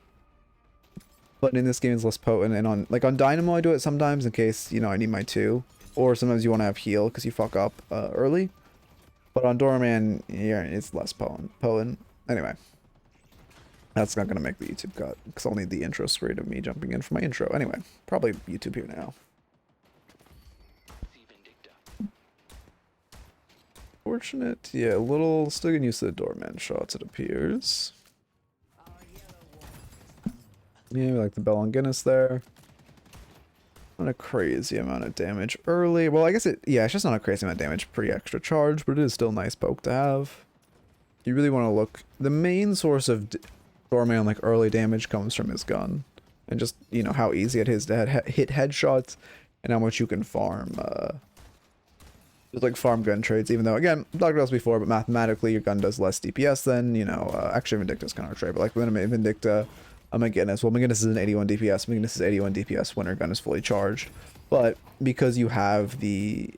But in this game, it's less potent, and on Dynamo, I do it sometimes in case, you know, I need my 2. Or sometimes you want to have heal because you fuck up early. But on Doorman, yeah, it's less potent. Anyway. That's not going to make the YouTube cut, because I'll need the intro screen of me jumping in for my intro. Anyway, probably YouTube here now. Fortunate. Yeah, a little still getting used to the Doorman shots, it appears. Yeah, we like the Bell on Guinness there. Not a crazy amount of damage early. Well, I guess yeah, it's just not a crazy amount of damage pre-extra charge, but it is still a nice poke to have. You really want to look. The main source of Doorman, like, early damage comes from his gun. And just, you know, how easy it is to hit headshots and how much you can farm. Just, like, farm gun trades, even though, again, I've talked about this before, but mathematically your gun does less DPS than, you know, actually Vindicta's kind of a trade, but like when I'm Vindicta, McGinnis. Well, McGinnis is an 81 DPS. McGinnis is 81 DPS when her gun is fully charged. But because you have the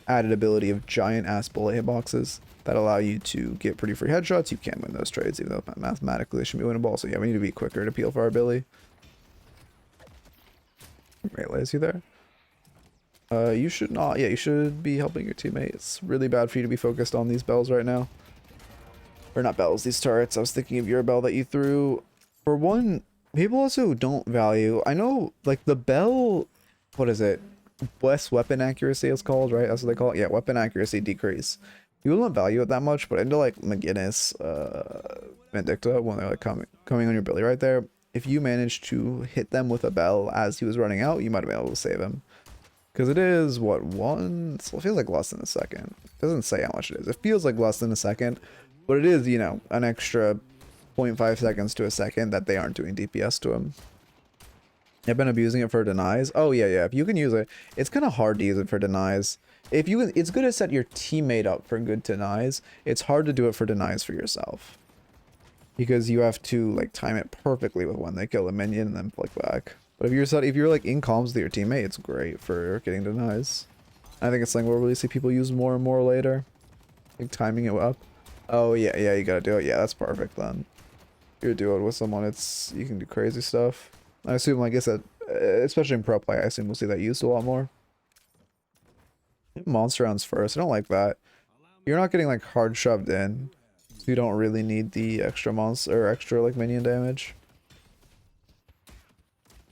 added ability of giant-ass bullet hitboxes that allow you to get pretty free headshots, you can win those trades, even though mathematically they should be winnable. So yeah, we need to be quicker to peel for our ability. Melee, is he there? You should not. Yeah, you should be helping your teammate. It's really bad for you to be focused on these bells right now. Or not bells, these turrets. I was thinking of your bell that you threw. For one, people also don't value, I know, like, the bell, what is it? Less weapon accuracy is called, right? That's what they call it. Yeah, weapon accuracy decrease. People don't value it that much, but into, like, McGinnis, Vindicta, when they're, like, coming on your ability right there, if you manage to hit them with a bell as he was running out, you might have been able to save him. Because it is, what, it feels like less than a second. It doesn't say how much it is. It feels like less than a second, but it is, you know, an extra 0.5 seconds to a second that they aren't doing DPS to him. I've been abusing it for denies. Oh, yeah, yeah. If you can use it, it's kind of hard to use it for denies. If you can, it's good to set your teammate up for good denies. It's hard to do it for denies for yourself. Because you have to, like, time it perfectly with when they kill a minion and then flick back. But if you're like in comms with your teammate, it's great for getting denies. I think it's something we'll really see people use more and more later. Like timing it up. Oh yeah, yeah, you gotta do it. Yeah, that's perfect then. You're doing it with someone, you can do crazy stuff. I assume, like I said, especially in pro play, I assume we'll see that used a lot more. Monster rounds first. I don't like that. You're not getting, like, hard shoved in, so you don't really need the extra monster or extra, like, minion damage.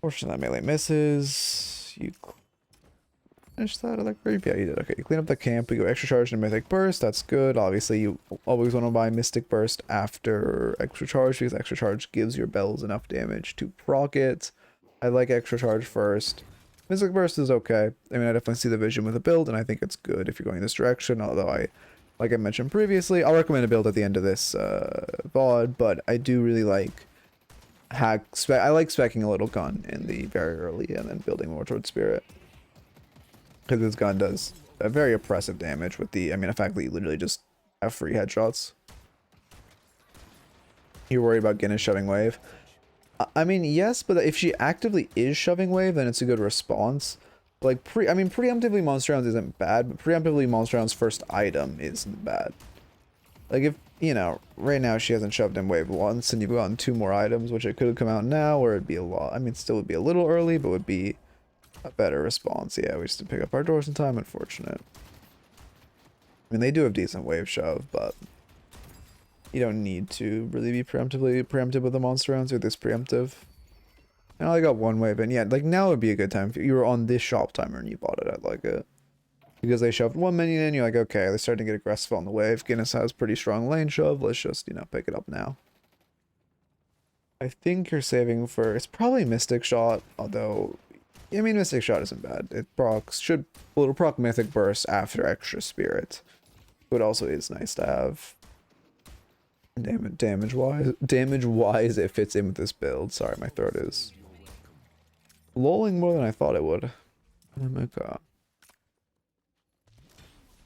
Fortunately, that melee misses. You finish that other creep? Yeah, you did. Okay, you clean up the camp. We go extra charge and Mythic Burst. That's good. Obviously, you always want to buy Mystic Burst after extra charge because extra charge gives your bells enough damage to proc it. I like extra charge first. Mystic Burst is okay. I mean, I definitely see the vision with the build, and I think it's good if you're going this direction. Although like I mentioned previously, I'll recommend a build at the end of this VOD, but I do really like I like specking a little gun in the very early and then building more towards spirit. Because this gun does a very oppressive damage with the, I mean, the fact that you literally just have free headshots. You're worried about Guinness shoving wave. I mean, yes, but if she actively is shoving wave, then it's a good response. Like, preemptively Monster Rounds isn't bad, but preemptively Monster Rounds' first item isn't bad. Like, if, you know, right now she hasn't shoved in wave once, and you've gotten 2 more items, which it could come out now, or it'd be a lot. I mean, still would be a little early, but would be a better response. Yeah, we just didn't pick up our doors in time, unfortunate. I mean, they do have decent wave shove, but you don't need to really be preemptive with the monster rounds or this preemptive. And I got 1 wave, and yeah, like now would be a good time if you were on this shop timer and you bought it. I'd like it. Because they shoved 1 minion in, you're like, okay, they're starting to get aggressive on the wave. Guinness has pretty strong lane shove. Let's just, you know, pick it up now. I think you're saving for, it's probably Mystic Shot, although, I mean, Mystic Shot isn't bad. It procs, it'll proc Mythic Burst after extra spirit. But also is nice to have. Damage wise, it fits in with this build. Sorry, my throat is lolling more than I thought it would. Oh my god.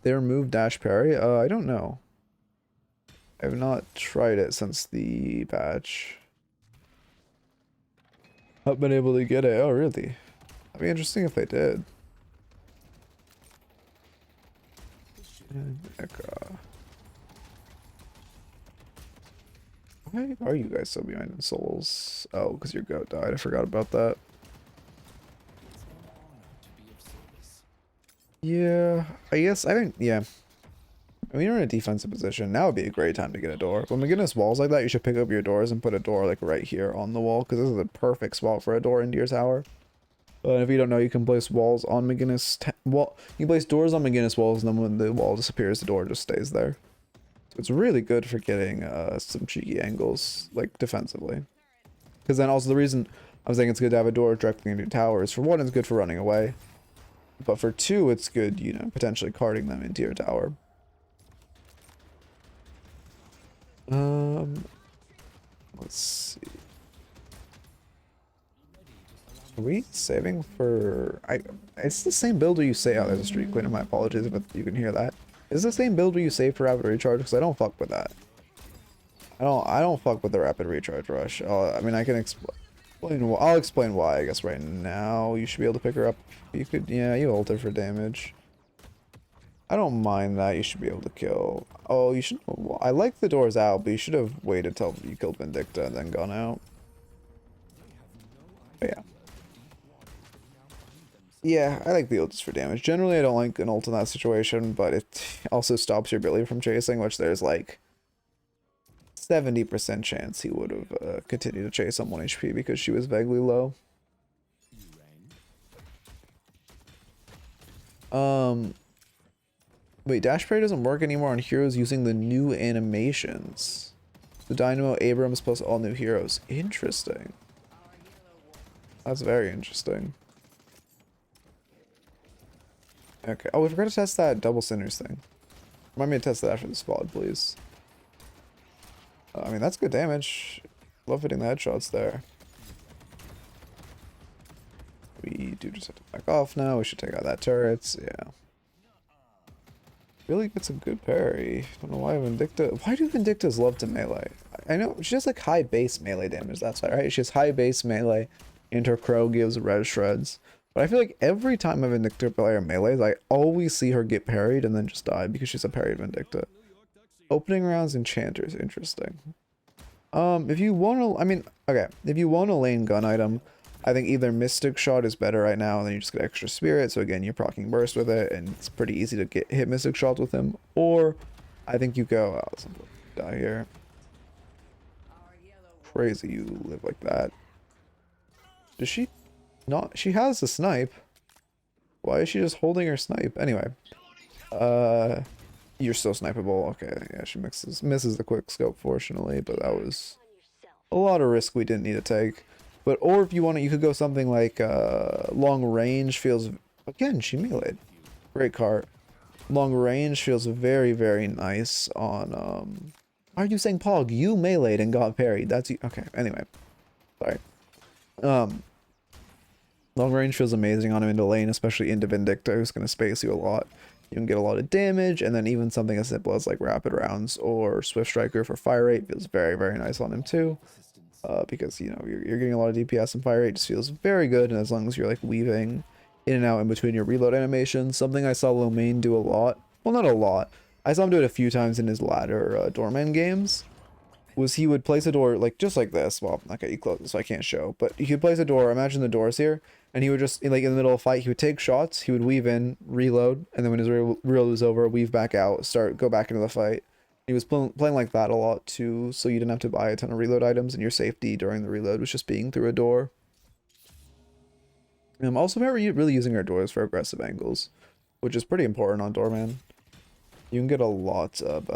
They removed dash parry? I don't know. I have not tried it since the patch. Not been able to get it. Oh, really? That'd be interesting if they did. Why are you guys so behind in souls? Oh, because your goat died. I forgot about that. Yeah, I guess, yeah. I mean, you're in a defensive position. Now would be a great time to get a door. When we get us walls like that, you should pick up your doors and put a door, like, right here on the wall, because this is the perfect spot for a door into your tower. But if you don't know, you can place walls on McGinnis. You can place doors on McGinnis walls, and then when the wall disappears, the door just stays there. So it's really good for getting some cheeky angles, like, defensively. Because then also the reason I'm saying it's good to have a door directly into your tower is, for 1, it's good for running away. But for 2, it's good, you know, potentially carting them into your tower. Let's see. Are we saving for... it's the same build where you say... Oh, there's a street cleaner. My apologies if you can hear that. Is the same build where you save for rapid recharge? Because I don't fuck with that. I don't fuck with the rapid recharge rush. I mean, I can explain... I'll explain why, I guess, right now. You should be able to pick her up. You could... Yeah, you ult her for damage. I don't mind that. You should be able to kill... Oh, you should... I like the doors out, but you should have waited till you killed Vindicta and then gone out. But yeah. Yeah, I like the ults for damage. Generally, I don't like an ult in that situation, but it also stops your ability from chasing, which there's like 70% chance he would have continued to chase on 1 HP because she was vaguely low. Wait, dash parry doesn't work anymore on heroes using the new animations. The Dynamo Abrams plus all new heroes. Interesting. That's very interesting. Okay. Oh, we forgot to test that double sinners thing. Remind me to test that after the spot, please. I mean, that's good damage. Love hitting the headshots there. We do just have to back off now. We should take out that turrets. Yeah. Really gets a good parry. Don't know why Vindicta... Why do Vindictas love to melee? I know she has like high base melee damage. That's why, right? She has high base melee, and her crow gives res shreds. But I feel like every time a Vindicta player melees, I always see her get parried and then just die because she's a parried Vindicta. Opening rounds enchanters, interesting. If you want to, I mean, okay, if you want a lane gun item, I think either Mystic Shot is better right now, and then you just get extra spirit, so again, you're proccing burst with it, and it's pretty easy to hit Mystic Shots with him, or I think you go, oh, something die here. Crazy you live like that. Does she not? She has a snipe. Why is she just holding her snipe? Anyway. You're still snipeable. Okay, yeah, she misses the quick scope, fortunately, but that was a lot of risk we didn't need to take. But, or if you want to, you could go something like, long range feels, again, she meleeed. Great cart. Long range feels very, very nice on, why are you saying Pog? You meleeed and got parried. That's you. Okay, anyway. Sorry. Long range feels amazing on him into lane, especially into Vindicta, who's going to space you a lot. You can get a lot of damage, and then even something as simple as like Rapid Rounds or Swift Striker for fire rate feels very, very nice on him too. Because, you know, you're getting a lot of DPS, and fire rate just feels very good, and as long as you're like weaving in and out in between your reload animations, something I saw Lomain do a lot, well, not a lot, I saw him do it a few times in his latter Doorman games, was he would place a door like just like this. Well, okay, you close it so I can't show, but he could place a door, imagine the doors here, and he would just, like in the middle of a fight, he would take shots, he would weave in, reload, and then when his reload was over, weave back out, go back into the fight. He was playing like that a lot too, so you didn't have to buy a ton of reload items, and your safety during the reload was just being through a door. Also, we're really using our doors for aggressive angles, which is pretty important on Doorman. You can get a lot of,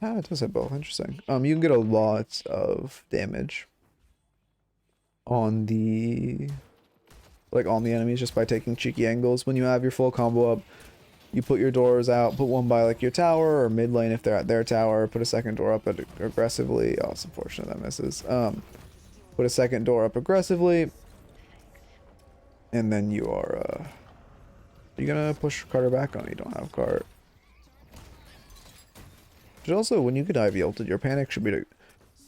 it does have both, interesting. You can get a lot of damage on the, on the enemies just by taking cheeky angles. When you have your full combo up, you put your doors out, put one by like your tower or mid lane if they're at their tower, put a second door up aggressively. Oh, it's unfortunate that misses. Put a second door up aggressively, and then you are, you're gonna push Carter back on. You don't have cart. But also, when you get Ivy ulted, your panic should be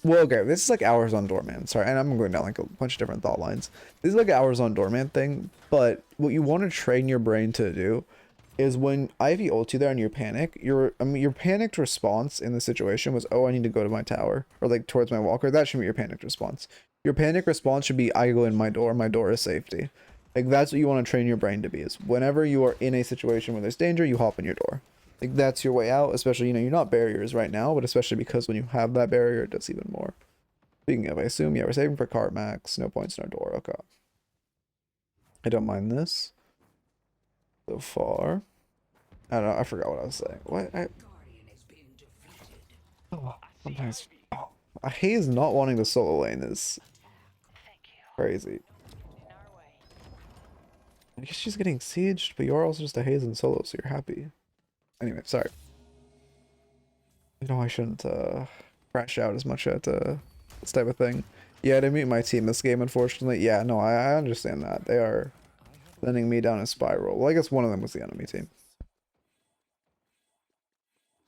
well, okay, this is like hours on Doorman. Sorry, and I'm going down like a bunch of different thought lines. This is like an hours on Doorman thing, but what you want to train your brain to do is when Ivy ults you there and you panic, your panicked response in the situation was, oh, I need to go to my tower, or like towards my walker. That should be your panicked response. Your panic response should be, I go in my door is safety. Like, that's what you want to train your brain to be, is whenever you are in a situation where there's danger, you hop in your door. Like, that's your way out, especially, you know, you're not barriers right now, but especially because when you have that barrier, it does even more. Speaking of, I assume, yeah, we're saving for cart max, no points in our door, okay. I don't mind this. So far. I don't know, I forgot what I was saying. What? Oh, sometimes. Oh, a Haze not wanting to solo lane is crazy. I guess she's getting sieged, but you're also just a Haze in solo, so you're happy. Anyway, sorry. You know, I shouldn't crash out as much at this type of thing. Yeah, I didn't meet my team this game, unfortunately. Yeah, no, I understand that. They are sending me down a spiral. Well, I guess one of them was the enemy team.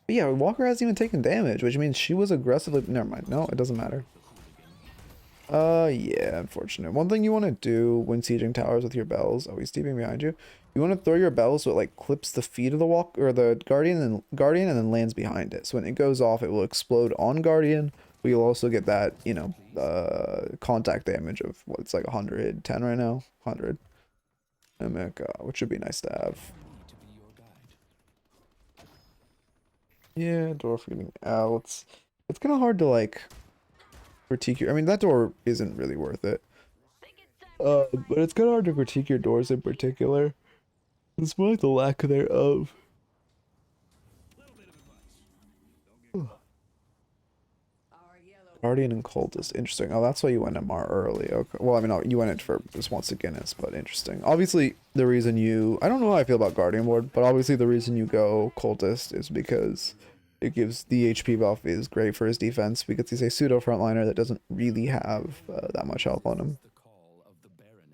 But yeah, Walker hasn't even taken damage, which means she was aggressively... Never mind. No, it doesn't matter. Yeah, unfortunate. One thing you want to do when sieging towers with your bells... Oh, he's TPing behind you. You want to throw your bells so it, like, clips the feet of the or the Guardian and then lands behind it. So when it goes off, it will explode on Guardian, but you'll also get that, you know, contact damage of, what, it's like 110 right now? 100. Which should be nice to have. Yeah, door feeding out. It's kind of hard to, like, critique your... I mean, that door isn't really worth it. But it's kind of hard to critique your doors in particular. It's more like the lack thereof. Guardian and Cultist. Interesting. Oh, that's why you went MR early. Okay. Well, I mean, no, you went it for just once again, but interesting. Obviously, the reason you... I don't know how I feel about Guardian Ward, but obviously the reason you go Cultist is because it gives the HP buff is great for his defense, because he's a pseudo frontliner that doesn't really have that much health on him.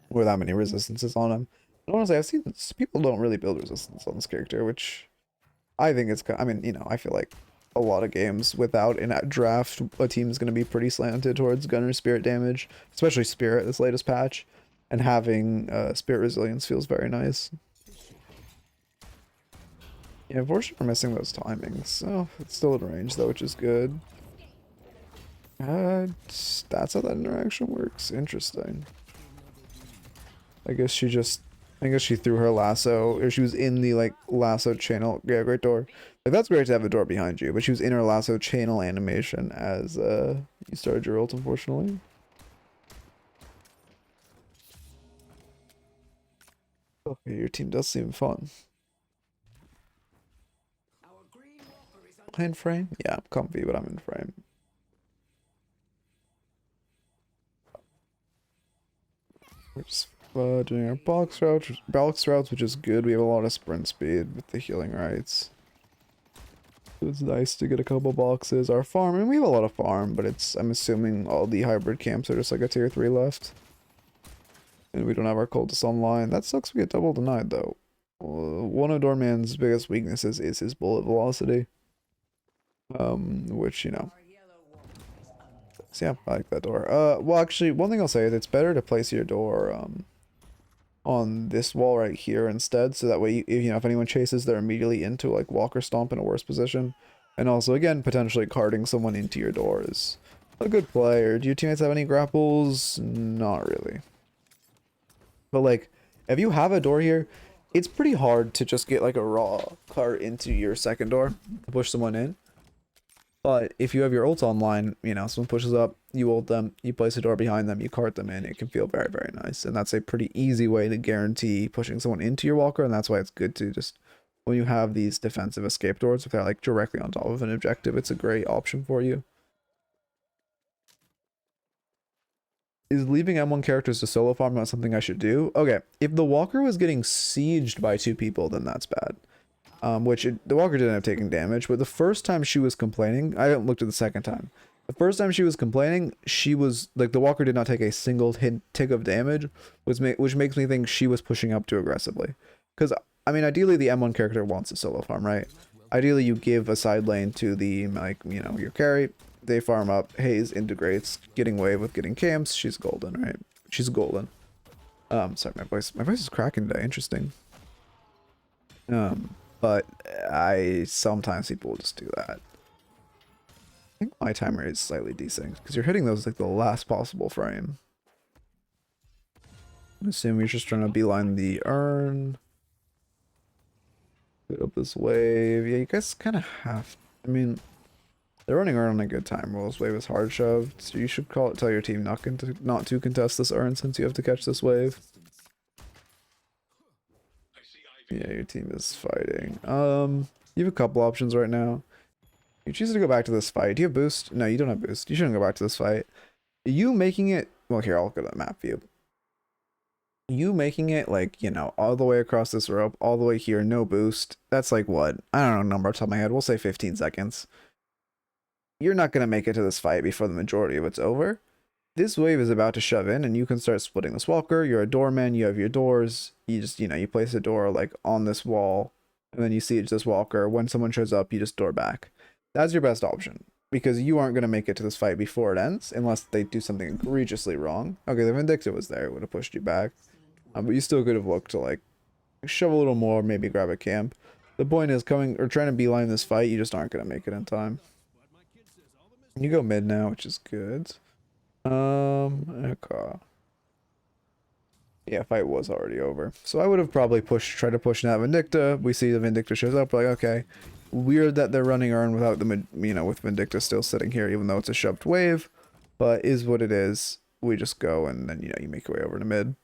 Or that many resistances on him. And honestly, I've seen people don't really build resistance on this character, which I think it's... I mean, you know, I feel like a lot of games without in a draft, a team is going to be pretty slanted towards Gunner Spirit damage, especially Spirit this latest patch, and having Spirit Resilience feels very nice. Yeah, unfortunately we're missing those timings, so it's still in range though, which is good. That's how that interaction works. Interesting. I guess she threw her lasso, or she was in the, like, lasso channel. Yeah, great door. Like, that's great to have a door behind you, but she was in her lasso channel animation as you started your ult, unfortunately. Okay, your team does seem fun. In frame? Yeah, I'm comfy, but I'm in frame. We're just doing our box routes, which is good. We have a lot of sprint speed with the healing rights. It's nice to get a couple boxes. Our farm, and we have a lot of farm, but I'm assuming all the hybrid camps are just like a tier 3 left. And we don't have our cultists online. That sucks, we get double denied though. One of Doorman's biggest weaknesses is his bullet velocity. Which, you know. So yeah, I like that door. Well actually, one thing I'll say is it's better to place your door, on this wall right here instead, so that way if anyone chases, they're immediately into like walker stomp in a worse position. And also again, potentially carting someone into your door is a good play. Or do your teammates have any grapples? Not really. But like, if you have a door here, it's pretty hard to just get like a raw cart into your second door to push someone in. But if you have your ults online, you know, someone pushes up, you ult them, you place a door behind them, you cart them in, it can feel very, very nice. And that's a pretty easy way to guarantee pushing someone into your walker, and that's why it's good to just, when you have these defensive escape doors, if they're like directly on top of an objective, it's a great option for you. Is leaving M1 characters to solo farm not something I should do? Okay, if the walker was getting sieged by 2 people, then that's bad. The walker didn't have taking damage, but the first time she was complaining, I haven't looked at the second time. The first time she was complaining, she was, like, the walker did not take a single tick of damage, which makes me think she was pushing up too aggressively. Because, I mean, ideally the M1 character wants a solo farm, right? Ideally you give a side lane to the, like, you know, your carry, they farm up, Haze integrates, getting wave with getting camps, she's golden, right? She's golden. Sorry, my voice is cracking today, interesting. But sometimes people will just do that. I think my timer is slightly desynced because you're hitting those like the last possible frame. I'm assuming you're just trying to beeline the urn. Get up this wave. Yeah, you guys kind of have. I mean, they're running urn on a good time roll. This wave is hard shoved, so you should tell your team not to contest this urn since you have to catch this wave. Yeah, your team is fighting. You have a couple options right now. You choose to go back to this fight. Do you have boost? No, you don't have boost. You shouldn't go back to this fight. You making it... Well, here, I'll go to the map view. You making it, like, you know, all the way across this rope, all the way here, no boost. That's like, what? I don't know, number off the top of my head. We'll say 15 seconds. You're not going to make it to this fight before the majority of it's over. This wave is about to shove in, and you can start splitting this walker. You're a doorman, you have your doors. You just, you know, you place a door, like, on this wall, and then you siege this walker. When someone shows up, you just door back. That's your best option, because you aren't going to make it to this fight before it ends, unless they do something egregiously wrong. Okay, the Vindicta was there, it would have pushed you back. But you still could have looked to, like, shove a little more, maybe grab a camp. The point is, trying to beeline this fight, you just aren't going to make it in time. You go mid now, which is good. Okay. Yeah, fight was already over. So I would have probably tried to push that Vindicta. We see the Vindicta shows up, like, okay. Weird that they're running Urn without the, you know, with Vindicta still sitting here, even though it's a shoved wave. But is what it is. We just go and then, you know, you make your way over to mid.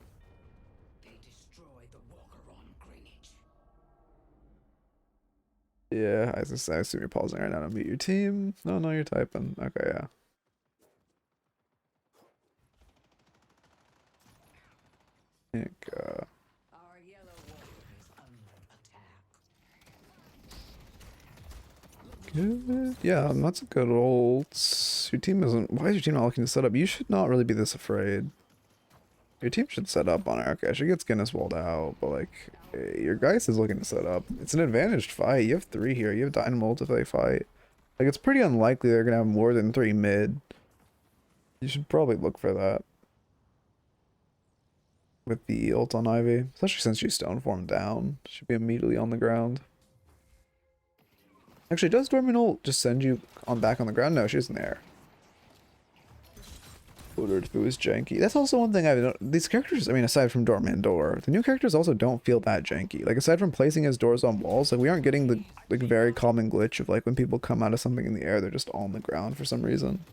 Yeah, I assume you're pausing right now to meet your team. No, you're typing. Okay, yeah. Good. Yeah, that's a good old. Your team isn't. Why is your team not looking to set up? You should not really be this afraid. Your team should set up on it. Okay, she gets Guinness walled out, but like, your guys is looking to set up. It's an advantaged fight. You have 3 here. You have Dynamo if they fight. Like, it's pretty unlikely they're gonna have more than 3 mid. You should probably look for that. With the ult on Ivy. Especially since she's stone formed down. Should be immediately on the ground. Actually, does Doorman ult just send you back on the ground? No, she's in the air. Wondered if it was janky. That's also one thing I've noticed. These characters, I mean, aside from Doorman Door, the new characters also don't feel that janky. Like, aside from placing his doors on walls, like, we aren't getting the, like, very common glitch of, like, when people come out of something in the air, they're just on the ground for some reason.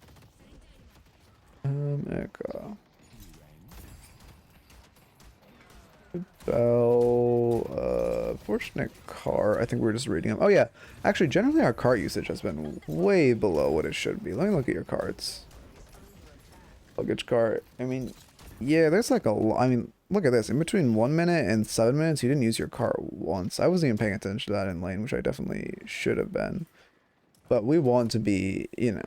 Echo. Fortunate car. I think we're just reading them. Oh yeah, actually, generally our cart usage has been way below what it should be. Let me look at your carts. Luggage cart. I mean, yeah, there's like a lot. I mean, look at this. In between 1 minute and 7 minutes, you didn't use your cart once. I wasn't even paying attention to that in lane, which I definitely should have been. But we want to be, you know,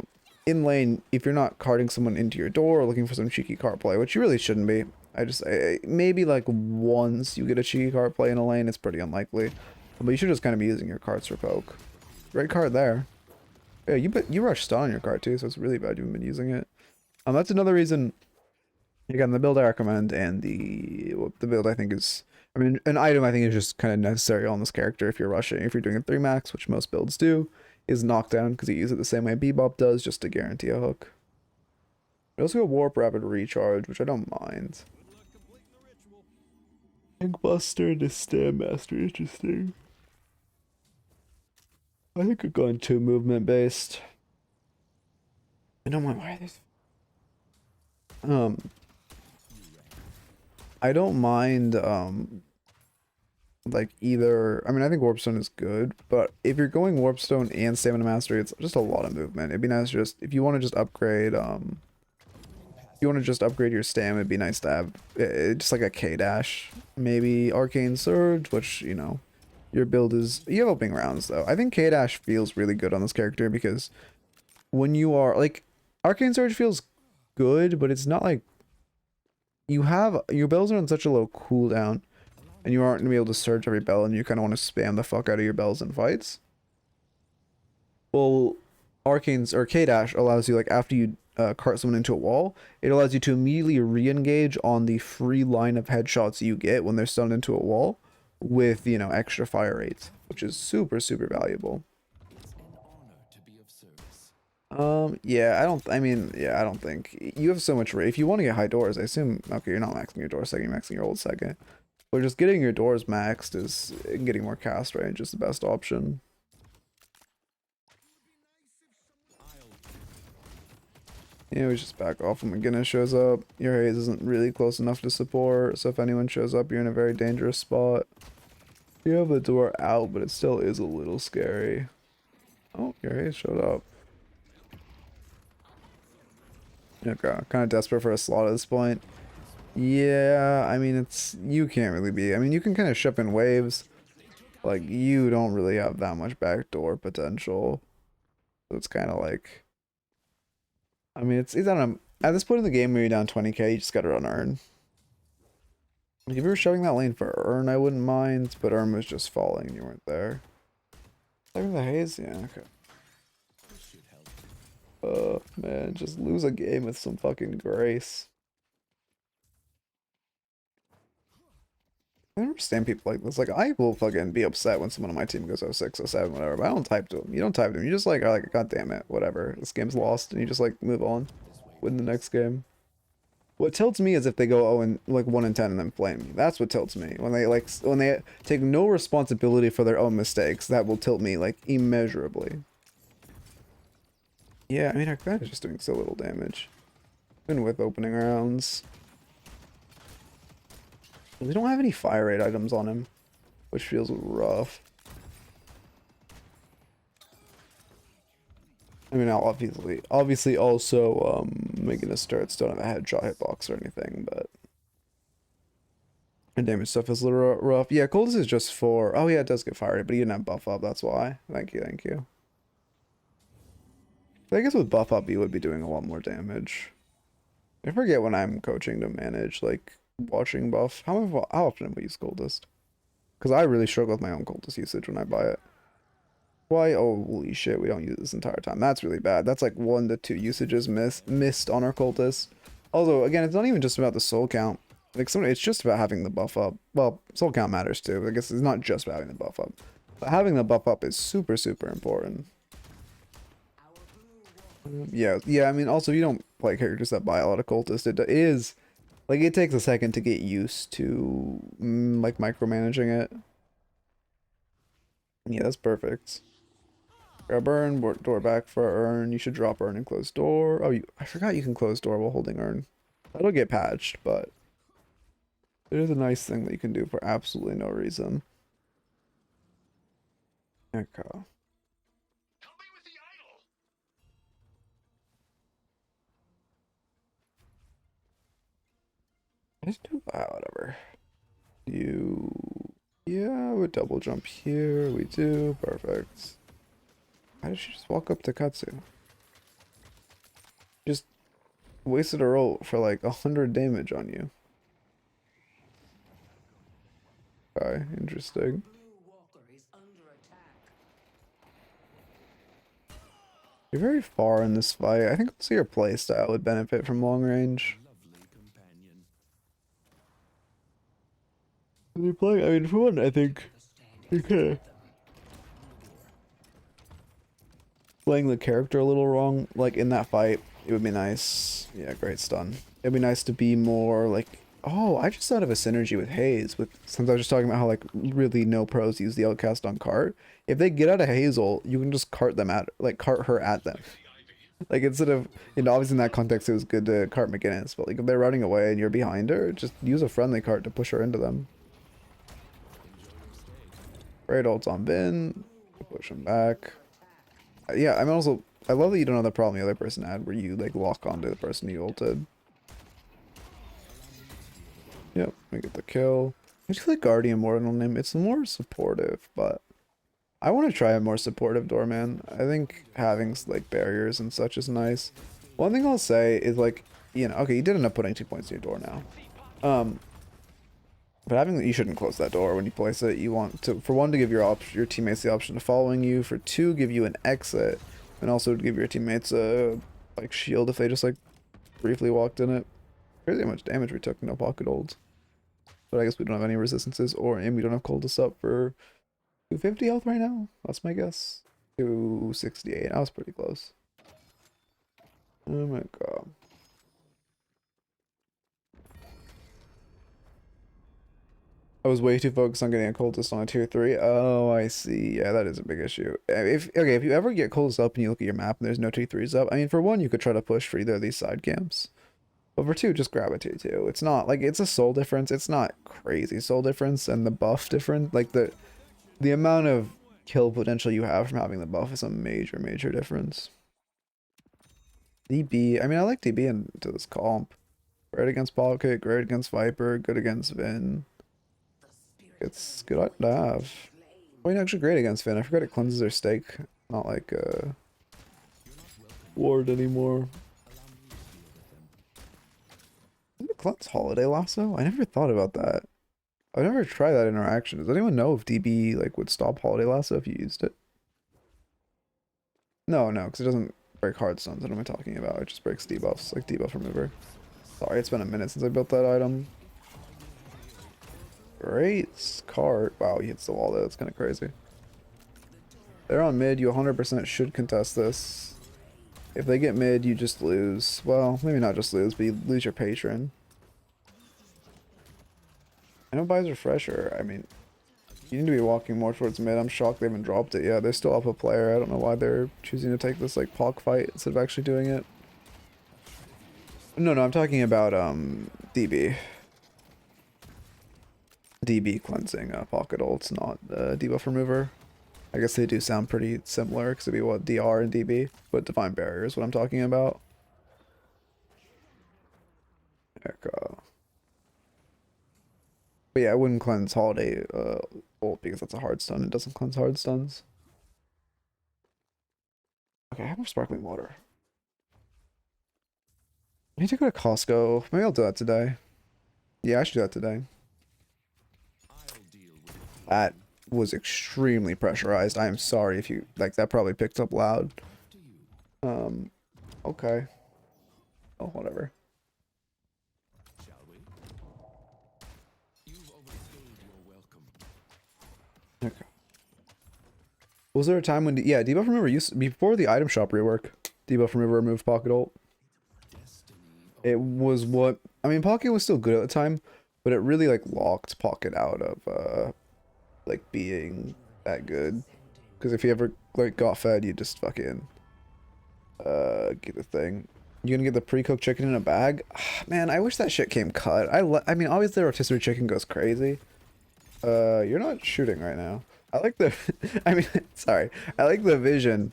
in lane if you're not carting someone into your door or looking for some cheeky cart play, which you really shouldn't be. Maybe like once you get a cheeky cart play in a lane, it's pretty unlikely. But you should just kind of be using your carts for poke. Great card there. Yeah, you rush stun on your cart too, so it's really bad you haven't been using it. That's another reason. Again, the build I recommend and the build I think is, I mean, an item I think is just kind of necessary on this character if you're rushing. If you're doing a 3 max, which most builds do, is knockdown because you use it the same way Bebop does just to guarantee a hook. We also go warp rapid recharge, which I don't mind. Buster to Stam Master, interesting. I think we're going 2 movement based. I don't mind why this. I don't mind like either. I mean, I think Warpstone is good, but if you're going Warpstone and Stamina Mastery, it's just a lot of movement. It'd be nice just if you want to just upgrade your stam, it'd be nice to have just like a K dash, maybe Arcane Surge, which, you know, your build is, you have opening rounds though. I think K dash feels really good on this character because when you are like, Arcane Surge feels good, but it's not like you have your bells are on such a low cooldown and you aren't gonna be able to surge every bell and you kind of want to spam the fuck out of your bells in fights. Well, Arcane's or K dash allows you, like, after you cart someone into a wall, it allows you to immediately re-engage on the free line of headshots you get when they're stunned into a wall with, you know, extra fire rates, which is super valuable. Yeah, I don't think you have so much rate. If you want to get high doors, I assume, okay, you're not maxing your door second, you're maxing your ult second. But just getting your doors maxed is, getting more cast range is the best option. Yeah, we just back off when McGinnis shows up. Your haze isn't really close enough to support, so if anyone shows up, you're in a very dangerous spot. You have the door out, but it still is a little scary. Oh, your haze showed up. Okay, kind of desperate for a slot at this point. Yeah, I mean, you can't really be. I mean, you can kind of ship in waves. Like, you don't really have that much backdoor potential. So it's kind of like, I mean, it's I don't know. At this point in the game where you're down 20k, you just gotta run Earn. Like, if you were shoving that lane for Earn, I wouldn't mind, but Earn was just falling and you weren't there. Like the haze? Yeah, okay. Man, just lose a game with some fucking grace. I don't understand people like this. Like, I will fucking be upset when someone on my team goes 06, 07, whatever, but I don't type to them. You don't type to them. You just like, are like, God damn it, whatever. This game's lost, and you just like move on. Win the next game. What tilts me is if they go 0 and like 1 and 10 and then flame me. That's what tilts me. When they take no responsibility for their own mistakes, that will tilt me like immeasurably. Yeah, I mean, our guy is just doing so little damage. Even with opening rounds. We don't have any fire rate items on him, which feels rough. I mean, obviously also, making us starts don't have a headshot hitbox or anything, but and damage stuff is a little rough. Yeah, Coldest is just for, oh yeah, it does get fire rate, but he didn't have buff up, that's why. Thank you. But I guess with buff up, you would be doing a lot more damage. I forget when I'm coaching to manage, like, watching buff. How often do we use Coldest? Because I really struggle with my own Coldest usage when I buy it. Why? Oh, holy shit, we don't use it this entire time. That's really bad. That's like 1 to 2 usages missed on our Cultist. Also, again, it's not even just about the soul count. Like, it's just about having the buff up. Well, soul count matters too. I guess it's not just about having the buff up. But having the buff up is super important. Yeah, I mean, also, if you don't play characters that buy a lot of Cultist, it is, like, it takes a second to get used to, like, micromanaging it. Yeah, that's perfect. Grab Earn, door back for Earn. You should drop Earn and close door. Oh, I forgot you can close door while holding Earn. That'll get patched, but It is a nice thing that you can do for absolutely no reason. Okay. Let's do that, whatever. You... Yeah, we double jump here. We do. Perfect. How did she just walk up to Katsu? Just wasted a roll for like 100 damage on you. Okay, interesting. You're very far in this fight. I think also your playstyle would benefit from long range. When you're playing, I mean, for one, I think you could playing the character a little wrong. Like in that fight, it would be nice. Yeah, great stun. It'd be nice to be more like. Oh, I just thought of a synergy with Haze. Since I was just talking about how like really no pros use the outcast on cart. If they get out of Hazel, you can just cart her at them. Like instead of, obviously in that context it was good to cart McGinnis, but like if they're running away and you're behind her, just use a friendly cart to push her into them. Great ults on Bin, push him back. Yeah, I mean also, I love that you don't have the problem the other person had where you like lock onto the person you ulted. Yep, we get the kill. I just like Guardian more than him. It's more supportive, but I want to try a more supportive Doorman. I think having like barriers and such is nice. One thing I'll say is like, okay, you did end up putting 2 points in your door now. But having you shouldn't close that door when you place it. You want to, for one, to give your teammates the option of following you. For two, give you an exit, and also to give your teammates a like shield if they just like briefly walked in it. Crazy how much damage we took, no pocket holds. But I guess we don't have any resistances, and we don't have coldest up for 250 health right now. That's my guess. 268. I was pretty close. Oh my god. I was way too focused on getting a coldest on a tier 3. Oh, I see. Yeah, that is a big issue. If you ever get coldest up and you look at your map and there's no tier 3s up, I mean, for one, you could try to push for either of these side camps. But for two, just grab a tier 2. It's not, like, it's a soul difference. It's not crazy soul difference, and the buff difference, like, the amount of kill potential you have from having the buff is a major, major difference. DB, I mean, I like DB into this comp. Great against Pocket, great against Viper, good against Vin. It's good item to have. I mean, actually great against Finn. I forgot it cleanses their stake. Not like ward anymore. Does it cleanse Holiday Lasso? I never thought about that. I've never tried that interaction. Does anyone know if DB like would stop Holiday Lasso if you used it? No, because it doesn't break hard stuns. What am I talking about? It just breaks debuffs, like debuff remover. Sorry, it's been a minute since I built that item. Great cart. Wow, he hits the wall there. That's kind of crazy. They're on mid. You 100% should contest this. If they get mid, you just lose. Well, maybe not just lose, but you lose your patron. I know buys refresher. I mean, you need to be walking more towards mid. I'm shocked they haven't dropped it yet. They're still up a player. I don't know why they're choosing to take this like POC fight instead of actually doing it. No, I'm talking about DB. DB cleansing pocket ults, not debuff remover. I guess they do sound pretty similar because it'd be what DR and DB, but divine barrier is what I'm talking about. But yeah, I wouldn't cleanse Holiday ult because that's a hard stun. It doesn't cleanse hard stuns. Okay, I have more sparkling water. I need to go to Costco. Maybe I'll do that today. Yeah, I should do that today. That was extremely pressurized. I am sorry if you like that probably picked up loud. Okay. Oh, whatever. Okay. Was there a time when yeah, debuff remover used before the item shop rework, debuff remover removed pocket ult. It was what I mean, pocket was still good at the time, but it really like locked pocket out of like being that good, because if you ever like got fed, you just fucking get the thing. You gonna get the pre-cooked chicken in a bag? Man, I wish that shit came cut. I mean, obviously rotisserie chicken goes crazy. You're not shooting right now. I like the, I mean, sorry. I like the vision,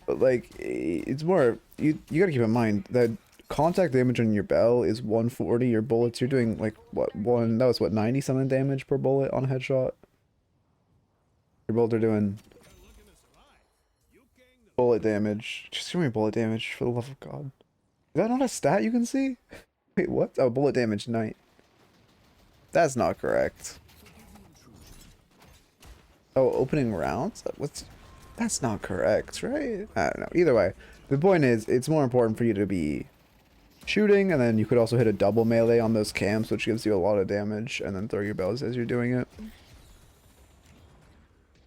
but like, it's more, you gotta keep in mind that contact damage on your bell is 140. Your bullets, you're doing like, what, that was what, 90 something damage per bullet on a headshot? Your bullets are doing bullet damage. Just give me bullet damage, for the love of God. Is that not a stat you can see? Wait, what? Oh, bullet damage, 9. That's not correct. Oh, opening rounds? That's not correct, right? I don't know. Either way, the point is, it's more important for you to be shooting, and then you could also hit a double melee on those camps, which gives you a lot of damage, and then throw your bells as you're doing it.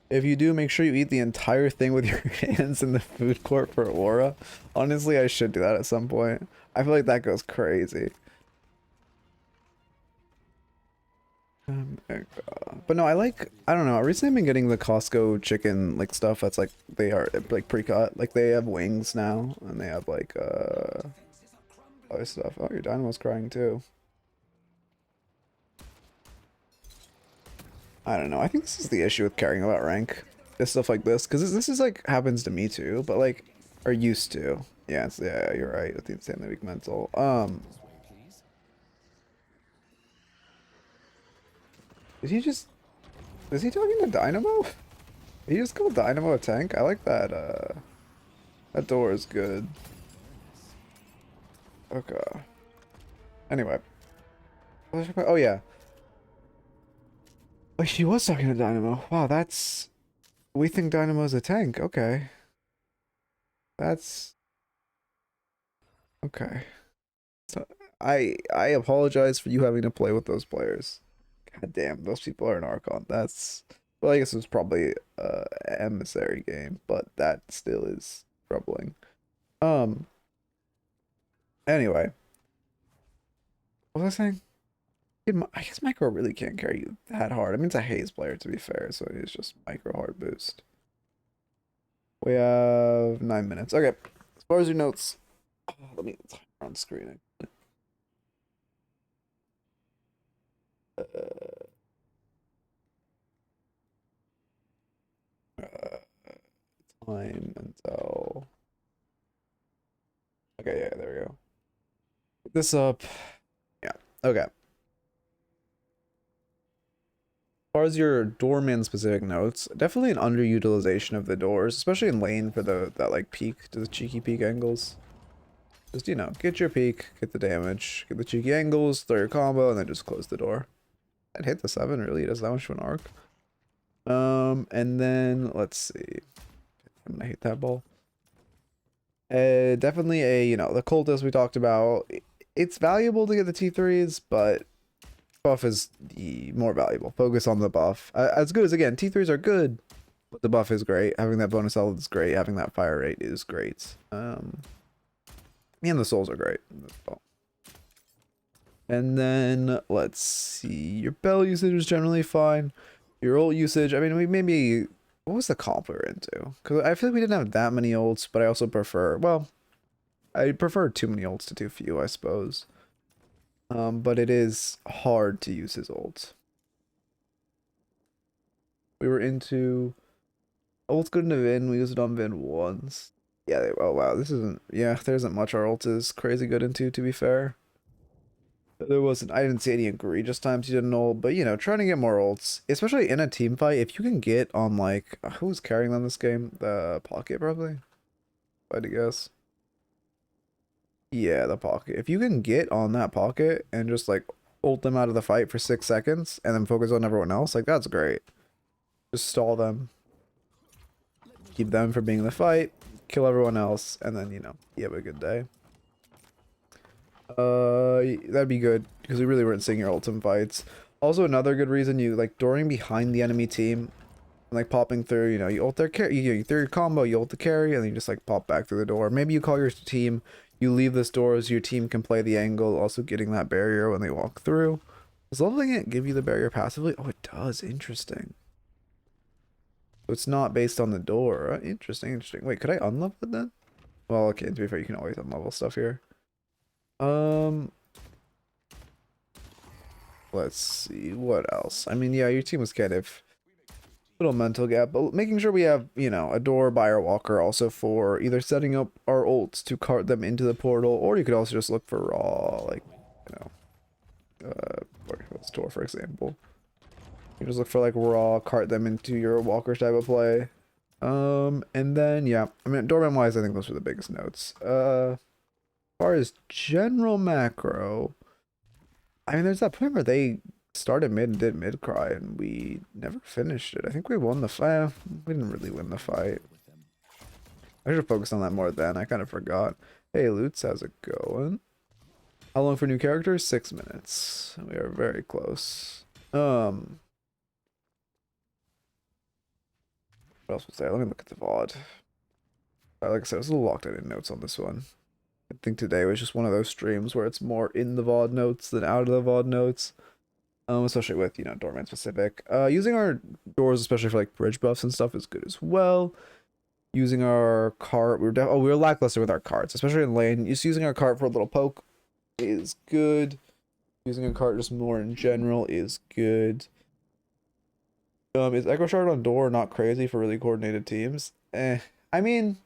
If you do, make sure you eat the entire thing with your hands in the food court for aura. Honestly, I should do that at some point. I feel like that goes crazy. But no, I don't know, recently I've been getting the Costco chicken like stuff that's like they are like pre-cut. Like they have wings now, and they have like other stuff. Oh, your dynamo's crying too. I don't know, I think this is the issue with caring about rank. This stuff like this, because this is like happens to me too, but like, or used to. Yeah, yeah, you're right, with the insanely weak mental. Is he talking to Dynamo? He just called Dynamo a tank? I like that, that door is good. Okay. Anyway. Oh yeah. Oh, she was talking to Dynamo. Wow, that's... We think Dynamo's a tank. Okay. That's... Okay. So, I apologize for you having to play with those players. God damn, those people are an Archon. That's... Well, I guess it was probably a emissary game, but that still is troubling. Anyway. What was I saying? I guess micro really can't carry you that hard. I mean, it's a Haze player to be fair, so it's just micro hard boost. We have 9 minutes. Okay, as far as your notes, let me timer on screen. Time until. Okay, yeah, there we go. Pick this up. Yeah. Okay. Far as your doorman specific notes, definitely an underutilization of the doors, especially in lane for that like peek to the cheeky peek angles. Just, you know, get your peek, get the damage, get the cheeky angles, throw your combo, and then just close the door. And hit the 7 really does that much to an arc. And then let's see. I'm gonna hate that ball. Definitely a, you know, the cultist we talked about. It's valuable to get the T3s, but buff is the more valuable. Focus on the buff. As good as, again, T3s are good, but the buff is great. Having that bonus health is great. Having that fire rate is great. And the souls are great as well. And then let's see. Your bell usage is generally fine. Your ult usage, I mean, we maybe, what was the comp we were into? Because I feel like we didn't have that many ults, but I also prefer, well, I prefer too many ults to too few, I suppose. But it is hard to use his ults. We were into ults good into Vin. We used it on Vin once. Yeah, oh wow, this isn't, yeah, there isn't much our ult is crazy good into, to be fair. There wasn't, I didn't see any egregious times you didn't ult, but you know, trying to get more ults, especially in a team fight, if you can get on like, who's carrying them this game? The Pocket, probably? If I had to guess. Yeah, the Pocket. If you can get on that Pocket and just like ult them out of the fight for 6 seconds and then focus on everyone else, like that's great. Just stall them. Keep them from being in the fight, kill everyone else, and then, you know, you have a good day. That'd be good, because we really weren't seeing your ultimate fights. Also, another good reason, you like dooring behind the enemy team, and like popping through, you know, you ult their carry, you throw your combo, you ult the carry, and then you just like pop back through the door. Maybe you call your team, you leave this door so your team can play the angle, also getting that barrier when they walk through. Does leveling it give you the barrier passively? Oh, it does. Interesting. So it's not based on the door. Interesting, interesting. Wait, could I unlevel it then? Well, okay, to be fair, you can always unlevel stuff here. Let's see what else. I mean, yeah, your team was kind of little mental gap, but making sure we have, you know, a door by our walker also for either setting up our ults to cart them into the portal, or you could also just look for raw, like, you know, let's door, for example. You just look for like raw, cart them into your walker type of play. And then yeah, I mean, doorman wise, I think those are the biggest notes. As far as general macro, I mean, there's that point where they started mid and did mid cry, and we never finished it. I think we won the fight. We didn't really win the fight. I should have focused on that more then. I kind of forgot. Hey, Lutz, how's it going? How long for new characters? 6 minutes. We are very close. What else was there? Let me look at the VOD. Like I said, I was a little locked in notes on this one. I think today was just one of those streams where it's more in the VOD notes than out of the VOD notes. Especially with, you know, Doorman specific. Using our doors, especially for like bridge buffs and stuff, is good as well. Using our cart, we were lackluster with our carts, especially in lane. Just using our cart for a little poke is good. Using a cart just more in general is good. Is Echo Shard on door not crazy for really coordinated teams? I mean,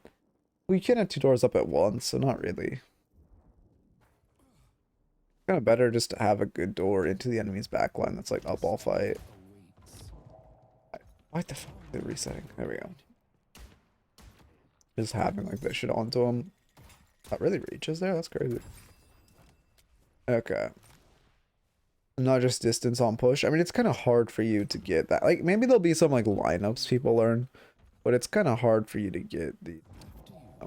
we can have 2 doors up at once, so not really. Kind of better just to have a good door into the enemy's backline that's like up all fight. What the fuck? They're resetting. There we go. Just having like this shit onto him. That really reaches there? That's crazy. Okay. Not just distance on push. I mean, it's kind of hard for you to get that. Like, maybe there'll be some like lineups people learn, but it's kind of hard for you to get the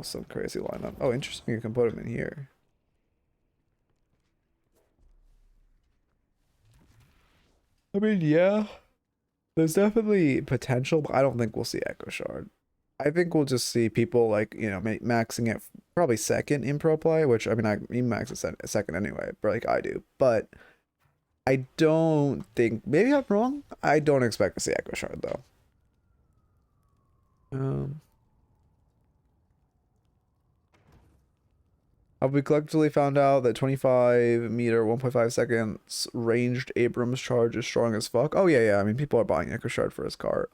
some crazy lineup. Oh, interesting. You can put him in here. I mean, yeah, there's definitely potential, but I don't think we'll see Echo Shard. I think we'll just see people like, you know, maxing it probably second in pro play, which I mean, I max it second anyway, but like I do. But I don't think, maybe I'm wrong. I don't expect to see Echo Shard though. Have we collectively found out that 25 meter, 1.5 seconds ranged Abrams charge is strong as fuck? Oh, yeah. I mean, people are buying Echo Shard for his cart.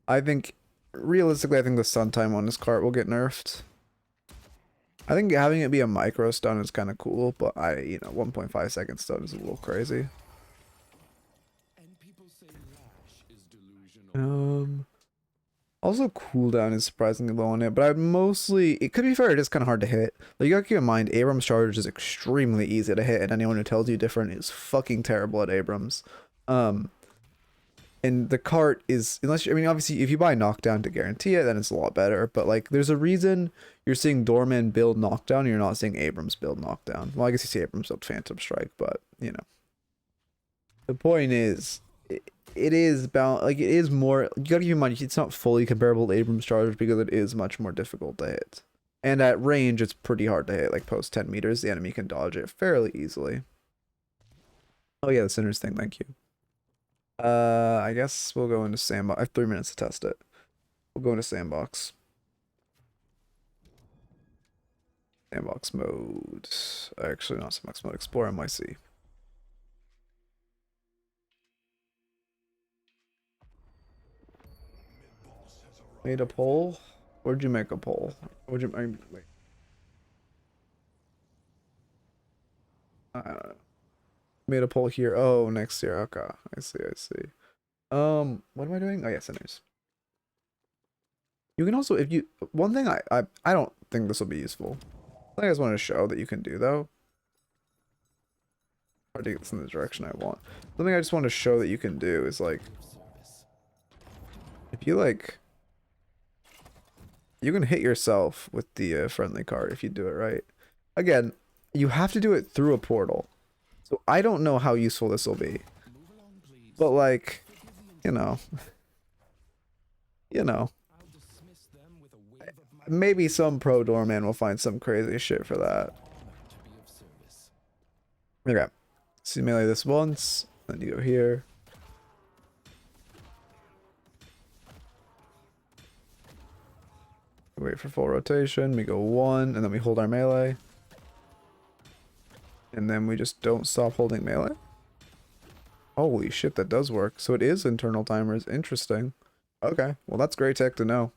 I think, realistically, I think the stun time on his cart will get nerfed. I think having it be a micro stun is kind of cool, but 1.5 second stun is a little crazy. Also, cooldown is surprisingly low on it, but it could be fair, it is kind of hard to hit. Like, you gotta keep in mind, Abrams charge is extremely easy to hit, and anyone who tells you different is fucking terrible at Abrams. And the cart is, I mean, obviously, if you buy knockdown to guarantee it, then it's a lot better, but like, there's a reason you're seeing Doorman build knockdown, and you're not seeing Abrams build knockdown. Well, I guess you see Abrams build Phantom Strike, but, you know. The point is, it is about, like, it is more, you gotta keep in mind, it's not fully comparable to Abrams charge because it is much more difficult to hit. And at range, it's pretty hard to hit. Like, post 10 meters, the enemy can dodge it fairly easily. Oh yeah, the Sinners thing, thank you. I guess we'll go into Sandbox. I have 3 minutes to test it. We'll go into Sandbox. Sandbox mode. Actually, not Sandbox mode. Explore MYC. Made a poll? Where'd you make a poll? Wait. Made a poll here. Oh, next year. Okay. I see. What am I doing? Oh yeah, Sinners. You can also, if you, one thing I don't think this will be useful. I just wanted to show that you can do though. Hard to get this in the direction I want. Something I just want to show that you can do is like, if you like, you can hit yourself with the friendly card if you do it right. Again, you have to do it through a portal. So I don't know how useful this will be. But like, you know, maybe some pro doorman will find some crazy shit for that. Okay, so you melee this once, then you go here. Wait for full rotation, we go 1, and then we hold our melee. And then we just don't stop holding melee. Holy shit, that does work. So it is internal timers. Interesting. Okay, well that's great tech to know.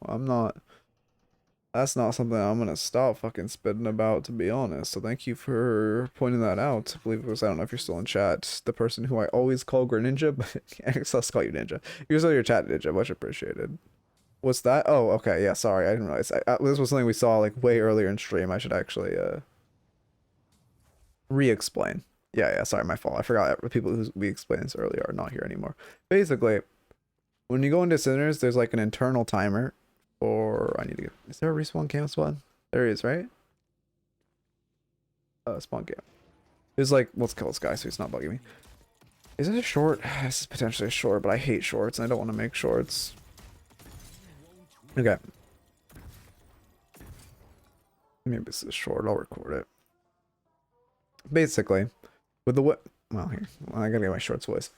That's not something I'm gonna stop fucking spitting about, to be honest. So thank you for pointing that out. I believe it was, I don't know if you're still in chat, the person who I always call Greninja, but let's call you Ninja. You're still your chat Ninja, much appreciated. What's that? Oh, okay, yeah, sorry, I didn't realize. This was something we saw like way earlier in stream. I should actually re-explain. Yeah, sorry, my fault. I forgot the people who we explained this earlier are not here anymore. Basically, when you go into Sinners, there's like an internal timer. Or I need to get. Is there a respawn camp spawn? There is, right? Spawn camp. There's like, let's kill this guy so he's not bugging me. Is it a short? This is potentially a short, but I hate shorts and I don't want to make shorts. Okay. Maybe this is short. I'll record it. Basically, with the what? Well, here. I gotta get my shorts voice.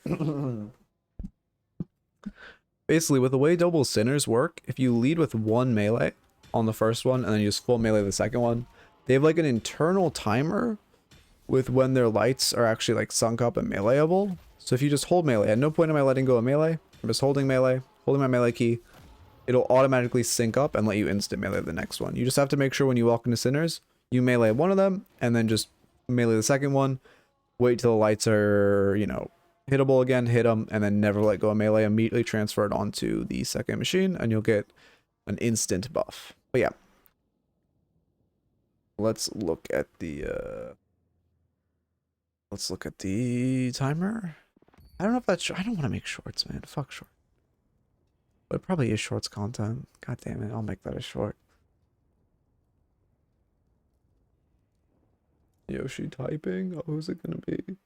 Basically, with the way double Sinners work, if you lead with one melee on the first one and then you just full melee the second one, they have like an internal timer with when their lights are actually like sunk up and meleeable. So if you just hold melee, at no point am I letting go of melee, I'm just holding melee, holding my melee key, it'll automatically sync up and let you instant melee the next one. You just have to make sure when you walk into Sinners, you melee one of them and then just melee the second one, wait till the lights are, you know, hittable again, hit them, and then never let go of melee, immediately transfer it onto the second machine, and you'll get an instant buff. But yeah. Let's look at the timer. I don't know if that's I don't want to make shorts, man. Fuck short. But it probably is shorts content. God damn it, I'll make that a short. Yoshi typing? Oh, who's it gonna be?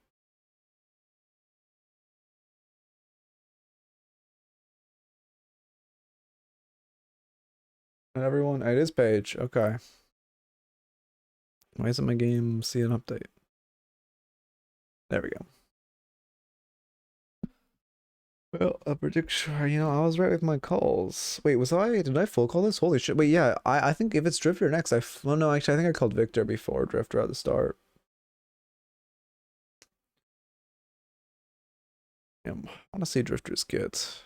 Everyone, it is Paige. Okay. Why isn't my game see an update? There we go. Well, a prediction. You know, I was right with my calls. Wait, did I full call this? Holy shit. Wait, yeah, I think if it's Drifter next, well, no, actually, I think I called Victor before Drifter at the start. Yeah, I want to see Drifter's kit.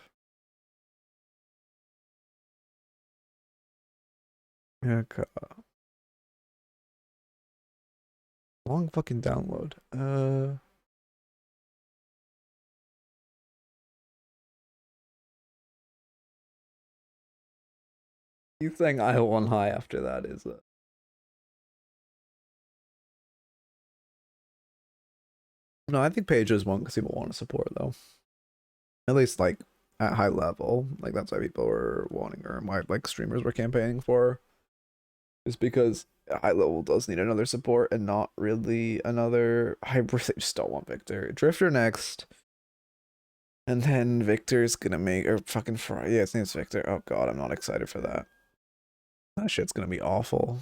Okay. Long fucking download. You think I won high after that, is it? No, I think Paige is one because people want to support though. At least like at high level. Like that's why people were wanting her and why like streamers were campaigning for her. Just because high level does need another support and not really another. I really just don't want Victor. Drifter next. And then Victor's gonna make or fucking fry. Yeah, his name's Victor. Oh god, I'm not excited for that. That shit's gonna be awful.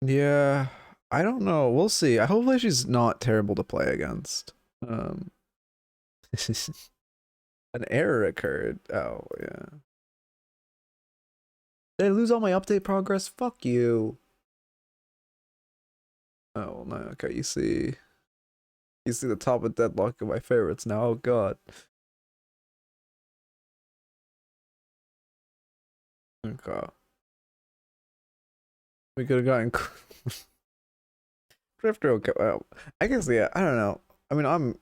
Yeah, I don't know. We'll see. Hopefully she's not terrible to play against. An error occurred. Oh yeah. Did I lose all my update progress? Fuck you. Oh no. Okay, you see the top of Deadlock of my favorites now. Oh god. Okay. We could have gotten Drifter. Okay. Well, I guess yeah. I don't know. I mean,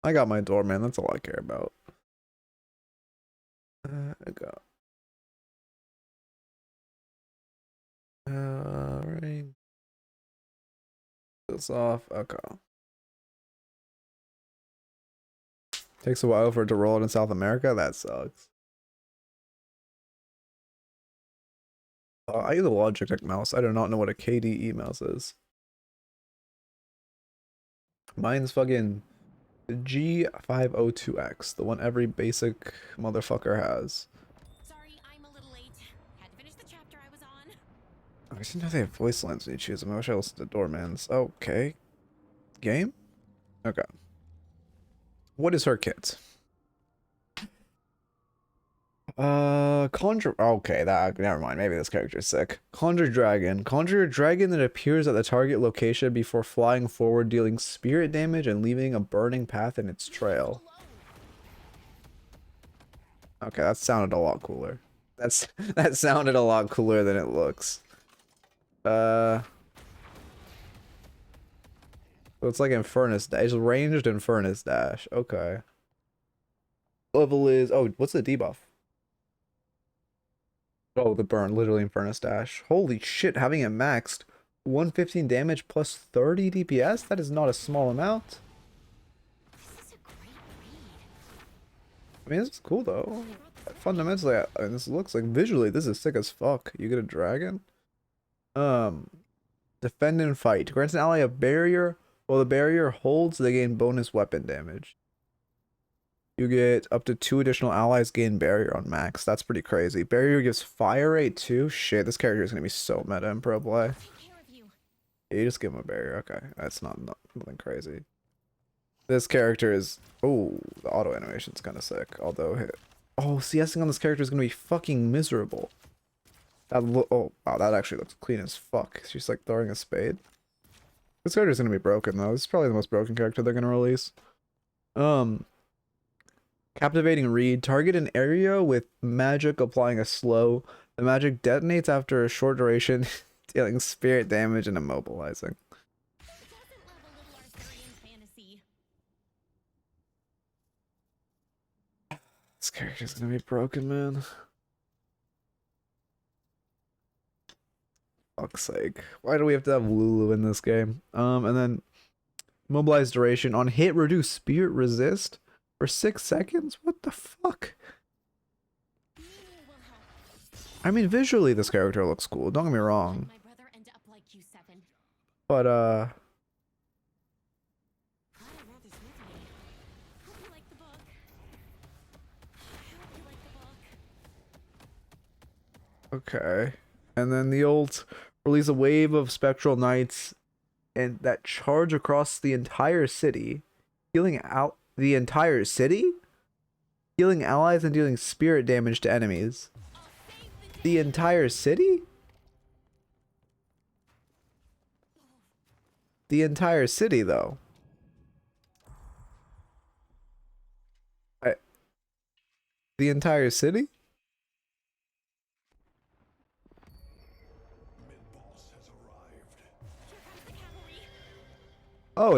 I got my Doorman. That's all I care about. I got. Right. This off. Okay. Takes a while for it to roll out in South America. That sucks. I use a Logitech mouse. I do not know what a KDE mouse is. Mine's fucking G502X, the one every basic motherfucker has. Sorry, I'm a little late. Had to finish the chapter I was on. I didn't know they have voice lines when you choose them. I wish I listened to Doorman's. Okay. Game? Okay. What is her kit? Conjure. Okay, that never mind. Maybe this character's sick. Conjure Dragon. Conjure a dragon that appears at the target location before flying forward, dealing spirit damage and leaving a burning path in its trail. Okay, that sounded a lot cooler. That sounded a lot cooler than it looks. So it's like Infernus Dash. It's ranged Infernus Dash. Okay. Level is, oh, what's the debuff? Oh, the burn, literally Infernus Dash. Holy shit, having it maxed. 115 damage plus 30 DPS? That is not a small amount. This is a great read. I mean, this is cool though. Fundamentally, I mean, this looks like visually, this is sick as fuck. You get a dragon. Defend and fight. Grants an ally a barrier. While the barrier holds, they gain bonus weapon damage. You get up to 2 additional allies gain barrier on max. That's pretty crazy. Barrier gives fire rate too. Shit, this character is gonna be so meta in pro play. Take care of you. Yeah, you just give him a barrier. Okay, that's nothing crazy. This character is, oh, the auto animation's kind of sick. Although, oh, CSing on this character is gonna be fucking miserable. Oh wow, that actually looks clean as fuck. She's like throwing a spade. This character's gonna be broken though. This is probably the most broken character they're gonna release. Captivating Read. Target an area with magic applying a slow. The magic detonates after a short duration, dealing spirit damage and immobilizing. Doesn't love a little Arthurian fantasy. This character's gonna be broken, man. Fuck's sake. Why do we have to have Lulu in this game? And then mobilize duration. On hit, reduce spirit resist for 6 seconds? What the fuck? Meaning will help. I mean, visually this character looks cool. Don't get me wrong. My brother end up like you, Seven. But, Glad I wrote this with me. Hope you like the book. Hope you like the book. okay. And then the ult, release a wave of spectral knights and that charge across the entire city, healing out the entire city? Healing allies and dealing spirit damage to enemies. I'll save the day. The entire city? The entire city, though. The entire city? Mid-boss has arrived. Here comes the cavalry. Oh,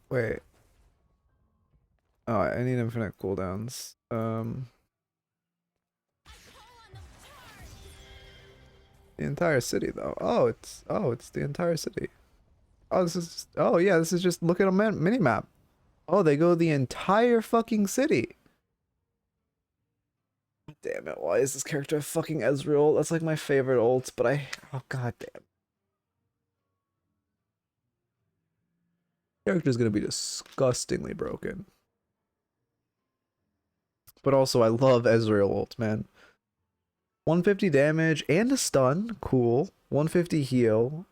wait. Oh, I need infinite cooldowns. I call on the charge. The entire city though. It's the entire city. Oh, this is just look at a mini map. Oh, they go the entire fucking city. Damn it, why is this character a fucking Ezreal? That's like my favorite ult, but oh god damn. Character's gonna be disgustingly broken. But also, I love Ezreal ult, man. 150 damage and a stun. Cool. 150 heal.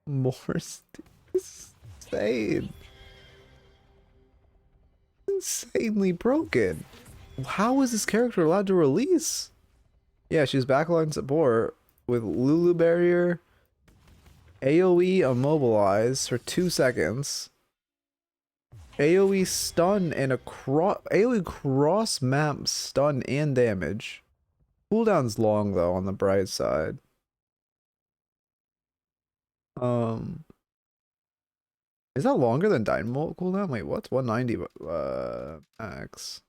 More insane. Insanely broken. How is this character allowed to release? Yeah, she's backline support with Lulu Barrier, AoE Immobilize for 2 seconds. AoE stun and AoE cross map stun and damage. Cooldown's long though on the bright side. Is that longer than Dynamo cooldown? Wait, what's 190 max?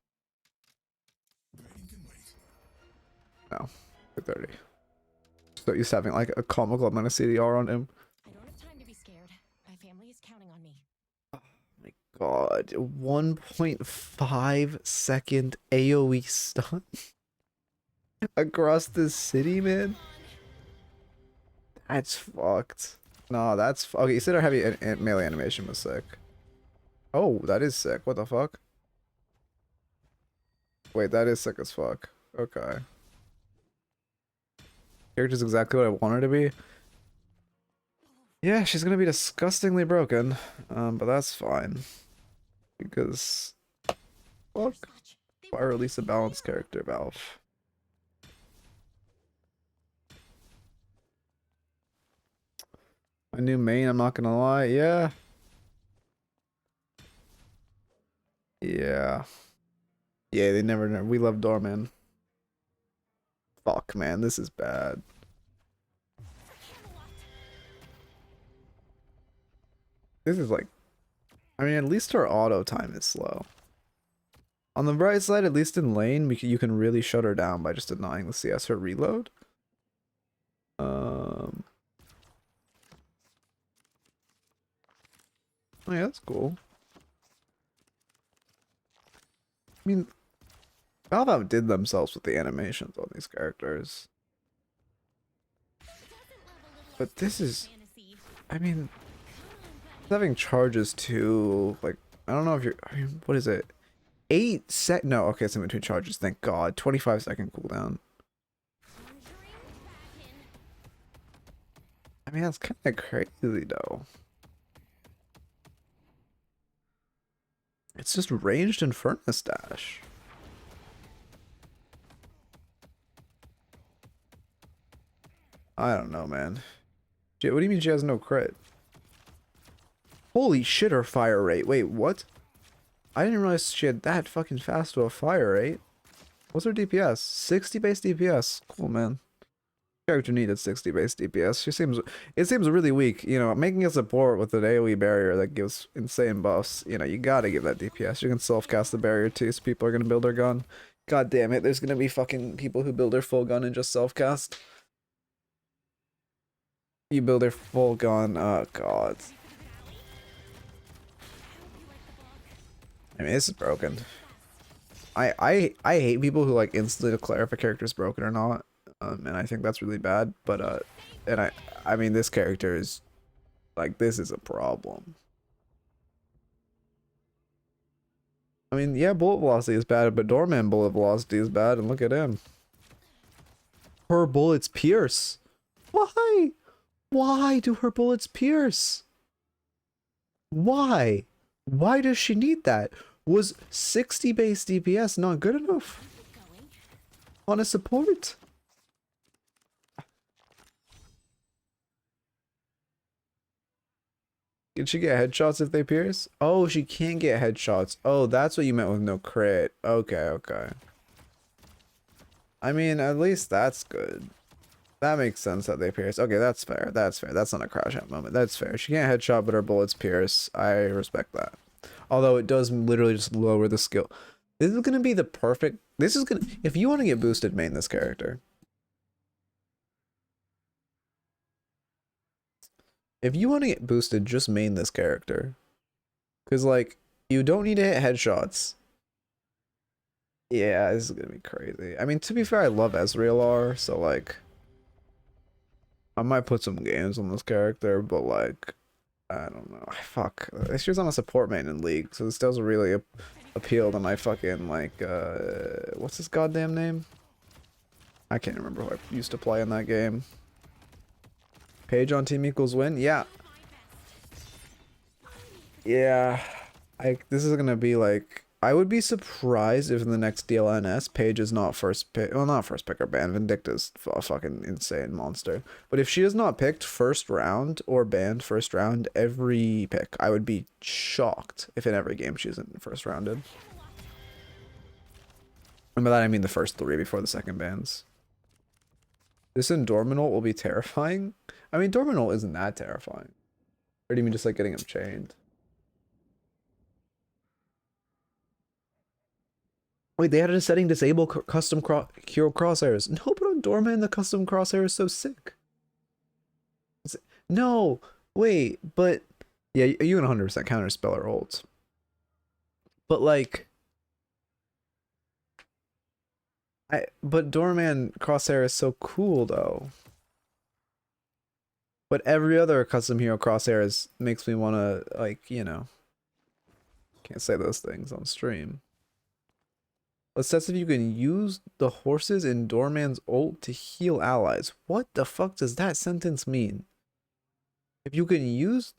No, 230. So he's having like a comical amount of CDR on him. I don't have time to be scared. My family is counting on me. God, 1.5 second AoE stun across the city, man. That's fucked. No, that's okay. You said our heavy melee animation was sick. Oh, that is sick. What the fuck? Wait, that is sick as fuck. Okay. Character's exactly what I want her to be. Yeah, she's gonna be disgustingly broken. But that's fine. Because Fuck. Such. They Fire release a balanced character, Valve. My new main, I'm not gonna lie, yeah. Yeah. Yeah, they never know. We love Doorman. Fuck, man, this is bad. This is like, I mean, at least our auto time is slow. On the bright side, at least in lane, you can really shut her down by just denying the CS her reload. Oh yeah, that's cool. I mean, Valve outdid themselves with the animations on these characters. But this is, I mean, having charges too, like, I don't know if you're, I mean, what is it? 8 sec, no, okay, it's in between charges, thank God. 25-second cooldown. I mean, that's kind of crazy though. It's just ranged Infernus dash. I don't know, man. What do you mean she has no crit? Holy shit, her fire rate. Wait, what? I didn't realize she had that fucking fast of a fire rate. What's her DPS? 60 base DPS. Cool, man. Character needed 60 base DPS. It seems really weak. You know, making a support with an AoE barrier that gives insane buffs. You know, you gotta give that DPS. You can self-cast the barrier too, so people are gonna build their gun. God damn it, there's gonna be fucking people who build their full gun and just self-cast. You build their full gun, oh god. I mean, this is broken. I hate people who like instantly declare if a character's broken or not. And I think that's really bad, but and I mean, this character is like, this is a problem. I mean, yeah, bullet velocity is bad, but Doorman bullet velocity is bad, and look at him. Her bullets pierce. Why? Why do her bullets pierce? Why? Why does she need that? Was 60 base DPS not good enough on a support? Can she get headshots if they pierce? Oh, she can't get headshots. Oh, that's what you meant with no crit. Okay, okay. I mean, at least that's good. That makes sense that they pierce. Okay, that's fair. That's fair. That's not a crash out moment. That's fair. She can't headshot, but her bullets pierce. I respect that. Although it does literally just lower the skill. This is gonna be the perfect. This is gonna. If you want to get boosted, main this character. If you want to get boosted, just main this character. Because, like, you don't need to hit headshots. Yeah, this is gonna be crazy. I mean, to be fair, I love Ezreal, so, like, I might put some games on this character, but, like, I don't know. Fuck. She was on a support main in League, so this doesn't really appeal to my fucking, like, what's his goddamn name? I can't remember who I used to play in that game. Paige on team equals win? Yeah. Yeah. This is gonna be like, I would be surprised if in the next DLNS Paige is not first pick. Well, not first pick or banned. Vindicta's a fucking insane monster. But if she is not picked first round or banned first round every pick, I would be shocked if in every game she isn't first rounded. And by that I mean the first 3 before the second bans. This in Doorman ult will be terrifying. I mean, Doorman ult isn't that terrifying. Or do you mean just like getting him chained? Wait, they added a setting disable custom hero crosshairs. No, but on Doorman the custom crosshair is so sick. No, wait, but yeah, you can 100% counter spell her ults. But like, but Doorman crosshair is so cool though. But every other custom hero crosshair makes me want to, like, you know, can't say those things on stream. Let's test if you can use the horses in Doorman's ult to heal allies. What the fuck does that sentence mean? If you can use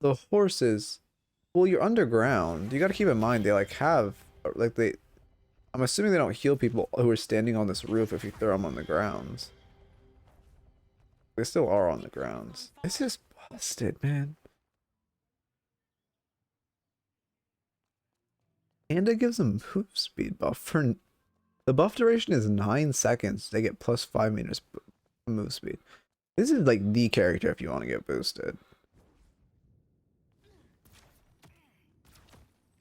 the horses, well, you're underground. You gotta keep in mind they like have like they. I'm assuming they don't heal people who are standing on this roof if you throw them on the grounds. They still are on the grounds. This is busted, man. And it gives them move speed buff. For the buff duration is 9 seconds. They get plus 5 meters move speed. This is like the character if you want to get boosted.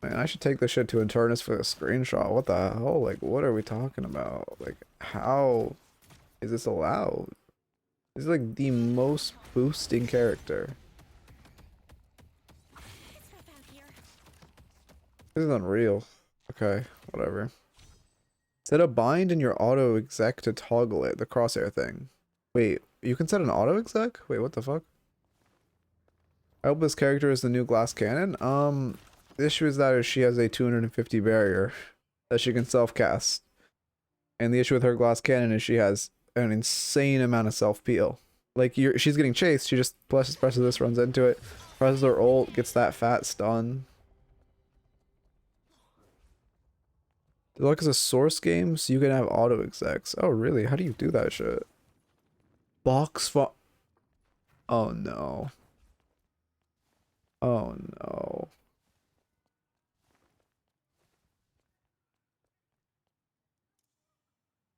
Man, I should take this shit to Eternus for a screenshot. What the hell? Like, what are we talking about? Like, how is this allowed? This is like the most boosting character. It's rough out here. This is unreal. Okay, whatever. Set a bind in your auto exec to toggle it, the crosshair thing. Wait, you can set an auto exec? Wait, what the fuck? I hope this character is the new glass cannon. The issue is that she has a 250 barrier that she can self-cast. And the issue with her glass cannon is she has an insane amount of self-peel. Like, she's getting chased, she just presses this, runs into it, presses her ult, gets that fat stun. Deadlock is a source game, so you can have auto execs. Oh, really? How do you do that shit? Oh, no. Oh, no.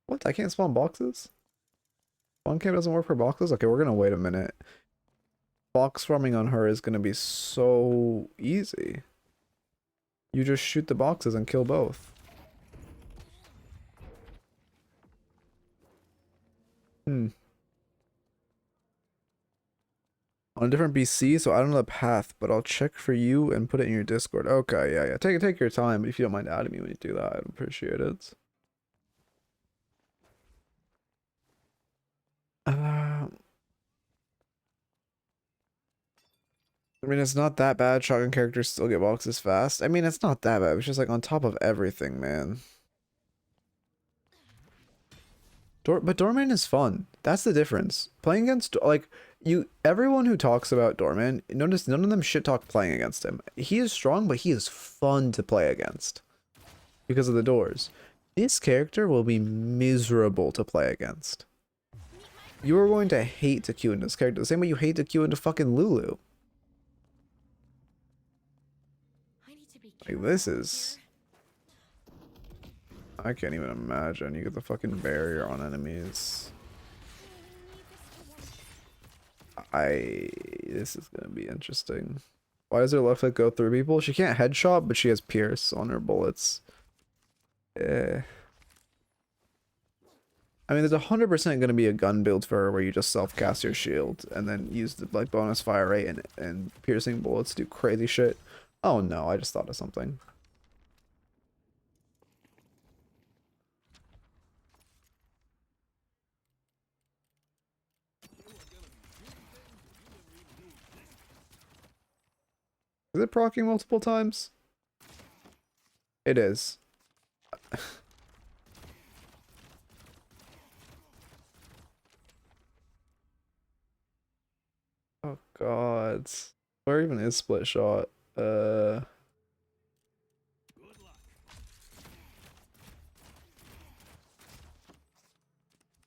What? I can't spawn boxes? Spawn cam doesn't work for boxes? Okay, we're gonna wait a minute. Box farming on her is gonna be so easy. You just shoot the boxes and kill both. On a different BC, so I don't know the path, but I'll check for you and put it in your Discord. Okay, yeah. Take your time, but if you don't mind adding me when you do that, I'd appreciate it. I mean, it's not that bad. Shotgun characters still get boxes fast. I mean, it's not that bad. It's just like on top of everything, man. But Doorman is fun. That's the difference. Playing against, like, everyone who talks about Doorman, notice none of them shit talk playing against him. He is strong, but he is fun to play against because of the doors. This character will be miserable to play against. You are going to hate to queue into this character the same way you hate to queue into fucking Lulu. Like, this is... I can't even imagine. You get the fucking barrier on enemies. This is gonna be interesting. Why does her left foot go through people? She can't headshot, but she has pierce on her bullets. I mean, there's 100% gonna be a gun build for her where you just self-cast your shield and then use the like bonus fire rate and piercing bullets to do crazy shit. Oh no, I just thought of something. Is it proccing multiple times? It is. Oh god. Where even is split shot? I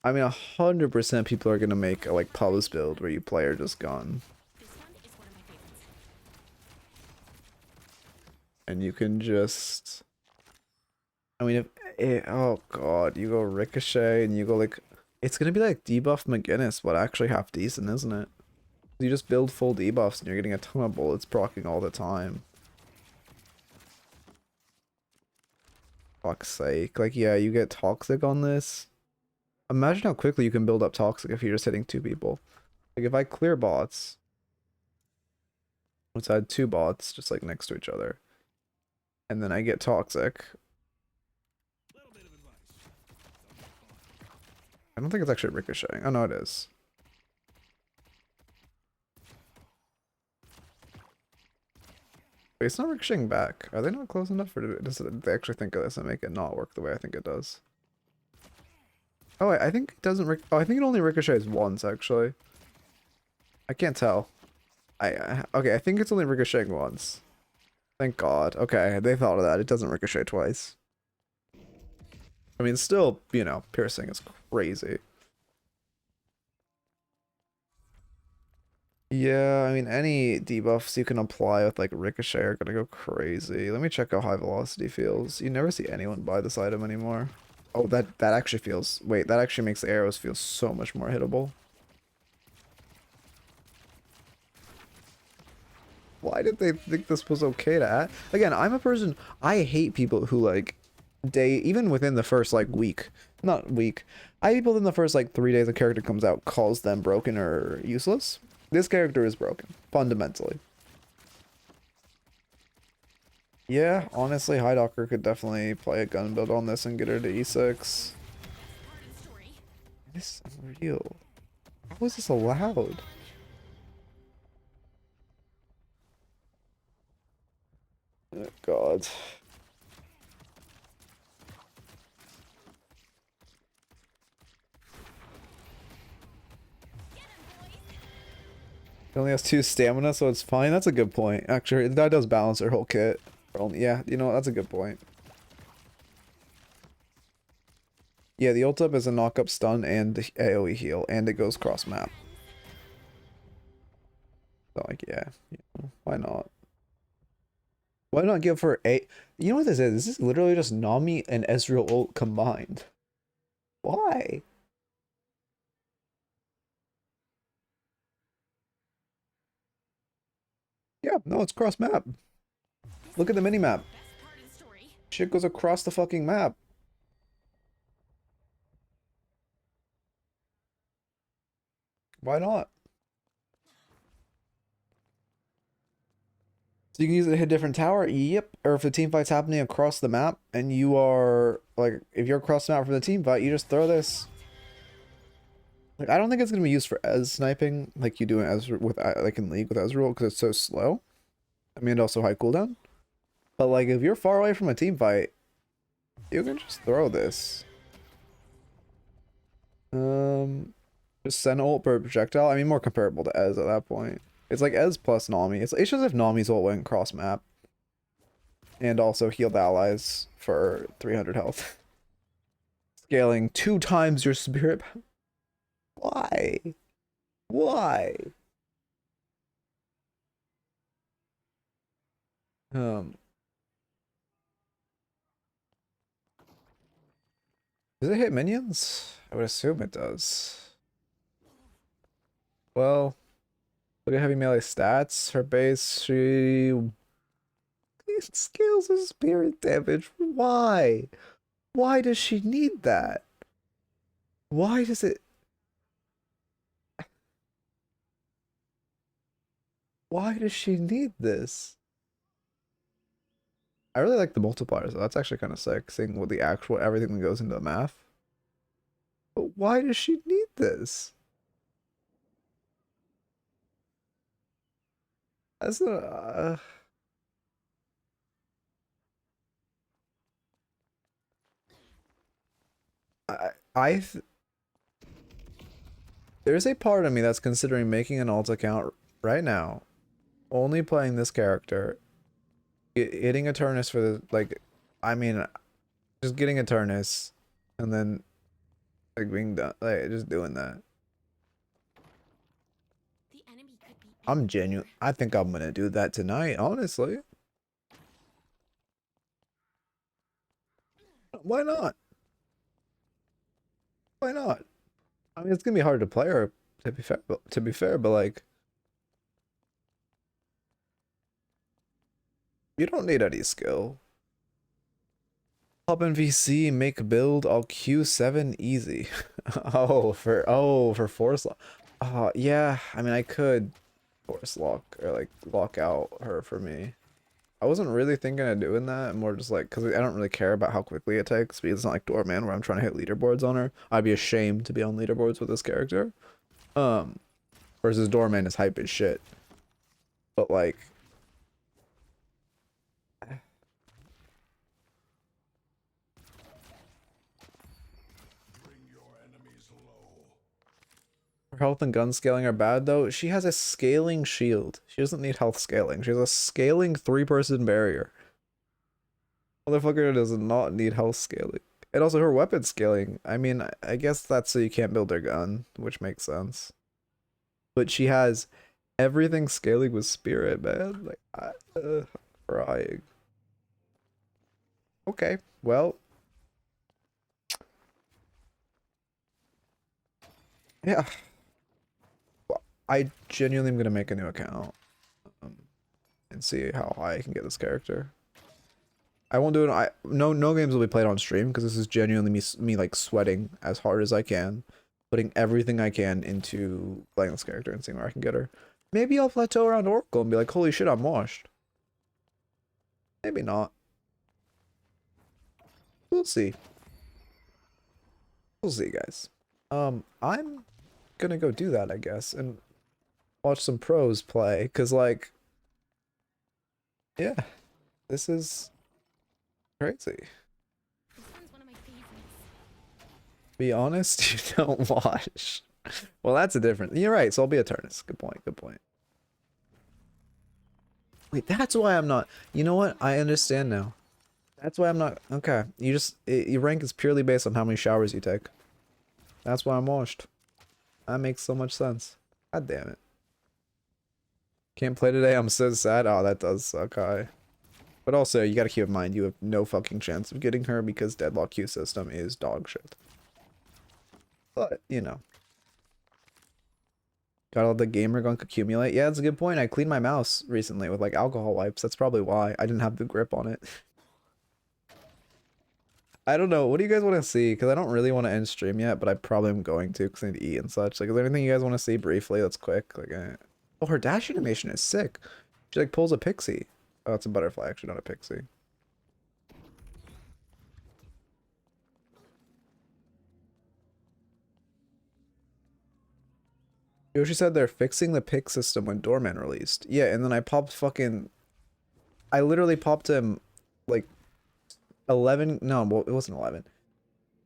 mean, 100% people are gonna make a like pubs build where you play or just gone. This one is one of my favorites. And you can just... I mean, if it, oh god, you go Ricochet and you go like... It's gonna be like debuff McGinnis, but actually half decent, isn't it? You just build full debuffs and you're getting a ton of bullets proccing all the time. Fuck's sake. Like, yeah, you get Toxic on this. Imagine how quickly you can build up Toxic if you're just hitting 2 people. Like, if I clear bots... Let's add 2 bots just like next to each other. And then I get Toxic. I don't think it's actually ricocheting. Oh no, it is. Wait, it's not ricocheting back. Are they not close enough, or does they actually think of this and make it not work the way I think it does? Oh wait, I think it doesn't oh, I think it only ricochets once, actually. I can't tell. Okay, I think it's only ricocheting once. Thank God. Okay, they thought of that. It doesn't ricochet twice. I mean, still, you know, piercing is crazy. Yeah, I mean, any debuffs you can apply with like ricochet are gonna go crazy. Let me check how high velocity feels. You never see anyone buy this item anymore. Oh, that actually feels. Wait, that actually makes the arrows feel so much more hittable. Why did they think this was okay to add? Again, I'm a person. I hate people who like even within the first like week, not week. I hate people in the first like 3 days a character comes out calls them broken or useless. This character is broken fundamentally. Yeah, honestly, Highdocker could definitely play a gun build on this and get her to E6. Part of the story. This is unreal. How is this allowed? Oh, God. He only has 2 stamina, so it's fine. That's a good point. Actually, that does balance her whole kit. Yeah, you know what? That's a good point. Yeah, the ult up is a knock up stun and AoE heal, and it goes cross map. So like, yeah, you know, why not? Why not give her a? You know what this is? This is literally just Nami and Ezreal ult combined. Why? Yeah, no, it's cross map. Look at the mini map. Best part of the story. Shit goes across the fucking map. Why not? So you can use it to hit different tower? Yep. Or if the team fight's happening across the map and you are like if you're across the map from the team fight, you just throw this. Like I don't think it's gonna be used for Ez sniping like you do in Ez with like in League with Ezreal because it's so slow. I mean, also high cooldown. But like if you're far away from a team fight, you can just throw this. Just send ult per projectile. I mean, more comparable to Ez at that point. It's like Ez plus Nami. It's just if Nami's ult went cross map. And also healed allies for 300 health. Scaling 2 times your spirit. Why? Why? Um, does it hit minions? I would assume it does. Well, look at heavy melee stats. Her base, she scales her spirit damage. Why? Why does she need that? Why does it? Why does she need this? I really like the multipliers, though. That's actually kind of sick, seeing what the actual everything that goes into the math. But why does she need this? That's a. I, I th there's a part of me that's considering making an alt account right now, only playing this character, hitting Eternus for the like, I mean, just getting Eternus, and then like being done, like just doing that. The enemy could be I'm genuine. I think I'm gonna do that tonight, honestly. Why not? Why not? I mean, it's gonna be hard to play her, to be fair, but like, you don't need any skill. Hop in VC, make build, I'll Q7 easy. for force lock. Yeah, I mean I could force lock or like lock out her for me. I wasn't really thinking of doing that, more just like because I don't really care about how quickly it takes because it's not like Doorman where I'm trying to hit leaderboards on her. I'd be ashamed to be on leaderboards with this character. Um, versus Doorman is hype as shit. But like Bring your enemies low. Her health and gun scaling are bad though. She has a scaling shield. She doesn't need health scaling. She has a scaling 3-person barrier. Motherfucker does not need health scaling. And also her weapon scaling. I mean, I guess that's so you can't build her gun, which makes sense. But she has everything scaling with spirit, man. Like, crying. Okay, well. Yeah. I genuinely am gonna make a new account and see how high I can get this character. I won't do it. No games will be played on stream because this is genuinely me like sweating as hard as I can, putting everything I can into playing this character and seeing where I can get her. Maybe I'll plateau around Oracle and be like, holy shit, I'm washed. Maybe not. We'll see. We'll see, guys. I'm gonna go do that, I guess, and watch some pros play, cause like, yeah, this is crazy. This one's one of my favorites. Be honest, you don't watch. Well, that's a different. You're right. So I'll be Eternus. Good point. Good point. Wait, that's why I'm not. You know what? I understand now. That's why I'm not. Okay, your rank is purely based on how many showers you take. That's why I'm washed. That makes so much sense. God damn it. Can't play today. I'm so sad. Oh, that does suck. But also, you gotta keep in mind, you have no fucking chance of getting her because Deadlock queue system is dog shit. But, you know. Gotta let the gamer gunk accumulate. Yeah, that's a good point. I cleaned my mouse recently with like alcohol wipes. That's probably why. I didn't have the grip on it. I don't know. What do you guys want to see? Because I don't really want to end stream yet, but I probably am going to because I need to eat and such. Like, is there anything you guys want to see briefly that's quick? Like, oh, her dash animation is sick. She like pulls a pixie. Oh, it's a butterfly, actually, not a pixie. Yoshi said they're fixing the pick system when Doorman released. Yeah, and then I popped fucking... I literally popped him, like, 11... No, well, it wasn't 11.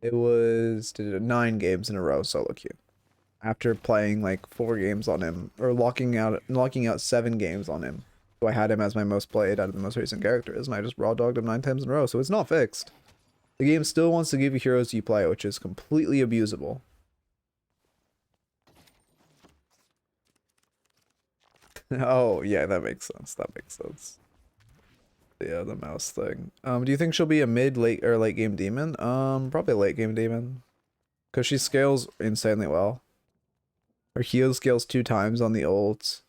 It was 9 games in a row solo queue. After playing, like, 4 games on him. Or locking out 7 games on him. So I had him as my most played out of the most recent characters. And I just raw dogged him 9 times in a row. So it's not fixed. The game still wants to give you heroes you play, which is completely abusable. Oh, yeah, that makes sense. That makes sense. Yeah, the mouse thing. Do you think she'll be a late game demon? Probably a late game demon. Because she scales insanely well. Her heal scales 2 times on the ults.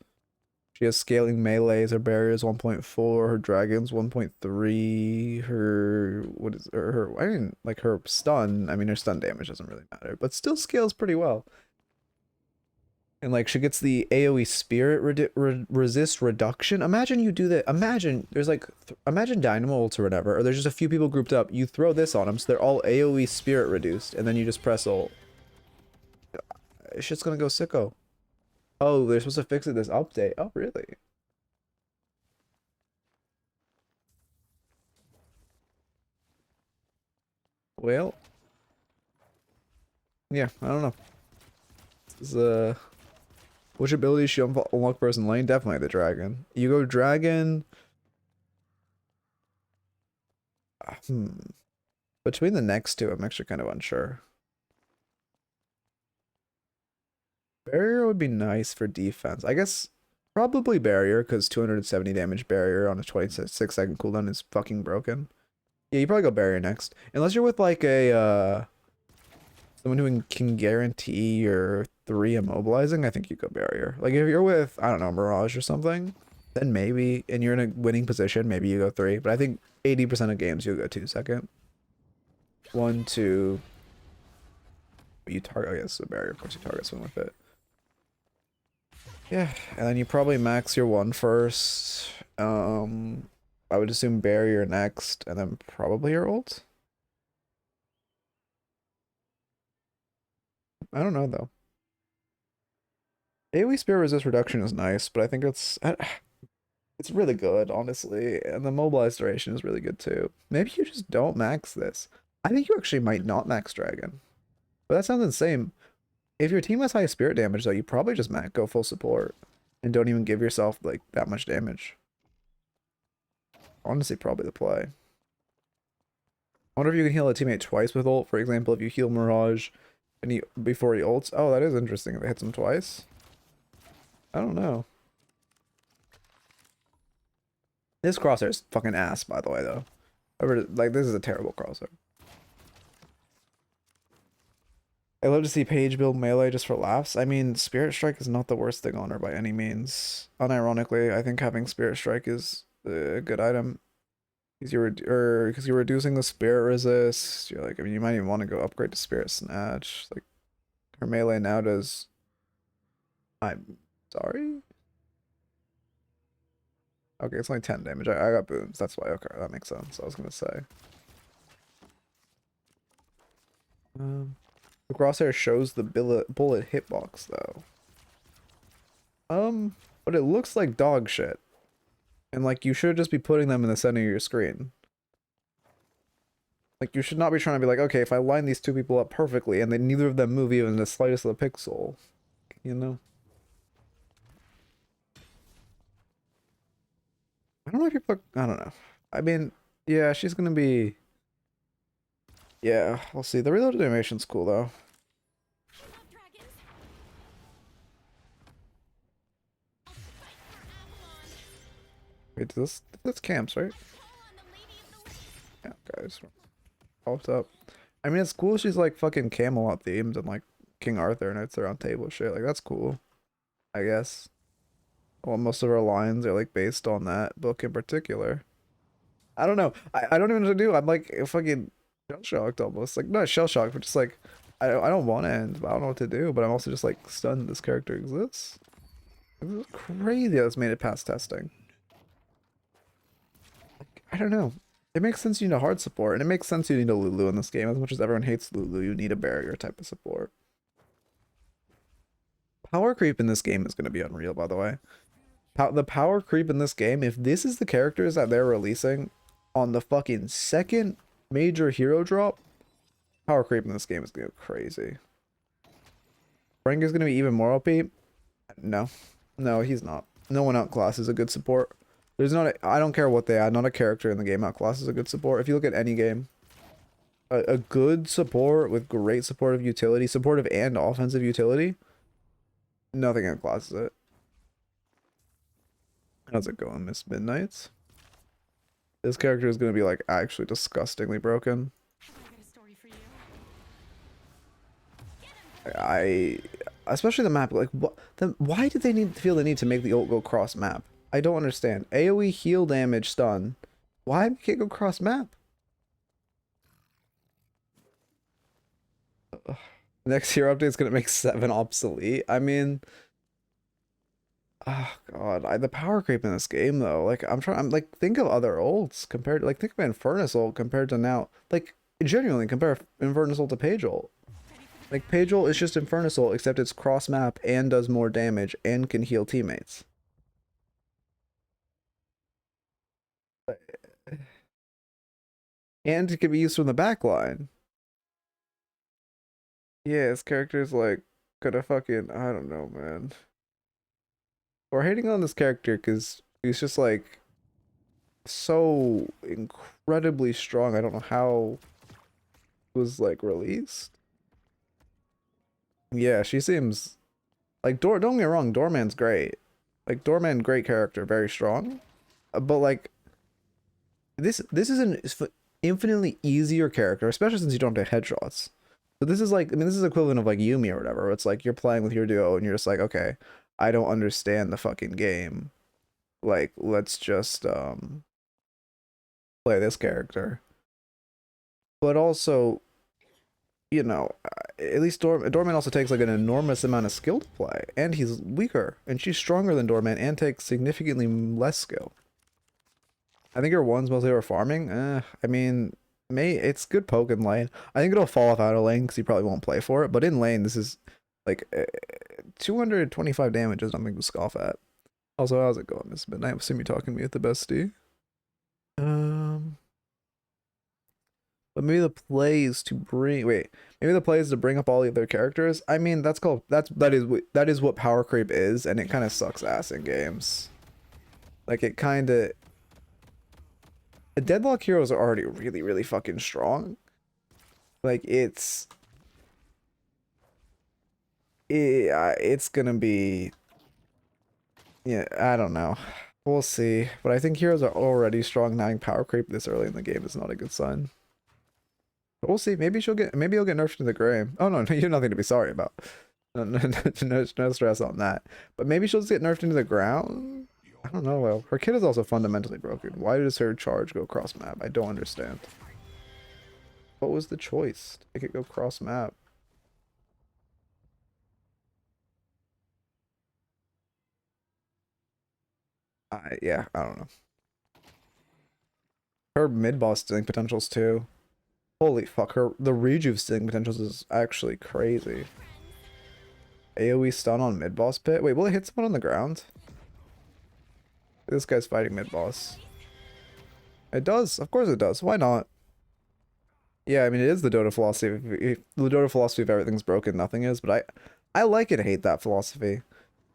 She has scaling melees, her barrier is 1.4, her dragon's 1.3, her, what is her, I mean, like her stun, I mean, her stun damage doesn't really matter, but still scales pretty well. And like she gets the AoE spirit resist reduction. Imagine you do that. Imagine there's like, imagine Dynamo ults or whatever, or there's just a few people grouped up. You throw this on them, so they're all AoE spirit reduced, and then you just press ult. Shit's gonna go sicko. Oh, they're supposed to fix it this update. Oh, really? Well, yeah, I don't know. This is, which ability should unlock first in lane? Definitely the dragon. You go dragon. Between the next two, I'm actually kind of unsure. Barrier would be nice for defense. I guess probably barrier, because 270 damage barrier on a 26-second cooldown is fucking broken. Yeah, you probably go barrier next. Unless you're with like a someone who can guarantee your 3 immobilizing, I think you go barrier. Like if you're with, I don't know, Mirage or something, then maybe, and you're in a winning position, maybe you go 3. But I think 80% of games you'll go 2 second. 1, 2. You target, I guess, the barrier. Of course, you target someone with it. Yeah, and then you probably max your 1 first. I would assume barrier next, and then probably your ult. I don't know though. AoE spear resist reduction is nice, but I think it's really good, honestly, and the mobilize duration is really good too. Maybe you just don't max this. I think you actually might not max dragon, but that sounds insane. If your team has high spirit damage, though, you probably just go full support and don't even give yourself like that much damage. Honestly, probably the play. I wonder if you can heal a teammate twice with ult. For example, if you heal Mirage and before he ults. Oh, that is interesting. If it hits him twice. I don't know. This crosshair is fucking ass, by the way, though. Like, this is a terrible crosshair. I love to see Paige build melee just for laughs. I mean, Spirit Strike is not the worst thing on her by any means. Unironically, I think having Spirit Strike is a good item. Because you're reducing the spirit resist. You're like, I mean, you might even want to go upgrade to Spirit Snatch. Like, her melee now does. I'm sorry. Okay, it's only 10 damage. I got booms. That's why. Okay, that makes sense. I was gonna say. The crosshair shows the bullet hitbox though. But it looks like dog shit. And like you should just be putting them in the center of your screen. Like you should not be trying to be like, okay, if I line these two people up perfectly and then neither of them move even the slightest of the pixel, you know? I don't know if people are, I don't know. I mean, yeah, she's gonna be. Yeah, we'll see. The reloaded animation's cool though. Wait, that's camps, right? Yeah, guys. Popped up. I mean, it's cool she's like fucking Camelot themed and like King Arthur and it's their own table shit. Like, that's cool. I guess. Well, most of our lines are like based on that book in particular. I don't know. I don't even know what to do. I'm like fucking shell shocked almost. Like, not shell shocked, but just like I don't want to end, but I don't know what to do. But I'm also just like stunned this character exists. This is crazy that's made it past testing. Like, I don't know. It makes sense you need a hard support, and it makes sense you need a Lulu in this game. As much as everyone hates Lulu, you need a barrier type of support. Power creep in this game is going to be unreal, by the way. The power creep in this game, if this is the characters that they're releasing on the fucking second major hero drop, power creep in this game is going to go crazy. Frank is going to be even more OP? No. No, he's not. No one outclasses a good support. There's not a, I don't care what they add, not a character in the game outclasses a good support. If you look at any game, a good support with great supportive utility, supportive and offensive utility, nothing outclasses it. How's it going, Miss Midnight? This character is going to be like actually disgustingly broken. Especially the map, like why did they feel the need to make the ult go cross map? I don't understand. AoE heal damage stun. Why make it go cross map? Next hero update is going to make 7 obsolete. I mean, oh god, the power creep in this game though. Like I'm like, think of other ults compared, like think of Infernus ult compared to now. Like genuinely compare Infernus ult to Paige ult. Like Paige ult is just Infernus ult, except it's cross map and does more damage and can heal teammates. And it can be used from the back line. Yeah, his character's like gonna fucking, I don't know, man. We're hating on this character because he's just like so incredibly strong. I don't know how it was like released. Yeah, she seems like don't get me wrong, Doorman's great. Like Doorman, great character, very strong. But like this is an infinitely easier character, especially since you don't have headshots. So this is like, I mean, this is equivalent of like Yumi or whatever. It's like you're playing with your duo and you're just like, okay, I don't understand the fucking game. Like, let's just play this character. But also, you know, at least Doorman also takes like an enormous amount of skill to play, and he's weaker, and she's stronger than Doorman and takes significantly less skill. I think her one's mostly over farming. I mean, it's good poke in lane. I think it'll fall off out of lane because he probably won't play for it. But in lane, this is like 225 damage is nothing to scoff at. Also, how's it going, Miss Midnight? See me talking to me at the bestie. But maybe the play is to bring maybe the play is to bring up all the other characters. I mean, that is what power creep is, and it kind of sucks ass in games. Like it kind of the Deadlock heroes are already really, really fucking strong. Like it's gonna be, yeah, I don't know. We'll see. But I think heroes are already strong. Now having power creep this early in the game is not a good sign. But we'll see. Maybe he'll get nerfed in the gray. Oh no, you have nothing to be sorry about. No stress on that. But maybe she'll just get nerfed into the ground. I don't know. Well, her kit is also fundamentally broken. Why does her charge go cross map? I don't understand. What was the choice? Make it go cross map. Yeah, I don't know. Her mid boss stealing potentials too. Holy fuck, the rejuve stealing potentials is actually crazy. AoE stun on mid boss pit. Wait, will it hit someone on the ground? This guy's fighting mid boss. It does. Of course it does. Why not? Yeah, I mean, it is the Dota philosophy. The Dota philosophy of everything's broken, nothing is. But I like and hate that philosophy.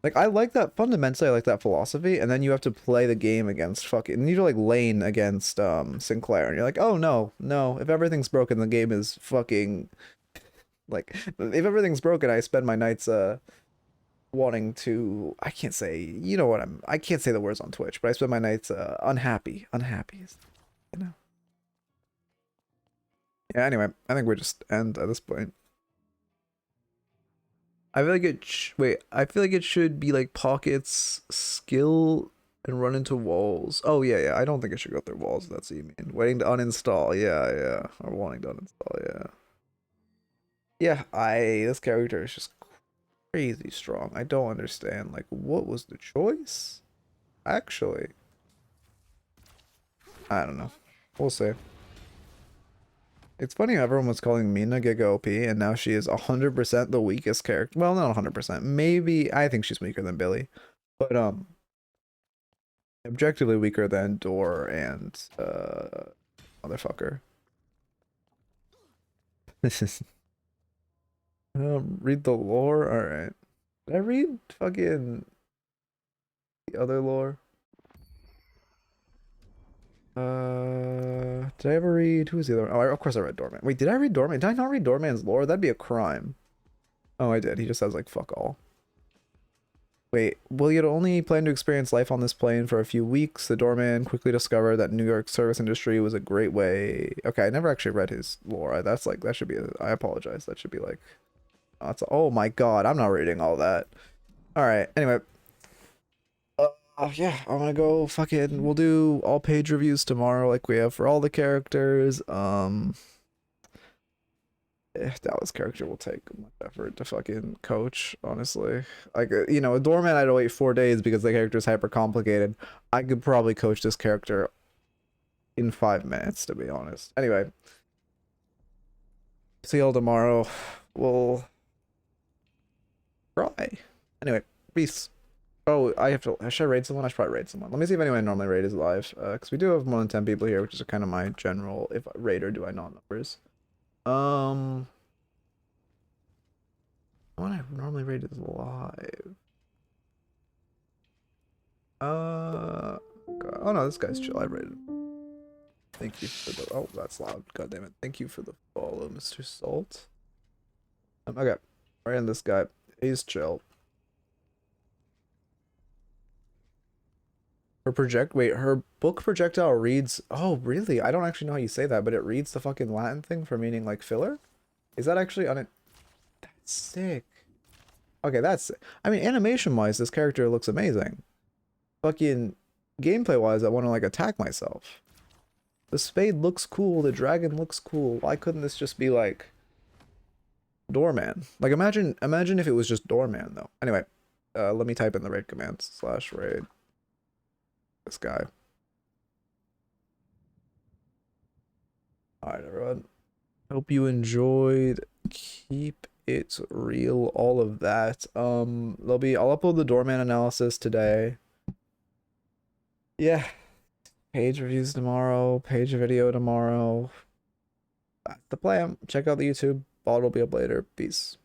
Like, I like that, fundamentally, I like that philosophy, and then you have to play the game against fucking, you need to, like, lane against, Sinclair, and you're like, oh, no, if everything's broken, the game is fucking, like, if everything's broken, I spend my nights, wanting to, I can't say, you know what, I can't say the words on Twitch, but I spend my nights, unhappy, you know? Yeah, anyway, I think we just end at this point. I feel like I feel like it should be like pockets, skill, and run into walls. Oh, yeah, I don't think it should go through walls, that's what you mean. Waiting to uninstall, yeah. Or wanting to uninstall, yeah. Yeah, this character is just crazy strong. I don't understand, like, what was the choice? Actually. I don't know. We'll see. It's funny how everyone was calling Mina Giga OP, and now she is 100% the weakest character. Well, not 100%. Maybe, I think she's weaker than Billy. But, objectively weaker than Door and, motherfucker. Read the lore? Alright. Did I read fucking the other lore? Did I ever read, who was the other one? Oh, of course I read Doorman. Wait, did I read Doorman? Did I not read Doorman's lore? That'd be a crime. Oh, I did. He just says, like, fuck all. Wait, will you only plan to experience life on this plane for a few weeks? The Doorman quickly discovered that New York's service industry was a great way. Okay, I never actually read his lore. That's like, that should be, I apologize. That should be like, oh my god, I'm not reading all that. Alright, anyway. Yeah, I'm gonna go fucking, we'll do all page reviews tomorrow like we have for all the characters. Dallas character will take much effort to fucking coach, honestly. Like, you know, a Doorman I had to wait 4 days because the character is hyper complicated. I could probably coach this character in 5 minutes, to be honest. Anyway, see y'all tomorrow. We'll try. Anyway, peace. Oh, should I raid someone? I should probably raid someone. Let me see if anyone I normally raid is live. Because we do have more than 10 people here, which is kind of my general, if I raid or do I not numbers. One I normally raid is live. God. Oh no, this guy's chill. I rated him. Thank you for the, oh, that's loud. God damn it. Thank you for the follow, Mr. Salt. Okay. Right in this guy. He's chill. Her book projectile reads, oh really? I don't actually know how you say that, but it reads the fucking Latin thing for meaning like filler? Is that actually on it? That's sick. Okay, that's, I mean, animation wise, this character looks amazing. Fucking gameplay wise, I want to like attack myself. The spade looks cool, the dragon looks cool. Why couldn't this just be like Doorman? Like imagine if it was just Doorman though. Anyway, let me type in the raid command /raid. This guy. Alright, everyone. Hope you enjoyed. Keep it real, all of that. I'll upload the Doorman analysis today. Yeah. Page reviews tomorrow, page video tomorrow. That's the plan. Check out the YouTube. All will be up later. Peace.